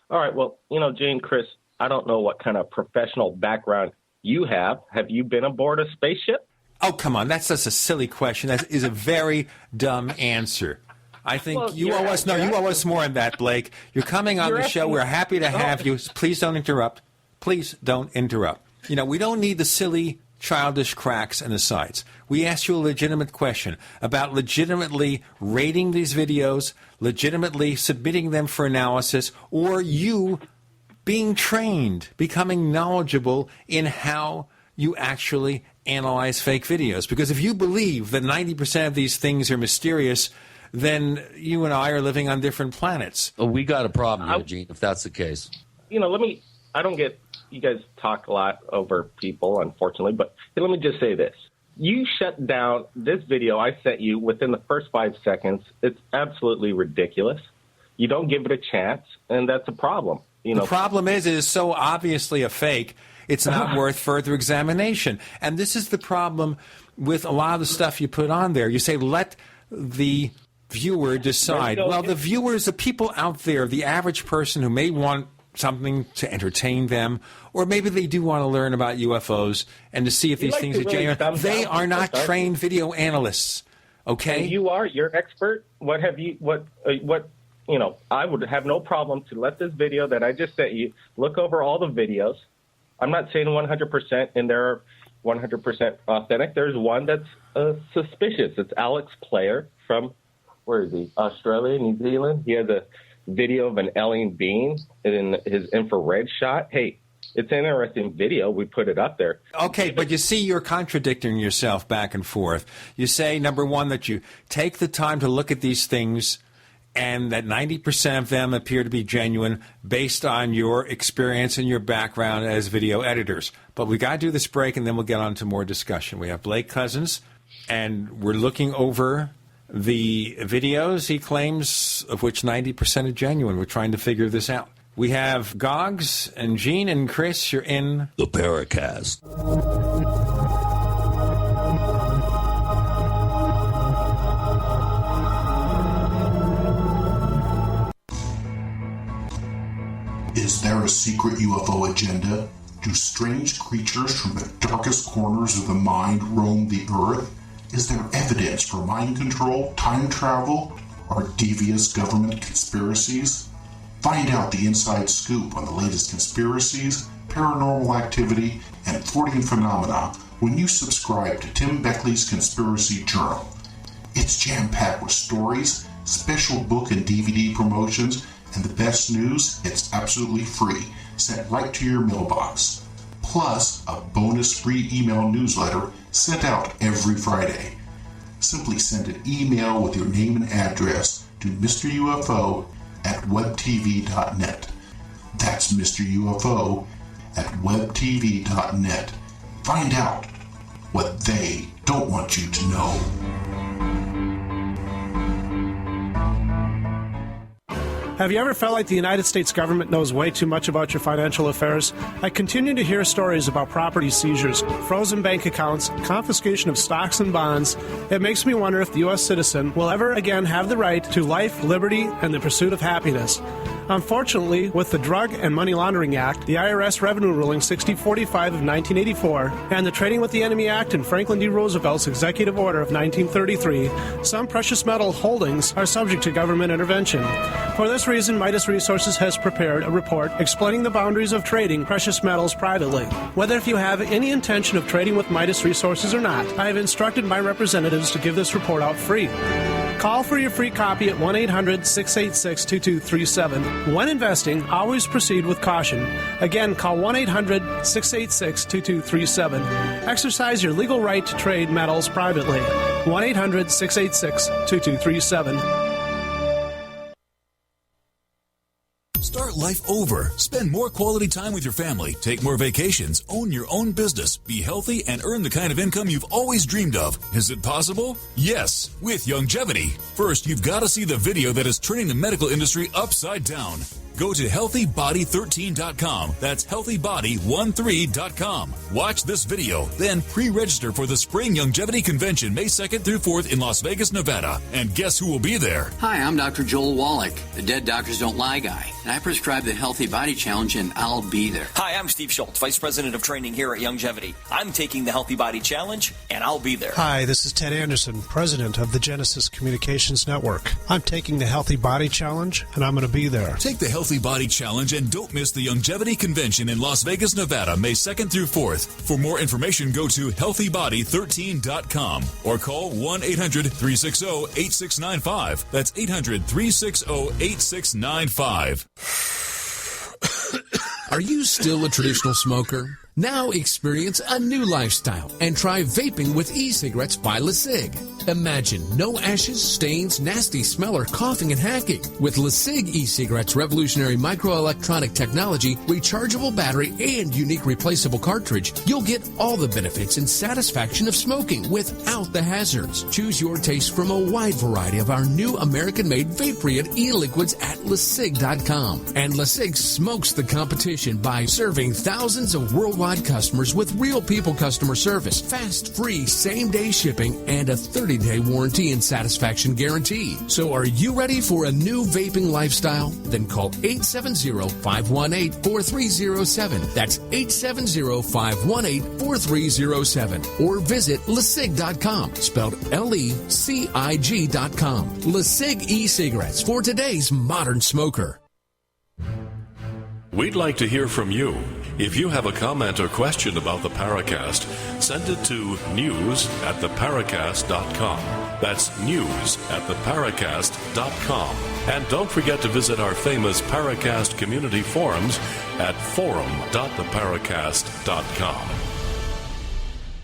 All right. Well, Jane, Chris, I don't know what kind of professional background you have. Have you been aboard a spaceship? Oh, come on. That's just a silly question. That is a very dumb answer. I think you owe us more than that, Blake. You're coming on the show. We're happy to have you. Please don't interrupt. Please don't interrupt. We don't need the silly, childish cracks and asides. We asked you a legitimate question about legitimately rating these videos, legitimately submitting them for analysis, or you being trained, becoming knowledgeable in how you actually analyze fake videos. Because if you believe that 90% of these things are mysterious, then you and I are living on different planets. Oh, we got a problem here, Gene, if that's the case. You guys talk a lot over people, unfortunately, but let me just say this. You shut down this video I sent you within the first 5 seconds. It's absolutely ridiculous. You don't give it a chance, and that's a problem. The problem is it is so obviously a fake, it's not worth further examination. And this is the problem with a lot of the stuff you put on there. You say, let the viewer decide. Well, the viewers, the people out there, the average person who may want something to entertain them, or maybe they do want to learn about UFOs and to see if these things are genuine. They are not trained video analysts, okay? You're expert. I would have no problem to let this video that I just sent you, look over all the videos. I'm not saying 100%, and they're 100% authentic. There's one that's suspicious. It's Alex Player from, where is he? Australia, New Zealand. He has a video of an alien being in his infrared shot. Hey, it's an interesting video. We put it up there. Okay, but you see, you're contradicting yourself back and forth. You say, number one, that you take the time to look at these things and that 90% of them appear to be genuine based on your experience and your background as video editors. But we got to do this break, and then we'll get on to more discussion. We have Blake Cousins, and we're looking over the videos, he claims, of which 90% are genuine. We're trying to figure this out. We have Goggs and Gene and Chris. You're in the Paracast. Is there a secret UFO agenda? Do strange creatures from the darkest corners of the mind roam the earth? Is there evidence for mind control, time travel, or devious government conspiracies? Find out the inside scoop on the latest conspiracies, paranormal activity, and Freudian phenomena when you subscribe to Tim Beckley's Conspiracy Journal. It's jam-packed with stories, special book and DVD promotions, And the best news, it's absolutely free, sent right to your mailbox. Plus, a bonus free email newsletter sent out every Friday. Simply send an email with your name and address to Mr. UFO at webtv.net. That's Mr. UFO at webtv.net. Find out what they don't want you to know. Have you ever felt like the United States government knows way too much about your financial affairs? I continue to hear stories about property seizures, frozen bank accounts, confiscation of stocks and bonds. It makes me wonder if the U.S. citizen will ever again have the right to life, liberty, and the pursuit of happiness. Unfortunately, with the Drug and Money Laundering Act, the IRS Revenue Ruling 6045 of 1984, and the Trading with the Enemy Act and Franklin D. Roosevelt's Executive Order of 1933, some precious metal holdings are subject to government intervention. For this reason, Midas Resources has prepared a report explaining the boundaries of trading precious metals privately. Whether if you have any intention of trading with Midas Resources or not, I have instructed my representatives to give this report out free. Call for your free copy at 1-800-686-2237. When investing, always proceed with caution. Again, call 1-800-686-2237. Exercise your legal right to trade metals privately. 1-800-686-2237. Start life over. Spend more quality time with your family. Take more vacations. Own your own business. Be healthy and earn the kind of income you've always dreamed of. Is it possible? Yes, with longevity. First, you've got to see the video that is turning the medical industry upside down. Go to healthybody13.com. That's healthybody13.com. Watch this video, then pre-register for the Spring Longevity Convention May 2nd through 4th in Las Vegas, Nevada. And guess who will be there? Hi, I'm Dr. Joel Wallach, the Dead Doctors Don't Lie guy, and I prescribe the Healthy Body Challenge, and I'll be there. Hi, I'm Steve Schultz, Vice President of Training here at Longevity. I'm taking the Healthy Body Challenge, and I'll be there. Hi, this is Ted Anderson, President of the Genesis Communications Network. I'm taking the Healthy Body Challenge, and I'm going to be there. Take the Healthy Body Challenge and don't miss the Longevity Convention in Las Vegas, Nevada, May 2nd through 4th. For more information, go to healthybody13.com or call 1-800-360-8695. That's 800-360-8695. Are you still a traditional smoker? Now experience a new lifestyle and try vaping with e-cigarettes by LeSig. Imagine no ashes, stains, nasty smell, or coughing and hacking. With LeSig e-cigarettes' revolutionary microelectronic technology, rechargeable battery, and unique replaceable cartridge, you'll get all the benefits and satisfaction of smoking without the hazards. Choose your taste from a wide variety of our new American-made vape-free e-liquids at LeSig.com. And LeSig smokes the competition by serving thousands of worldwide customers with real people customer service, fast, free, same-day shipping, and a 30-day warranty and satisfaction guarantee. So are you ready for a new vaping lifestyle? Then call 870-518-4307. That's 870-518-4307. Or visit LeSig.com, spelled LECIG.com. LeSig e-cigarettes for today's modern smoker. We'd like to hear from you. If you have a comment or question about the Paracast, send it to news@theparacast.com. That's news@theparacast.com. And don't forget to visit our famous Paracast community forums at forum.theparacast.com.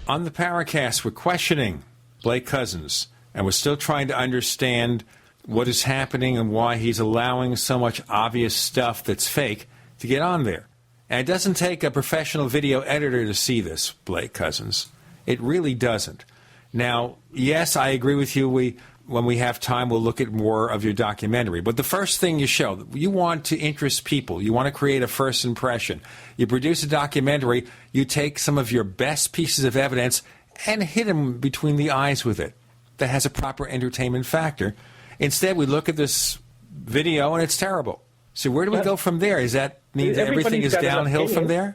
On the Paracast, we're questioning Blake Cousins, and we're still trying to understand what is happening and why he's allowing so much obvious stuff that's fake to get on there. And it doesn't take a professional video editor to see this, Blake Cousins. It really doesn't. Now, yes, I agree with you. When we have time, we'll look at more of your documentary. But the first thing you show, you want to interest people. You want to create a first impression. You produce a documentary. You take some of your best pieces of evidence and hit them between the eyes with it. That has a proper entertainment factor. Instead, we look at this video, and it's terrible. So where do we go from there? Does that mean that everything is downhill from there?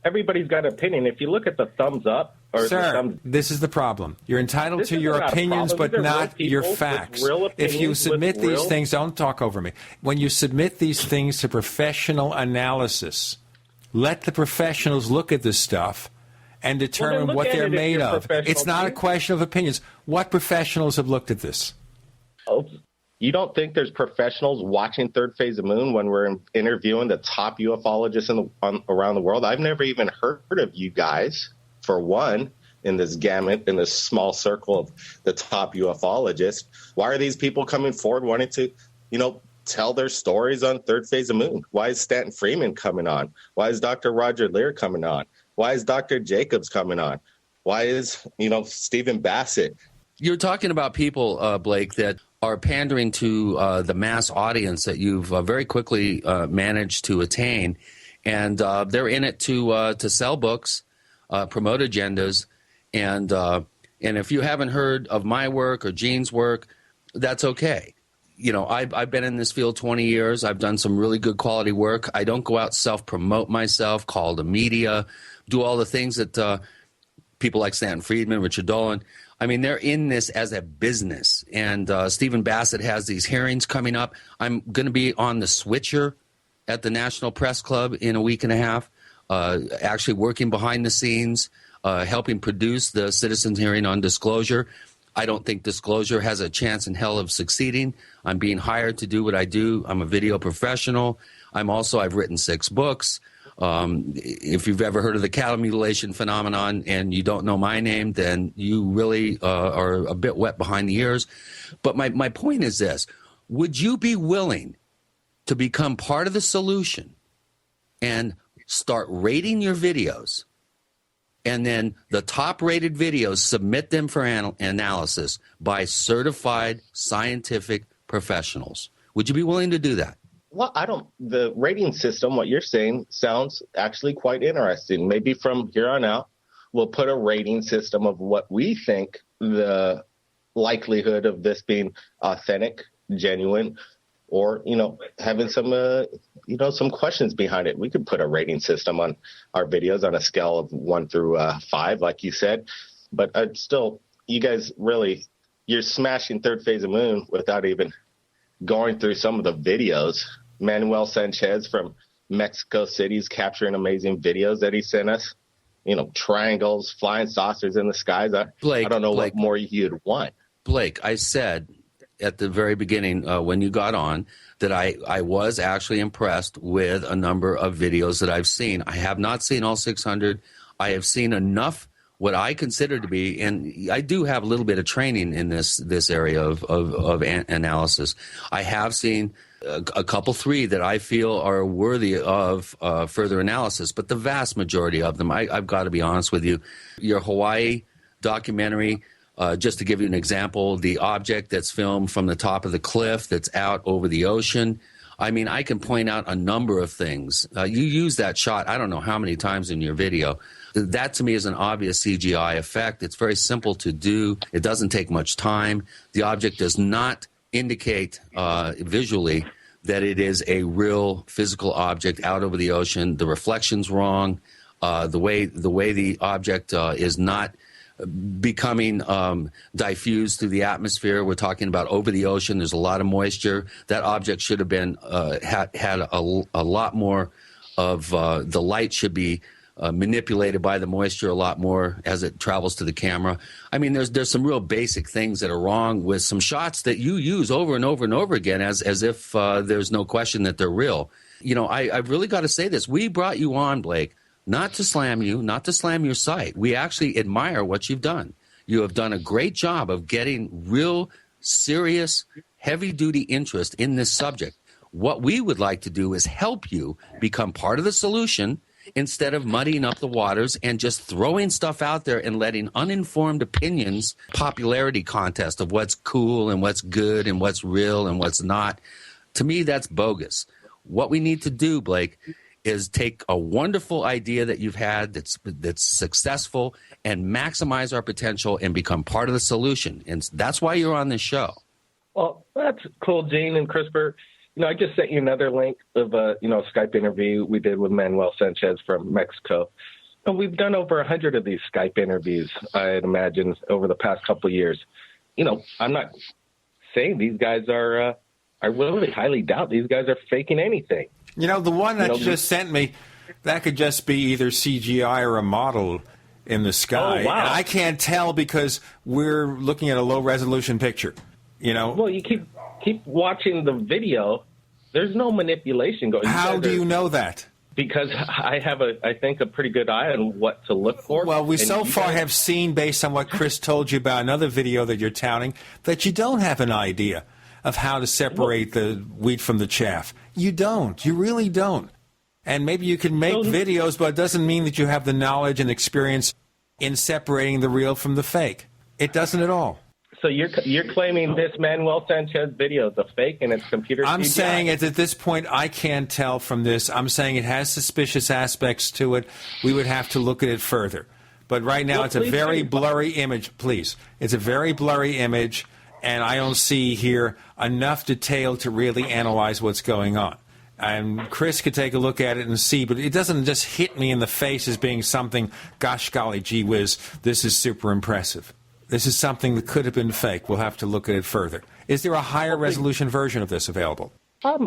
Everybody's got an opinion. If you look at the thumbs up, Sir, this is the problem. You're entitled to your opinions, but not your facts. If you submit these things, don't talk over me. When you submit these things to professional analysis, let the professionals look at this stuff and determine what they're made of. It's not a question of opinions. What professionals have looked at this? You don't think there's professionals watching Third Phase of Moon when we're interviewing the top ufologists around the world? I've never even heard of you guys, for one, in this gamut, in this small circle of the top ufologists. Why are these people coming forward wanting to, tell their stories on Third Phase of Moon? Why is Stanton Freeman coming on? Why is Dr. Roger Lear coming on? Why is Dr. Jacobs coming on? Why is, Stephen Bassett? You're talking about people, Blake, that are pandering to the mass audience that you've very quickly managed to attain, and they're in it to sell books, promote agendas, and if you haven't heard of my work or Gene's work, that's okay. I've been in this field 20 years. I've done some really good quality work. I don't go out self-promote myself, call the media, do all the things that people like Stanton Friedman, Richard Dolan, they're in this as a business. And Stephen Bassett has these hearings coming up. I'm going to be on the Switcher at the National Press Club in a week and a half, actually working behind the scenes, helping produce the citizens' hearing on disclosure. I don't think disclosure has a chance in hell of succeeding. I'm being hired to do what I do. I'm a video professional. I've written 6 books. If you've ever heard of the cattle mutilation phenomenon and you don't know my name, then you really are a bit wet behind the ears. But my point is this. Would you be willing to become part of the solution and start rating your videos, and then the top-rated videos, submit them for analysis by certified scientific professionals? Would you be willing to do that? Well, the rating system, what you're saying, sounds actually quite interesting. Maybe from here on out, we'll put a rating system of what we think the likelihood of this being authentic, genuine, or, having some, some questions behind it. We could put a rating system on our videos on a scale of 1 through 5, like you said. But still, you guys really, you're smashing Third Phase of Moon without even going through some of the videos. Manuel Sanchez from Mexico City's capturing amazing videos that he sent us. Triangles, flying saucers in the skies. I don't know what more you'd want. Blake, I said at the very beginning when you got on that I was actually impressed with a number of videos that I've seen. I have not seen all 600. I have seen enough what I consider to be, and I do have a little bit of training in this area of analysis. I have seen a couple, 3 that I feel are worthy of further analysis, but the vast majority of them, I've got to be honest with you. Your Hawaii documentary, just to give you an example, the object that's filmed from the top of the cliff that's out over the ocean. I can point out a number of things. You use that shot, I don't know how many times in your video. That to me is an obvious CGI effect. It's very simple to do. It doesn't take much time. The object does not indicate visually that it is a real physical object out over the ocean. The reflection's wrong. The way the object is not becoming diffused through the atmosphere. We're talking about over the ocean. There's a lot of moisture. That object should have been had a lot more of the light should be manipulated by the moisture a lot more as it travels to the camera. There's some real basic things that are wrong with some shots that you use over and over and over again as if there's no question that they're real. I've really got to say this. We brought you on, Blake, not to slam you, not to slam your site. We actually admire what you've done. You have done a great job of getting real, serious, heavy-duty interest in this subject. What we would like to do is help you become part of the solution instead of muddying up the waters and just throwing stuff out there and letting uninformed opinions, popularity contest of what's cool and what's good and what's real and what's not. To me, that's bogus. What we need to do, Blake, is take a wonderful idea that you've had that's successful and maximize our potential and become part of the solution. And that's why you're on this show. Well, that's cool, Gene and CRISPR. I just sent you another link of a Skype interview we did with Manuel Sanchez from Mexico. And we've done over 100 of these Skype interviews, I'd imagine, over the past couple of years. I'm not saying these guys are I really highly doubt these guys are faking anything. The one that you just sent me, that could just be either CGI or a model in the sky. Oh, wow. And I can't tell because we're looking at a low-resolution picture, Well, you keep keep watching the video. There's no manipulation going on. How do you know that? Because I have, I think, a pretty good eye on what to look for. Well, we so far have seen, based on what Chris told you about another video that you're touting, that you don't have an idea of how to separate the wheat from the chaff. You don't. You really don't. And maybe you can make videos, but it doesn't mean that you have the knowledge and experience in separating the real from the fake. It doesn't at all. So you're claiming this Manuel Sanchez video is a fake and it's computer CGI? I'm saying it at this point, I can't tell from this. I'm saying it has suspicious aspects to it. We would have to look at it further. But right now, it's a very blurry image. Please. It's a very blurry image, and I don't see here enough detail to really analyze what's going on. And Chris could take a look at it and see, but it doesn't just hit me in the face as being something, gosh golly, gee whiz, this is super impressive. This is something that could have been fake. We'll have to look at it further. Is there a higher resolution version of this available? I'm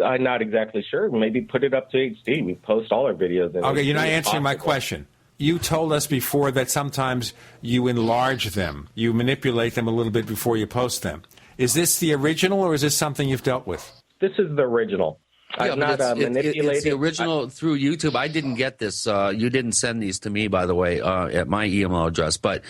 not exactly sure. Maybe put it up to HD. We post all our videos. Okay, you're not answering my question. You told us before that sometimes you enlarge them. You manipulate them a little bit before you post them. Is this the original, or is this something you've dealt with? This is the original. Yeah, I'm not manipulating. It's the original through YouTube. I didn't get this. You didn't send these to me, by the way, at my email address. But,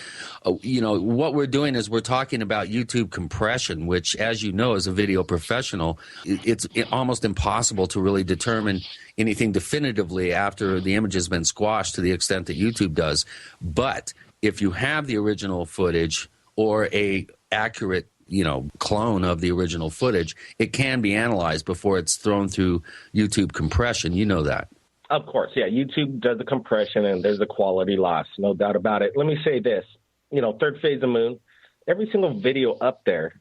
what we're doing is we're talking about YouTube compression, which, as you know, as a video professional, it's almost impossible to really determine anything definitively after the image has been squashed to the extent that YouTube does. But if you have the original footage or a accurate clone of the original footage, it can be analyzed before it's thrown through YouTube compression. You know that. Of course, yeah. YouTube does the compression, and there's a quality loss, no doubt about it. Let me say this. Third Phase of Moon, every single video up there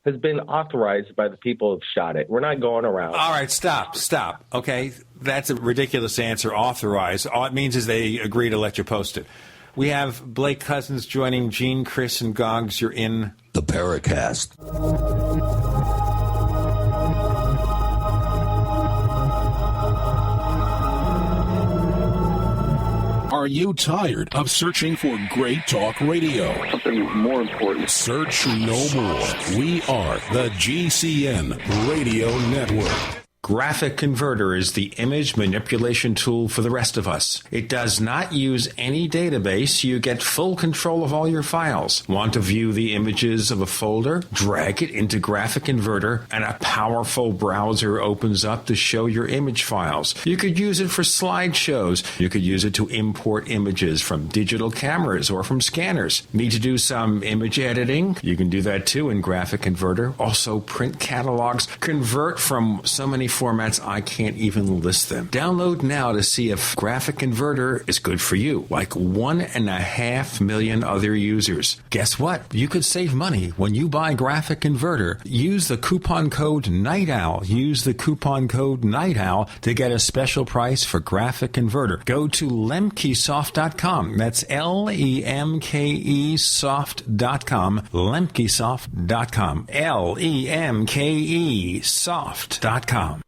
has been authorized by the people who've shot it. We're not going around. All right, stop. Okay, that's a ridiculous answer, authorized. All it means is they agree to let you post it. We have Blake Cousins joining Gene, Chris, and Goggs. You're in the Paracast. Are you tired of searching for great talk radio? Something more important. Search no more. We are the GCN Radio Network. Graphic Converter is the image manipulation tool for the rest of us. It does not use any database. You get full control of all your files. Want to view the images of a folder? Drag it into Graphic Converter, and a powerful browser opens up to show your image files. You could use it for slideshows. You could use it to import images from digital cameras or from scanners. Need to do some image editing? You can do that too in Graphic Converter. Also print catalogs. Convert from so many formats I can't even list them. Download now to see if Graphic Converter is good for you, like 1.5 million other users. Guess what? You could save money when you buy Graphic Converter. Use the coupon code Night Owl. Use the coupon code Night Owl to get a special price for Graphic Converter. Go to lemkesoft.com. That's LEMKE soft.com. lemkesoft.com. LEMKE soft.com.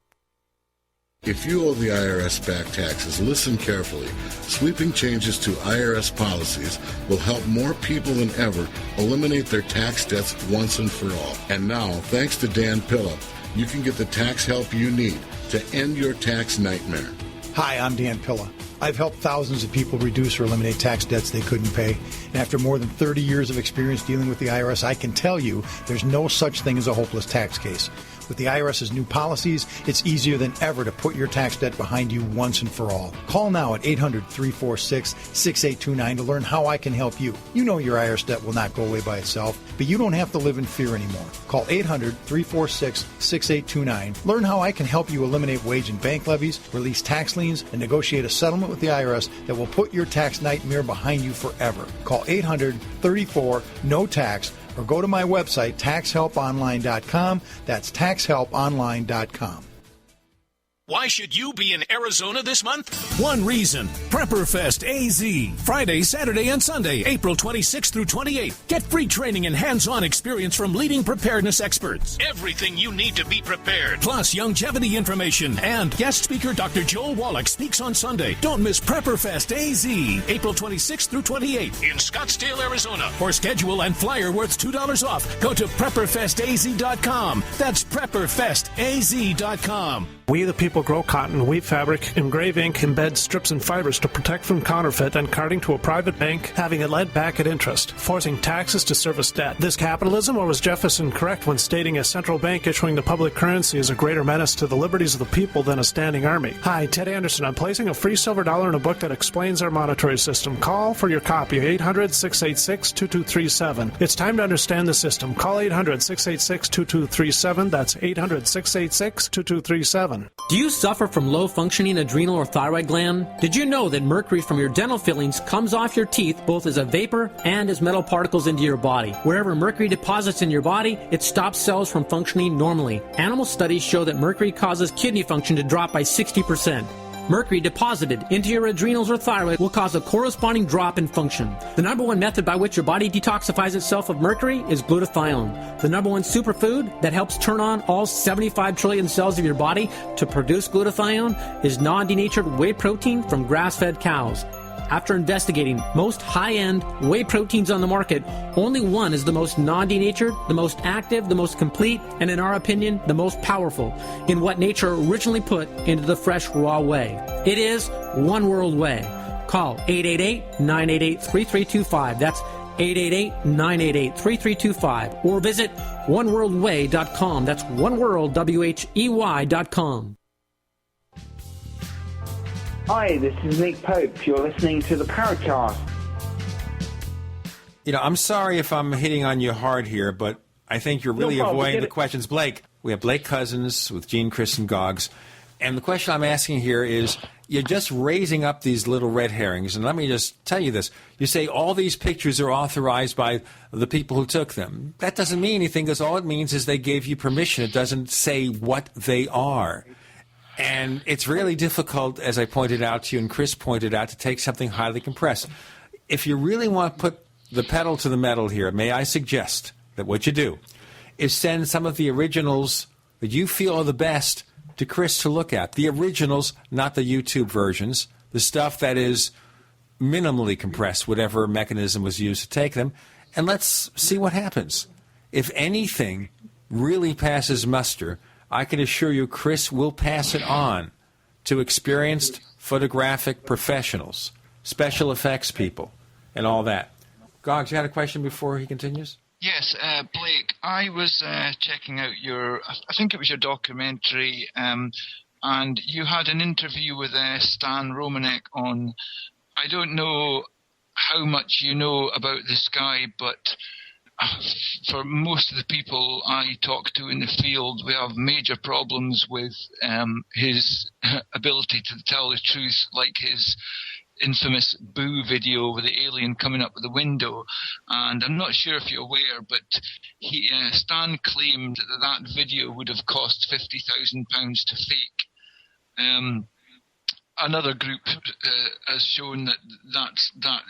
If you owe the IRS back taxes, listen carefully. Sweeping changes to IRS policies will help more people than ever eliminate their tax debts once and for all. And now, thanks to Dan Pilla, you can get the tax help you need to end your tax nightmare. Hi, I'm Dan Pilla. I've helped thousands of people reduce or eliminate tax debts they couldn't pay. And after more than 30 years of experience dealing with the IRS, I can tell you there's no such thing as a hopeless tax case. With the IRS's new policies, it's easier than ever to put your tax debt behind you once and for all. Call now at 800-346-6829 to learn how I can help you. You know your IRS debt will not go away by itself, but you don't have to live in fear anymore. Call 800-346-6829. Learn how I can help you eliminate wage and bank levies, release tax liens, and negotiate a settlement with the IRS that will put your tax nightmare behind you forever. Call 800-34-NO-TAX or go to my website, taxhelponline.com. That's taxhelponline.com. Why should you be in Arizona this month? One reason. Prepperfest AZ. Friday, Saturday, and Sunday, April 26th through 28th. Get free training and hands-on experience from leading preparedness experts. Everything you need to be prepared. Plus longevity information. And guest speaker Dr. Joel Wallach speaks on Sunday. Don't miss Prepperfest AZ. April 26th through 28th in Scottsdale, Arizona. For schedule and flyer worth $2 off, go to PrepperFestAZ.com. That's PrepperFestAZ.com. We the people grow cotton, weave fabric, engrave ink, embed strips and fibers to protect from counterfeit and carting to a private bank, having it led back at interest, forcing taxes to service debt. This capitalism, or was Jefferson correct when stating a central bank issuing the public currency is a greater menace to the liberties of the people than a standing army? Hi, Ted Anderson. I'm placing a free silver dollar in a book that explains our monetary system. Call for your copy, 800-686-2237. It's time to understand the system. Call 800-686-2237. That's 800-686-2237. Do you suffer from low-functioning adrenal or thyroid gland? Did you know that mercury from your dental fillings comes off your teeth both as a vapor and as metal particles into your body? Wherever mercury deposits in your body, it stops cells from functioning normally. Animal studies show that mercury causes kidney function to drop by 60%. Mercury deposited into your adrenals or thyroid will cause a corresponding drop in function. The number one method by which your body detoxifies itself of mercury is glutathione. The number one superfood that helps turn on all 75 trillion cells of your body to produce glutathione is non-denatured whey protein from grass-fed cows. After investigating most high-end whey proteins on the market, only one is the most non-denatured, the most active, the most complete, and in our opinion, the most powerful in what nature originally put into the fresh raw whey. It is One World Whey. Call 888-988-3325. That's 888-988-3325. Or visit oneworldwhey.com. That's oneworldwhey.com. Hi, this is Nick Pope. You're listening to the Paracast. You know, I'm sorry if I'm hitting on you hard here, but I think you're really avoiding the questions. Blake, we have Blake Cousins with Gene, Chris, and Goggs. And the question I'm asking here is, you're just raising up these little red herrings. And let me just tell you this. You say all these pictures are authorized by the people who took them. That doesn't mean anything, because all it means is they gave you permission. It doesn't say what they are. And it's really difficult, as I pointed out to you and Chris pointed out, to take something highly compressed. If you really want to put the pedal to the metal here, may I suggest that what you do is send some of the originals that you feel are the best to Chris to look at. The originals, not the YouTube versions, the stuff that is minimally compressed, whatever mechanism was used to take them, and let's see what happens. If anything really passes muster, I can assure you Chris will pass it on to experienced photographic professionals, special effects people, and all that. Goggs, you had a question before he continues? Yes, Blake, I was checking out I think it was your documentary, and you had an interview with Stan Romanek on, I don't know how much you know about this guy, but for most of the people I talk to in the field, we have major problems with his ability to tell the truth, like his infamous Boo video with the alien coming up with the window. And I'm not sure if you're aware, but Stan claimed that video would have cost £50,000 to fake. Another group has shown that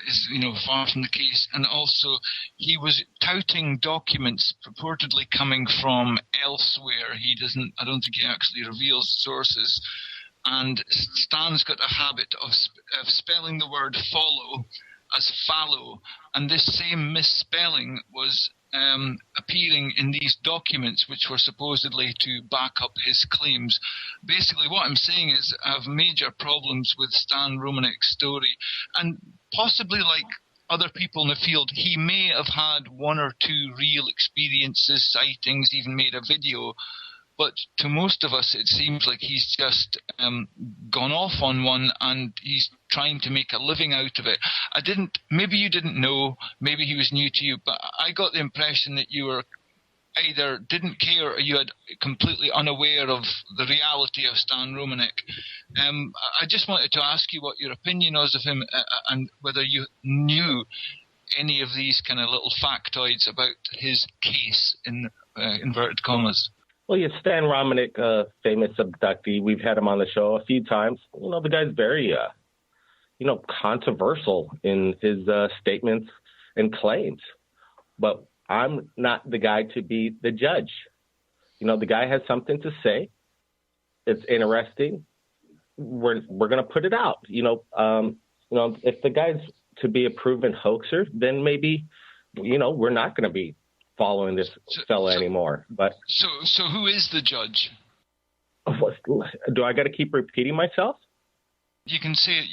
is far from the case, and also he was touting documents purportedly coming from elsewhere. I don't think he actually reveals sources. And Stan's got a habit of spelling the word follow as fallow, and this same misspelling was appearing in these documents which were supposedly to back up his claims. Basically what I'm saying is I have major problems with Stan Romanek's story, and possibly like other people in the field, he may have had one or two real experiences, sightings, even made a video, but to most of us it seems like he's just gone off on one and he's trying to make a living out of it. Maybe you didn't know, maybe he was new to you, but I got the impression that you were either didn't care or you had completely unaware of the reality of Stan Romanek. I just wanted to ask you what your opinion was of him and whether you knew any of these kind of little factoids about his case, in inverted commas. Well, yeah, Stan Romanek, famous abductee. We've had him on the show a few times. The guy's very, controversial in his statements and claims. But I'm not the guy to be the judge. The guy has something to say. It's interesting. We're going to put it out. If the guy's to be a proven hoaxer, then maybe, we're not going to be following this fella anymore. But so who is the judge? Do I got to keep repeating myself? You can say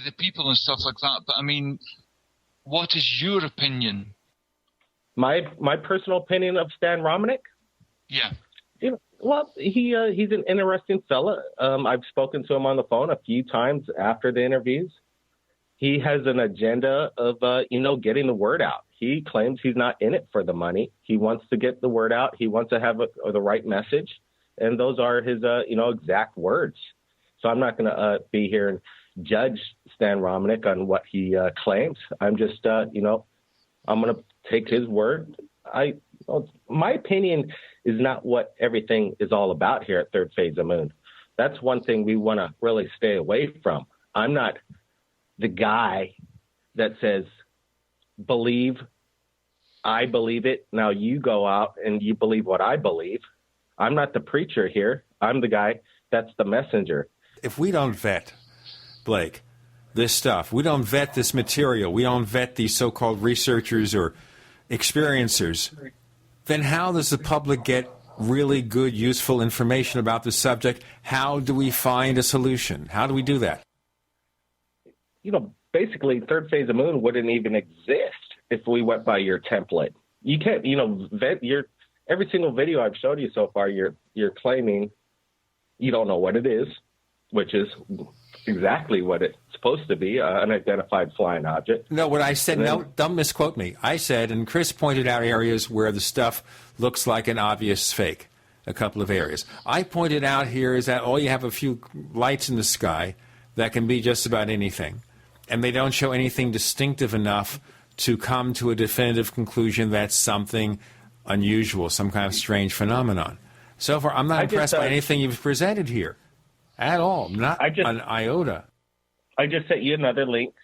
the people and stuff like that, but I mean, what is your opinion? My personal opinion of Stan Romanek? Yeah. Well, he's an interesting fella. I've spoken to him on the phone a few times after the interviews. He has an agenda of, getting the word out. He claims he's not in it for the money. He wants to get the word out. He wants to have the right message. And those are his, exact words. So I'm not going to be here and judge Stan Romanek on what he claims. I'm just, I'm going to take his word. My opinion is not what everything is all about here at Third Phase of Moon. That's one thing we want to really stay away from. I'm not the guy that says, I believe it. Now you go out and you believe what I believe. I'm not the preacher here. I'm the guy that's the messenger. If we don't vet, Blake, this stuff, we don't vet this material, we don't vet these so-called researchers or experiencers, then how does the public get really good, useful information about the subject? How do we find a solution? How do we do that? Basically, Third Phase of Moon wouldn't even exist if we went by your template. You can't, vet every single video I've showed you so far, you're claiming you don't know what it is, which is exactly what it's supposed to be, an unidentified flying object. No, what I said, don't misquote me. I said, and Chris pointed out areas where the stuff looks like an obvious fake, a couple of areas. I pointed out here is that you have a few lights in the sky that can be just about anything, and they don't show anything distinctive enough to come to a definitive conclusion that's something unusual, some kind of strange phenomenon. So far, I'm not impressed by anything you've presented here at all, not an iota. I just sent you another link.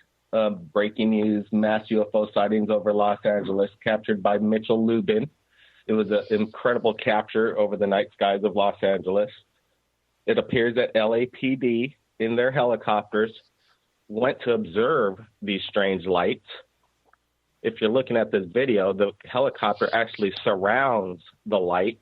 Breaking news, mass UFO sightings over Los Angeles, captured by Mitchell Lubin. It was an incredible capture over the night skies of Los Angeles. It appears that LAPD, in their helicopters, went to observe these strange lights. If you're looking at this video, the helicopter actually surrounds the light.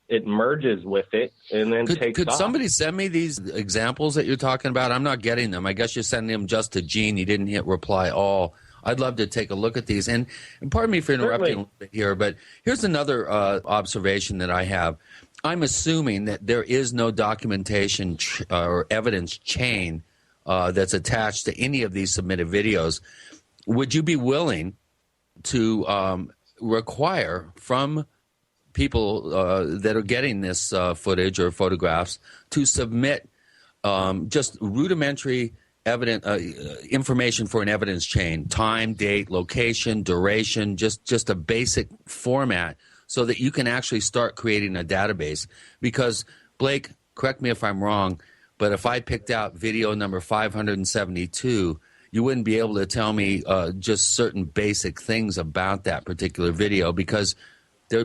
It merges with it and then takes off. Could somebody send me these examples that you're talking about? I'm not getting them. I guess you're sending them just to Gene. You didn't hit reply all. I'd love to take a look at these. And pardon me for interrupting a little bit here, but here's another observation that I have. I'm assuming that there is no documentation or evidence chain that's attached to any of these submitted videos. Would you be willing to require from people that are getting this footage or photographs to submit just rudimentary information for an evidence chain, time, date, location, duration, just a basic format so that you can actually start creating a database? Because, Blake, correct me if I'm wrong, but if I picked out video number 572, you wouldn't be able to tell me just certain basic things about that particular video because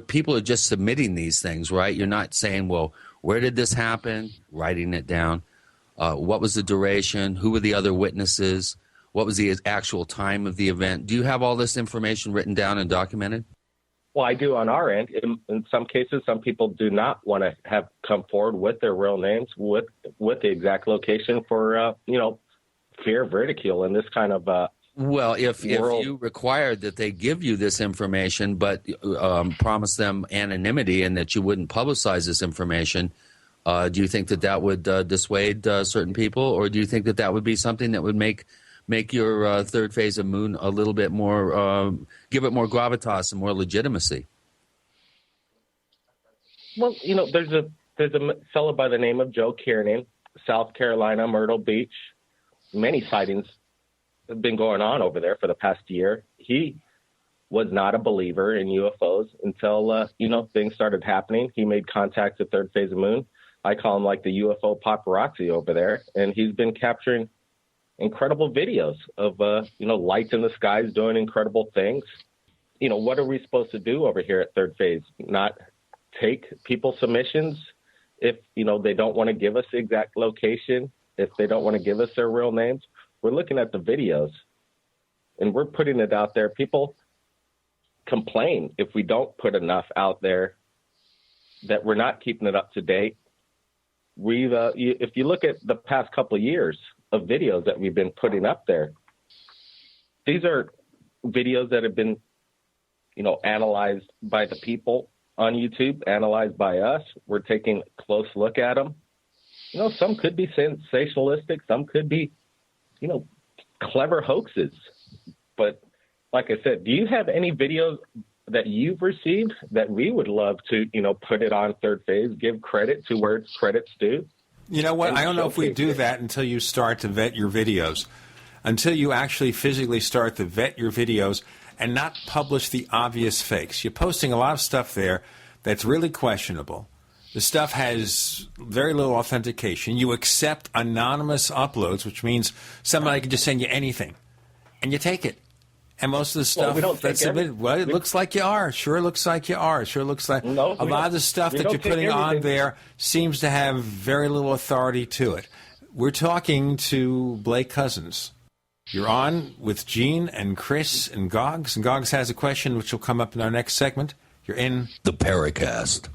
people are just submitting these things, right? You're not saying, well, where did this happen? Writing it down. What was the duration? Who were the other witnesses? What was the actual time of the event? Do you have all this information written down and documented? Well, I do on our end. In some cases, some people do not want to have come forward with their real names, with the exact location for, fear of ridicule in this kind of well, if you required that they give you this information but promise them anonymity and that you wouldn't publicize this information, do you think that would dissuade certain people, or do you think that would be something that would make your Third Phase of Moon a little bit more, give it more gravitas and more legitimacy? Well, there's a fellow by the name of Joe Kiernan, South Carolina, Myrtle Beach. Many sightings have been going on over there for the past year. He was not a believer in UFOs until, things started happening. He made contact at Third Phase of Moon. I call him like the UFO paparazzi over there. And he's been capturing incredible videos of, lights in the skies doing incredible things. What are we supposed to do over here at Third Phase? Not take people's submissions if, they don't want to give us the exact location, if they don't want to give us their real names. We're looking at the videos and we're putting it out there. People complain if we don't put enough out there, that we're not keeping it up to date. If you look at the past couple of years of videos that we've been putting up there, these are videos that have been, analyzed by the people on YouTube, analyzed by us. We're taking a close look at them. Some could be sensationalistic. Some could be, clever hoaxes. But like I said, do you have any videos that you've received that we would love to, put it on Third Phase, give credit to where credit's due? You know what? I don't know if we do that until you start to vet your videos, until you actually physically start to vet your videos and not publish the obvious fakes. You're posting a lot of stuff there that's really questionable. The stuff has very little authentication. You accept anonymous uploads, which means somebody can just send you anything, and you take it. And most of the stuff that's submitted, it looks like you are. Sure looks like you are. Sure looks like a lot of the stuff that you're putting on there seems to have very little authority to it. We're talking to Blake Cousins. You're on with Gene and Chris and Goggs. And Goggs has a question which will come up in our next segment. You're in the Paracast.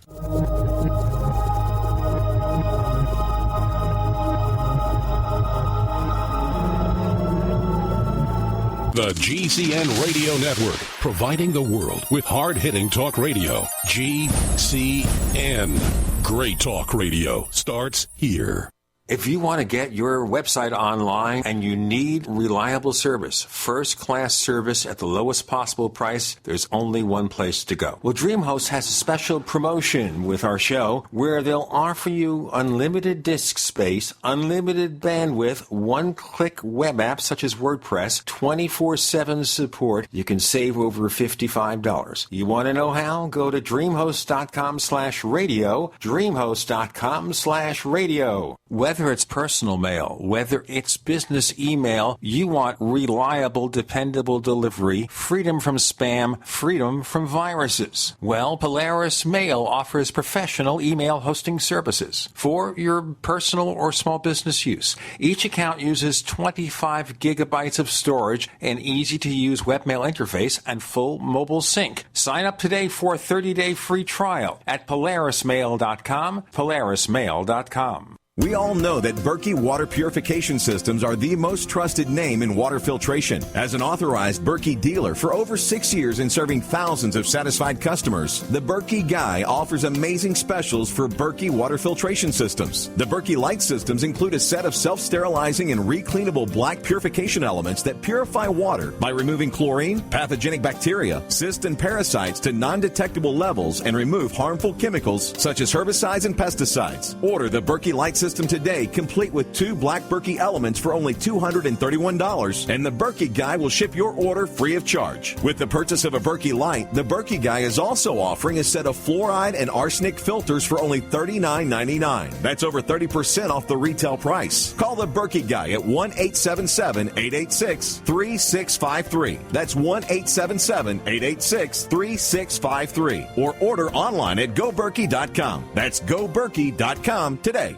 The GCN Radio Network, providing the world with hard-hitting talk radio. GCN. Great talk radio starts here. If you want to get your website online and you need reliable service, first-class service at the lowest possible price, there's only one place to go. Well, DreamHost has a special promotion with our show where they'll offer you unlimited disk space, unlimited bandwidth, one-click web apps such as WordPress, 24/7 support. You can save over $55. You want to know how? Go to dreamhost.com/radio, dreamhost.com/radio. Whether it's personal mail, whether it's business email, you want reliable, dependable delivery, freedom from spam, freedom from viruses. Well, Polaris Mail offers professional email hosting services for your personal or small business use. Each account uses 25 gigabytes of storage, an easy-to-use webmail interface, and full mobile sync. Sign up today for a 30-day free trial at polarismail.com, polarismail.com. We all know that Berkey Water Purification Systems are the most trusted name in water filtration. As an authorized Berkey dealer for over 6 years and serving thousands of satisfied customers, the Berkey Guy offers amazing specials for Berkey Water Filtration Systems. The Berkey Light Systems include a set of self-sterilizing and recleanable black purification elements that purify water by removing chlorine, pathogenic bacteria, cysts, and parasites to non-detectable levels and remove harmful chemicals such as herbicides and pesticides. Order the Berkey Light System today, complete with 2 black Berkey elements for only $231, and the Berkey Guy will ship your order free of charge. With the purchase of a Berkey Light, the Berkey Guy is also offering a set of fluoride and arsenic filters for only $39.99. That's over 30% off the retail price. Call the Berkey Guy at 1-877-886-3653. That's 1-877-886-3653. Or order online at goberkey.com. That's goberkey.com today.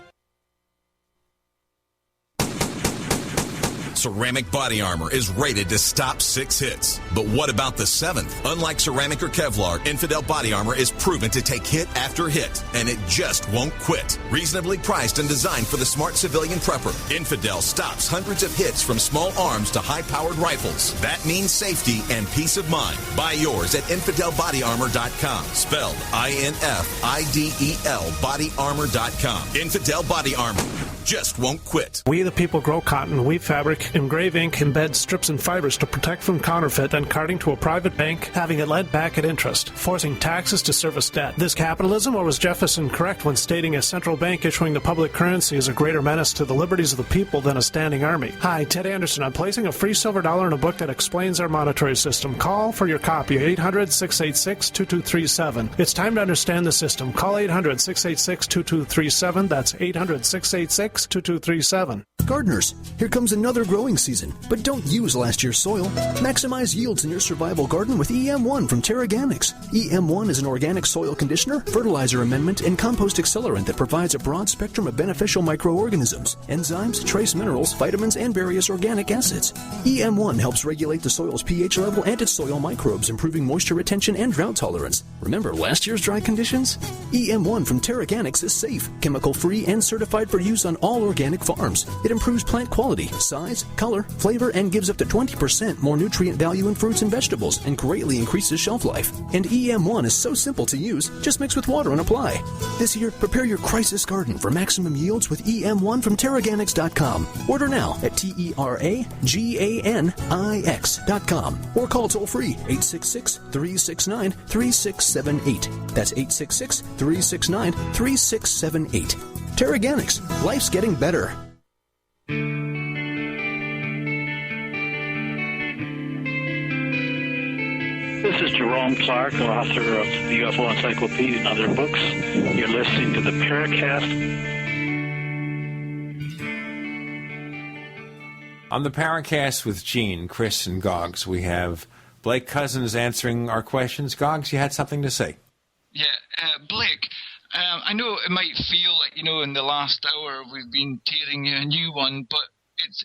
Ceramic body armor is rated to stop 6 hits. But what about the 7th? Unlike ceramic or Kevlar, Infidel body armor is proven to take hit after hit, and it just won't quit. Reasonably priced and designed for the smart civilian prepper, Infidel stops hundreds of hits from small arms to high-powered rifles. That means safety and peace of mind. Buy yours at InfidelBodyArmor.com. Spelled INFIDEL bodyarmor.com. Infidel Body Armor. just won't quit. We the people grow cotton, weave fabric, engrave ink, embed strips and fibers to protect from counterfeit, then carting to a private bank, having it led back at interest, forcing taxes to service debt. This capitalism, or was Jefferson correct when stating a central bank issuing the public currency is a greater menace to the liberties of the people than a standing army? Hi, Ted Anderson. I'm placing a free silver dollar in a book that explains our monetary system. Call for your copy, 800-686-2237. It's time to understand the system. Call 800-686-2237. That's 800-686-2237. Gardeners, here comes another growing season, but don't use last year's soil. Maximize yields in your survival garden with EM1 from Terraganics. EM1 is an organic soil conditioner, fertilizer amendment, and compost accelerant that provides a broad spectrum of beneficial microorganisms, enzymes, trace minerals, vitamins, and various organic acids. EM1 helps regulate the soil's pH level and its soil microbes, improving moisture retention and drought tolerance. Remember last year's dry conditions? EM1 from Terraganics is safe, chemical-free, and certified for use on all organic farms. It improves plant quality, size, color, flavor, and gives up to 20% more nutrient value in fruits and vegetables, and greatly increases shelf life. And EM1 is so simple to use, just mix with water and apply. This year, prepare your crisis garden for maximum yields with EM1 from Terraganics.com. Order now at TERAGANIX.com or call toll-free 866-369-3678. That's 866-369-3678. Terraganics. Life's getting better. This is Jerome Clark, author of the UFO Encyclopedia and other books. You're listening to the Paracast. On the Paracast with Gene, Chris, and Goggs, we have Blake Cousins answering our questions. Goggs, you had something to say. Yeah, Blake, I know it might feel like, in the last hour we've been tearing you a new one, but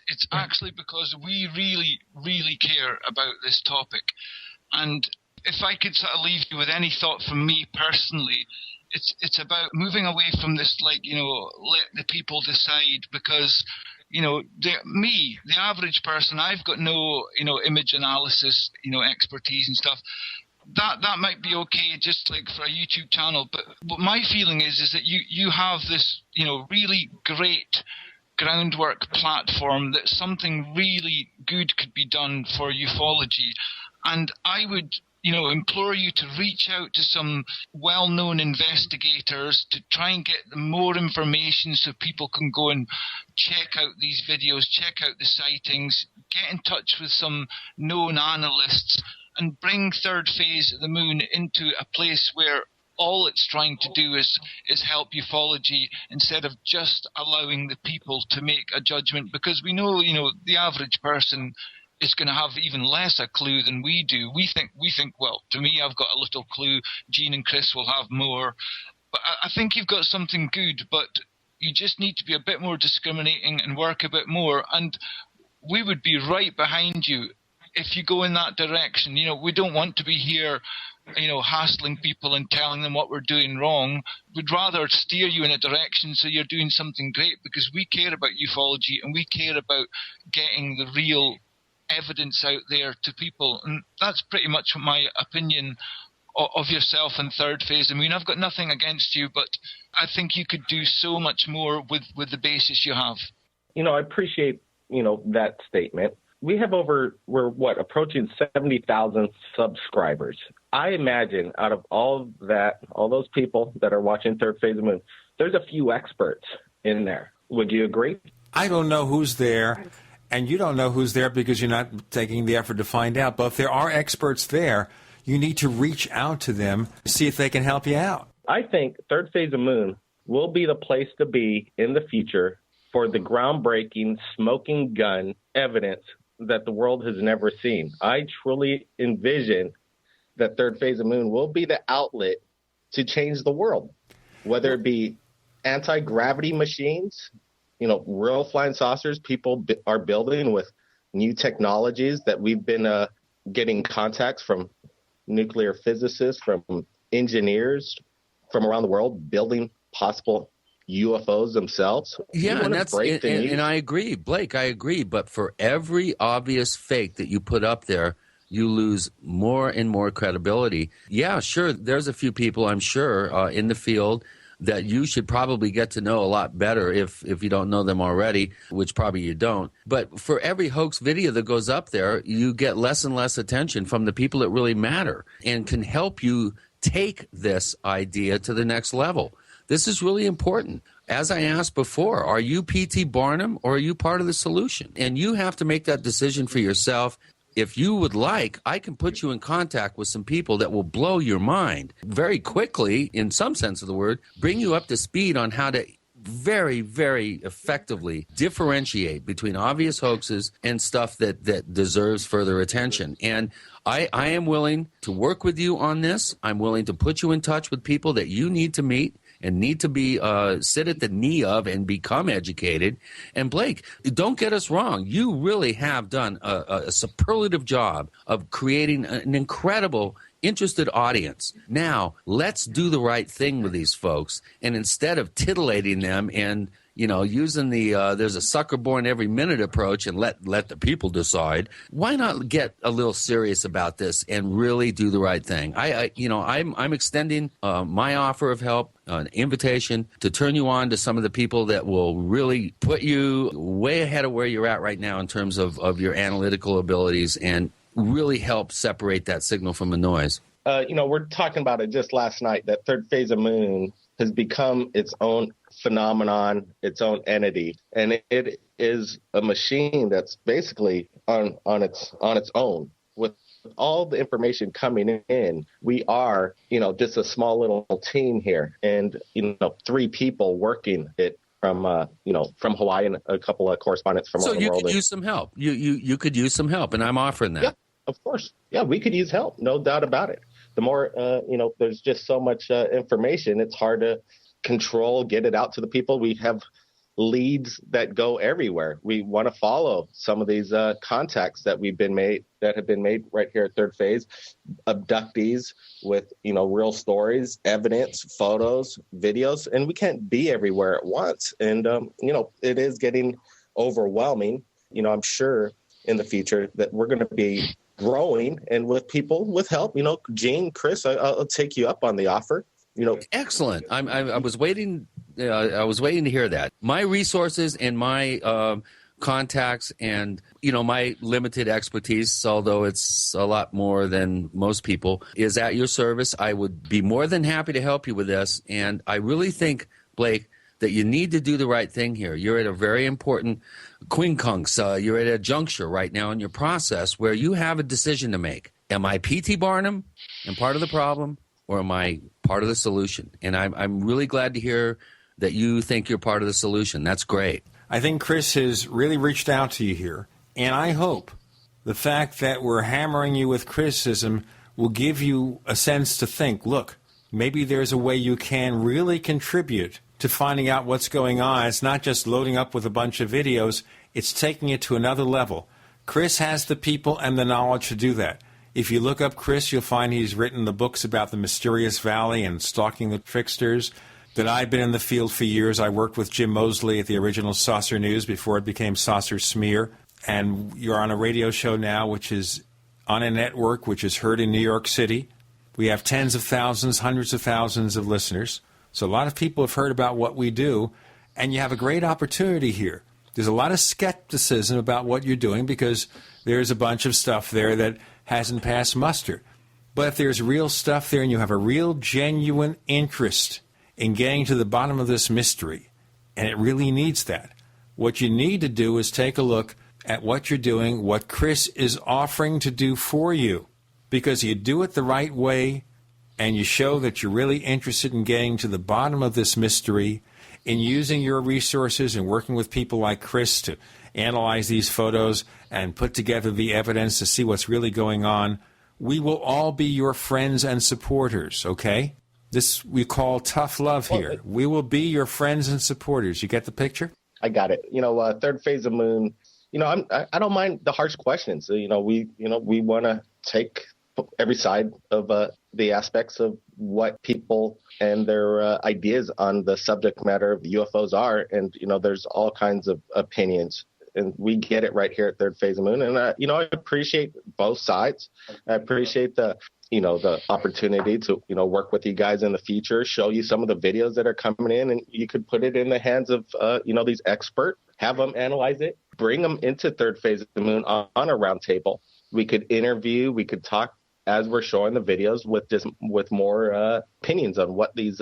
it's actually because we really, really care about this topic. And if I could sort of leave you with any thought from me personally, it's about moving away from this, let the people decide, because, the average person, I've got no, image analysis, expertise and stuff. That might be okay, just like for a YouTube channel. But what my feeling is that you have this, really great groundwork platform that something really good could be done for ufology. And I would, implore you to reach out to some well-known investigators to try and get more information so people can go and check out these videos, check out the sightings, get in touch with some known analysts, and bring Third Phase of the Moon into a place where all it's trying to do is help ufology instead of just allowing the people to make a judgment. Because we know, the average person is going to have even less a clue than we do. We think, well, to me, I've got a little clue. Gene and Chris will have more. But I think you've got something good, but you just need to be a bit more discriminating and work a bit more. And we would be right behind you if you go in that direction. We don't want to be here, hassling people and telling them what we're doing wrong. We'd rather steer you in a direction so you're doing something great, because we care about ufology and we care about getting the real evidence out there to people. And that's pretty much my opinion of yourself and Third Phase. I mean, I've got nothing against you, but I think you could do so much more with the basis you have. I appreciate, that statement. We have we're approaching 70,000 subscribers. I imagine out of all those people that are watching Third Phase of the Moon, there's a few experts in there. Would you agree? I don't know who's there, and you don't know who's there because you're not taking the effort to find out. But if there are experts there, you need to reach out to them, see if they can help you out. I think Third Phase of the Moon will be the place to be in the future for the groundbreaking smoking gun evidence that the world has never seen. I truly envision that Third Phase of the Moon will be the outlet to change the world, whether it be anti-gravity machines, real flying saucers people are building with new technologies that we've been getting contacts from nuclear physicists, from engineers from around the world building possible UFOs themselves. Yeah, and I agree, Blake, I agree. But for every obvious fake that you put up there, you lose more and more credibility. Yeah, sure, there's a few people, I'm sure, in the field that you should probably get to know a lot better if you don't know them already, which probably you don't. But for every hoax video that goes up there, you get less and less attention from the people that really matter and can help you take this idea to the next level. This is really important. As I asked before, are you P.T. Barnum or are you part of the solution? And you have to make that decision for yourself. If you would like, I can put you in contact with some people that will blow your mind very quickly, in some sense of the word, bring you up to speed on how to very, very effectively differentiate between obvious hoaxes and stuff that deserves further attention. And I am willing to work with you on this. I'm willing to put you in touch with people that you need to meet and need to be sit at the knee of and become educated. And Blake, don't get us wrong. You really have done a superlative job of creating an incredible interested audience. Now, let's do the right thing with these folks. And instead of titillating them and using the there's a sucker born every minute approach and let the people decide, why not get a little serious about this and really do the right thing? I'm extending my offer of help, an invitation to turn you on to some of the people that will really put you way ahead of where you're at right now in terms of your analytical abilities and really help separate that signal from the noise. We're talking about it just last night, that third phase of moon has become its own phenomenon, its own entity, and it is a machine that's basically on its own. With all the information coming in, we are, just a small little team here, and 3 people working it from Hawaii and a couple of correspondents from all the world. So you could use some help. You could use some help, and I'm offering that. Yeah, of course. Yeah, we could use help, no doubt about it. The more, there's just so much information, it's hard to control, get it out to the people. We have leads that go everywhere. We want to follow some of these contacts that have been made right here at Third Phase, abductees with, real stories, evidence, photos, videos, and we can't be everywhere at once. And, it is getting overwhelming. I'm sure in the future that we're going to be growing, and with people with help, Gene, Chris, I'll take you up on the offer. Excellent. I was waiting. I was waiting to hear that. My resources and my contacts and my limited expertise, although it's a lot more than most people, is at your service. I would be more than happy to help you with this. And I really think, Blake, that you need to do the right thing here. You're at a very important quincunx. You're at a juncture right now in your process where you have a decision to make. Am I P.T. Barnum and part of the problem, or am I part of the solution? And I'm really glad to hear that you think you're part of the solution. That's great. I think Chris has really reached out to you here, and I hope the fact that we're hammering you with criticism will give you a sense to think, look, maybe there's a way you can really contribute to finding out what's going on. It's not just loading up with a bunch of videos. It's taking it to another level. Chris has the people and the knowledge to do that. If you look up Chris, you'll find he's written the books about the mysterious valley and stalking the tricksters. That I've been in the field for years. I worked with Jim Mosley at the original Saucer News before it became Saucer Smear. And you're on a radio show now, which is on a network, which is heard in New York City. We have tens of thousands, hundreds of thousands of listeners. So a lot of people have heard about what we do, and you have a great opportunity here. There's a lot of skepticism about what you're doing because there's a bunch of stuff there that hasn't passed muster. But if there's real stuff there and you have a real genuine interest in getting to the bottom of this mystery, and it really needs that, what you need to do is take a look at what you're doing, what Chris is offering to do for you, because you do it the right way and you show that you're really interested in getting to the bottom of this mystery, in using your resources and working with people like Chris to analyze these photos and put together the evidence to see what's really going on. We will all be your friends and supporters, okay? This we call tough love here. We will be your friends and supporters. You get the picture? I got it. Third phase of moon. I don't mind the harsh questions. We want to take every side of the aspects of what people and their ideas on the subject matter of UFOs are, and there's all kinds of opinions. and we get it right here at Third Phase of Moon. And, I appreciate both sides. I appreciate the opportunity to, work with you guys in the future, show you some of the videos that are coming in, and you could put it in the hands of, these experts, have them analyze it, bring them into Third Phase of the Moon on a round table. We could interview, we could talk as we're showing the videos with more opinions on what these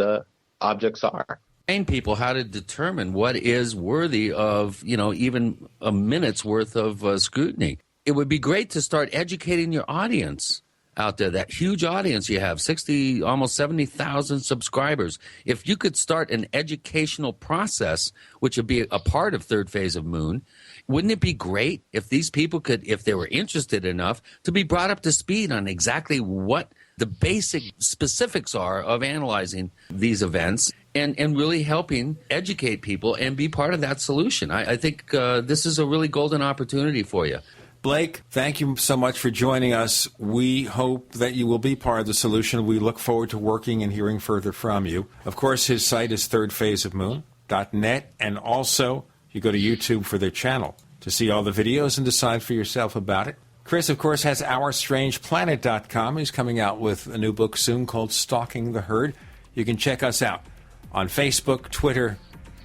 objects are. Train people how to determine what is worthy of, even a minute's worth of scrutiny. It would be great to start educating your audience out there, that huge audience you have, 60, almost 70,000 subscribers. If you could start an educational process, which would be a part of Third Phase of Moon, wouldn't it be great if these people could, if they were interested enough, to be brought up to speed on exactly what the basic specifics are of analyzing these events and really helping educate people and be part of that solution? I think this is a really golden opportunity for you. Blake, thank you so much for joining us. We hope that you will be part of the solution. We look forward to working and hearing further from you. Of course, his site is thirdphaseofmoon.net, and also you go to YouTube for their channel to see all the videos and decide for yourself about it. Chris, of course, has OurStrangePlanet.com. He's coming out with a new book soon called Stalking the Herd. You can check us out on Facebook, Twitter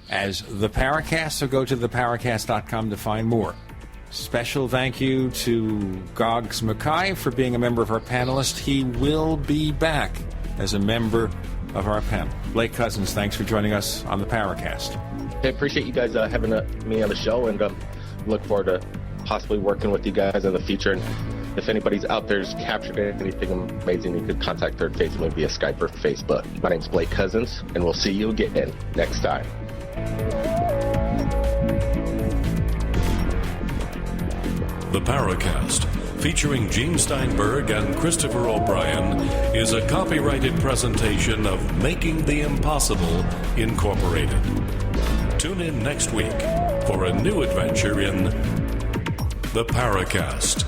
as The Paracast, or go to theparacast.com to find more. Special thank you to Goggs Mackay for being a member of our panelist. He will be back as a member of our panel. Blake Cousins, thanks for joining us on the Paracast. I appreciate you guys having me on the show, and look forward to possibly working with you guys in the future. And if anybody's out there's captured anything amazing, you could contact Third Phase of Moon via Skype or Facebook. My name's Blake Cousins, and we'll see you again next time. The Paracast, featuring Gene Steinberg and Christopher O'Brien, is a copyrighted presentation of Making the Impossible, Incorporated. Tune in next week for a new adventure in The Paracast.